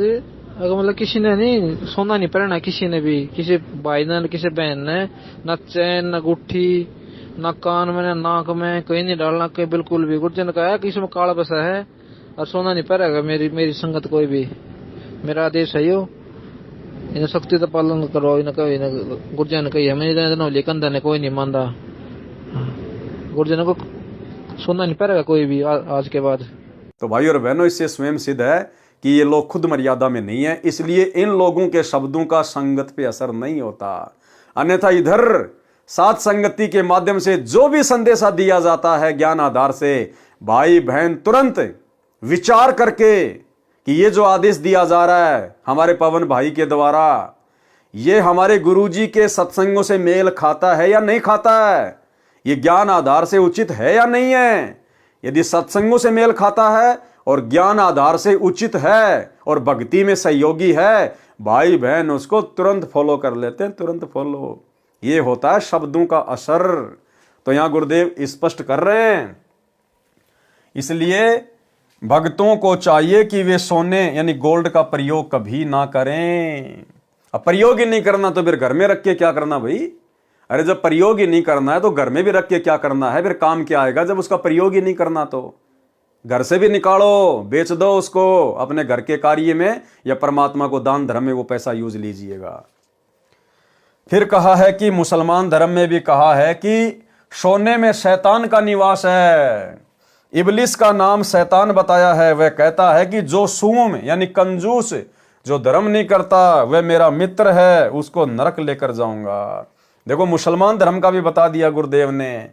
अगर मतलब किसी ने नहीं सोना नहीं पहनना, किसी ने भी, किसी भाई ने किसी बहन ने, न चैन न गुट्ठी, न कान में न नाक में कहीं नहीं डालना, कहीं बिल्कुल भी। गुर्जर ने कहा कि इसमें काला बसा है और सोना नहीं पहनेगा मेरी संगत कोई भी। मेरा आदेश है यो, इन्हें सख्ती से पालन करो। इन्हें गुर्जर ने कही है, मैंने कंधा ने कोई नहीं मानता। गुर्जर को सोना नहीं पहनेगा कोई भी आज के बाद। तो भाई और बहनों, इससे स्वयं सिद्ध है कि ये लोग खुद मर्यादा में नहीं है, इसलिए इन लोगों के शब्दों का संगत पे असर नहीं होता। अन्यथा इधर साथ संगति के माध्यम से जो भी संदेशा दिया जाता है ज्ञान आधार से, भाई बहन तुरंत विचार करके कि ये जो आदेश दिया जा रहा है हमारे पवन भाई के द्वारा, ये हमारे गुरुजी के सत्संगों से मेल खाता है या नहीं खाता है, ये ज्ञान आधार से उचित है या नहीं है। यदि सत्संगों से मेल खाता है और ज्ञान आधार से उचित है और भक्ति में सहयोगी है, भाई बहन उसको तुरंत फॉलो कर लेते हैं, तुरंत फॉलो। ये होता है शब्दों का असर। तो यहां गुरुदेव स्पष्ट कर रहे हैं। इसलिए भक्तों को चाहिए कि वे सोने यानी गोल्ड का प्रयोग कभी ना करें। अब प्रयोग ही नहीं करना तो फिर घर में रख के क्या करना भाई? अरे जब प्रयोग ही नहीं करना है तो घर में भी रख के क्या करना है? फिर काम क्या आएगा जब उसका प्रयोग ही नहीं करना? तो घर से भी निकालो, बेच दो उसको अपने घर के कार्य में, या परमात्मा को दान धर्म में वो पैसा यूज लीजिएगा। फिर कहा है कि मुसलमान धर्म में भी कहा है कि सोने में शैतान का निवास है। इबलिस का नाम शैतान बताया है। वह कहता है कि जो सूम यानी कंजूस, जो धर्म नहीं करता, वह मेरा मित्र है, उसको नरक लेकर जाऊंगा। देखो मुसलमान धर्म का भी बता दिया गुरुदेव ने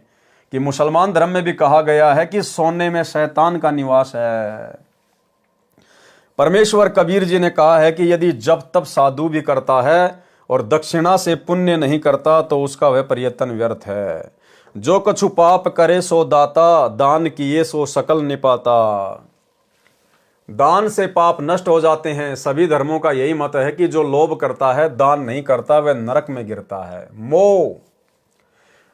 कि मुसलमान धर्म में भी कहा गया है कि सोने में शैतान का निवास है। परमेश्वर कबीर जी ने कहा है कि यदि जब तब साधु भी करता है और दक्षिणा से पुण्य नहीं करता तो उसका वह प्रयत्न व्यर्थ है। जो कछु पाप करे सो दाता, दान किए सो सकल निपाता। दान से पाप नष्ट हो जाते हैं। सभी धर्मों का यही मत है कि जो लोभ करता है, दान नहीं करता, वह नरक में गिरता है। मोह,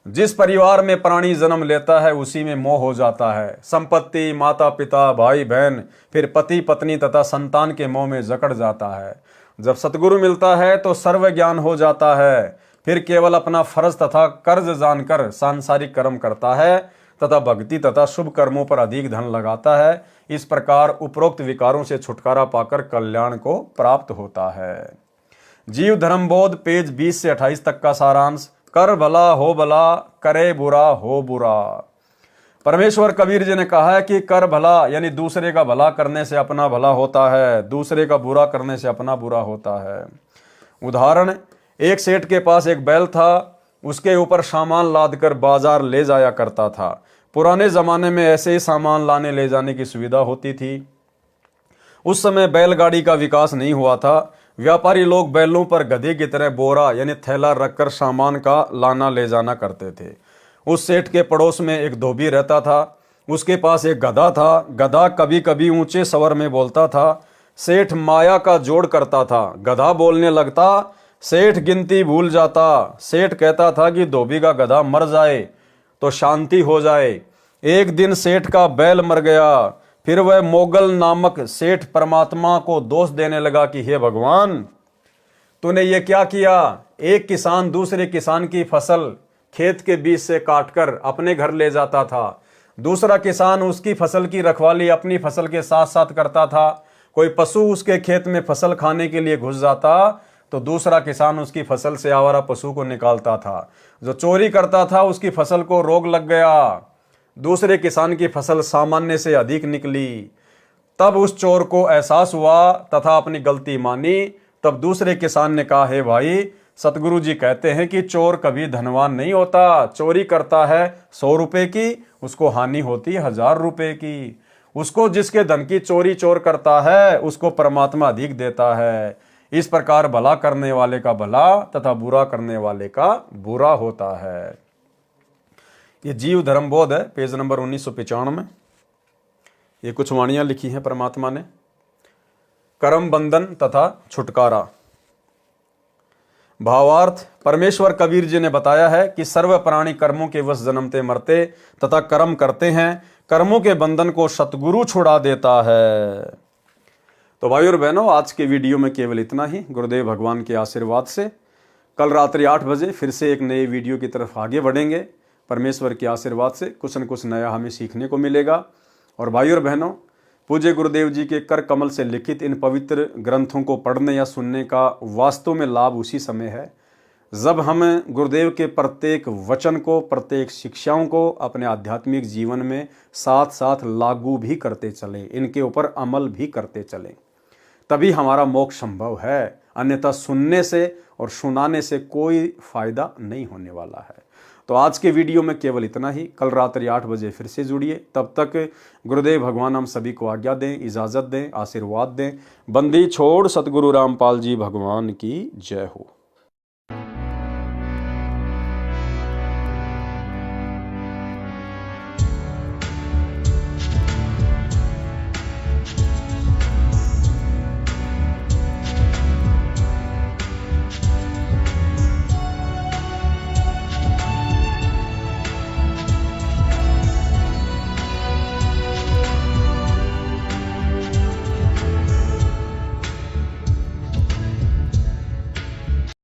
जिस परिवार में प्राणी जन्म लेता है उसी में मोह हो जाता है। संपत्ति, माता पिता, भाई बहन, फिर पति पत्नी तथा संतान के मोह में जकड़ जाता है। जब सतगुरु मिलता है तो सर्व ज्ञान हो जाता है। फिर केवल अपना फर्ज तथा कर्ज जानकर सांसारिक कर्म करता है तथा भक्ति तथा शुभ कर्मों पर अधिक धन लगाता है। इस प्रकार उपरोक्त विकारों से छुटकारा पाकर कल्याण को प्राप्त होता है। जीव धर्म बोध पेज 20 से 28 तक का सारांश। कर भला हो भला, करे बुरा हो बुरा। परमेश्वर कबीर जी ने कहा है कि कर भला यानी दूसरे का भला करने से अपना भला होता है, दूसरे का बुरा करने से अपना बुरा होता है। उदाहरण, एक सेठ के पास एक बैल था, उसके ऊपर सामान लाद कर बाजार ले जाया करता था। पुराने जमाने में ऐसे ही सामान लाने ले जाने की सुविधा होती थी। उस समय बैलगाड़ी का विकास नहीं हुआ था। व्यापारी लोग बैलों पर गधे की तरह बोरा यानी थैला रखकर सामान का लाना ले जाना करते थे। उस सेठ के पड़ोस में एक धोबी रहता था। उसके पास एक गधा था। गधा कभी कभी ऊंचे स्वर में बोलता था। सेठ माया का जोड़ करता था। गधा बोलने लगता, सेठ गिनती भूल जाता। सेठ कहता था कि धोबी का गधा मर जाए तो शांति हो जाए। एक दिन सेठ का बैल मर गया। फिर वह मोगल नामक सेठ परमात्मा को दोष देने लगा कि हे भगवान, तूने ये क्या किया? एक किसान दूसरे किसान की फसल खेत के बीच से काटकर अपने घर ले जाता था। दूसरा किसान उसकी फसल की रखवाली अपनी फसल के साथ साथ करता था। कोई पशु उसके खेत में फसल खाने के लिए घुस जाता तो दूसरा किसान उसकी फसल से आवारा पशु को निकालता था। जो चोरी करता था उसकी फसल को रोग लग गया। दूसरे किसान की फसल सामान्य से अधिक निकली। तब उस चोर को एहसास हुआ तथा अपनी गलती मानी। तब दूसरे किसान ने कहा, हे भाई, सतगुरु जी कहते हैं कि चोर कभी धनवान नहीं होता। चोरी करता है 100 रुपए की, उसको हानि होती 1000 रुपए की। उसको जिसके धन की चोरी चोर करता है उसको परमात्मा अधिक देता है। इस प्रकार भला करने वाले का भला तथा बुरा करने वाले का बुरा होता है। ये जीव धर्म बोध है, पेज नंबर 1995। ये कुछ वाणियां लिखी हैं परमात्मा ने। कर्म बंधन तथा छुटकारा। भावार्थ, परमेश्वर कबीर जी ने बताया है कि सर्व प्राणी कर्मों के वश जन्मते मरते तथा कर्म करते हैं। कर्मों के बंधन को सतगुरु छुड़ा देता है। तो भाई और बहनों, आज के वीडियो में केवल इतना ही। गुरुदेव भगवान के आशीर्वाद से कल रात्रि 8 बजे फिर से एक नए वीडियो की तरफ आगे बढ़ेंगे। परमेश्वर के आशीर्वाद से कुछ न कुछ नया हमें सीखने को मिलेगा। और भाई और बहनों, पूज्य गुरुदेव जी के कर कमल से लिखित इन पवित्र ग्रंथों को पढ़ने या सुनने का वास्तव में लाभ उसी समय है जब हम गुरुदेव के प्रत्येक वचन को, प्रत्येक शिक्षाओं को अपने आध्यात्मिक जीवन में साथ साथ लागू भी करते चलें, इनके ऊपर अमल भी करते चलें, तभी हमारा मोक्ष संभव है। अन्यथा सुनने से और सुनाने से कोई फायदा नहीं होने वाला है। तो आज के वीडियो में केवल इतना ही। कल रात्रि 8 बजे फिर से जुड़िए। तब तक गुरुदेव भगवान हम सभी को आज्ञा दें, इजाज़त दें, आशीर्वाद दें। बंदी छोड़ सतगुरु रामपाल जी भगवान की जय हो।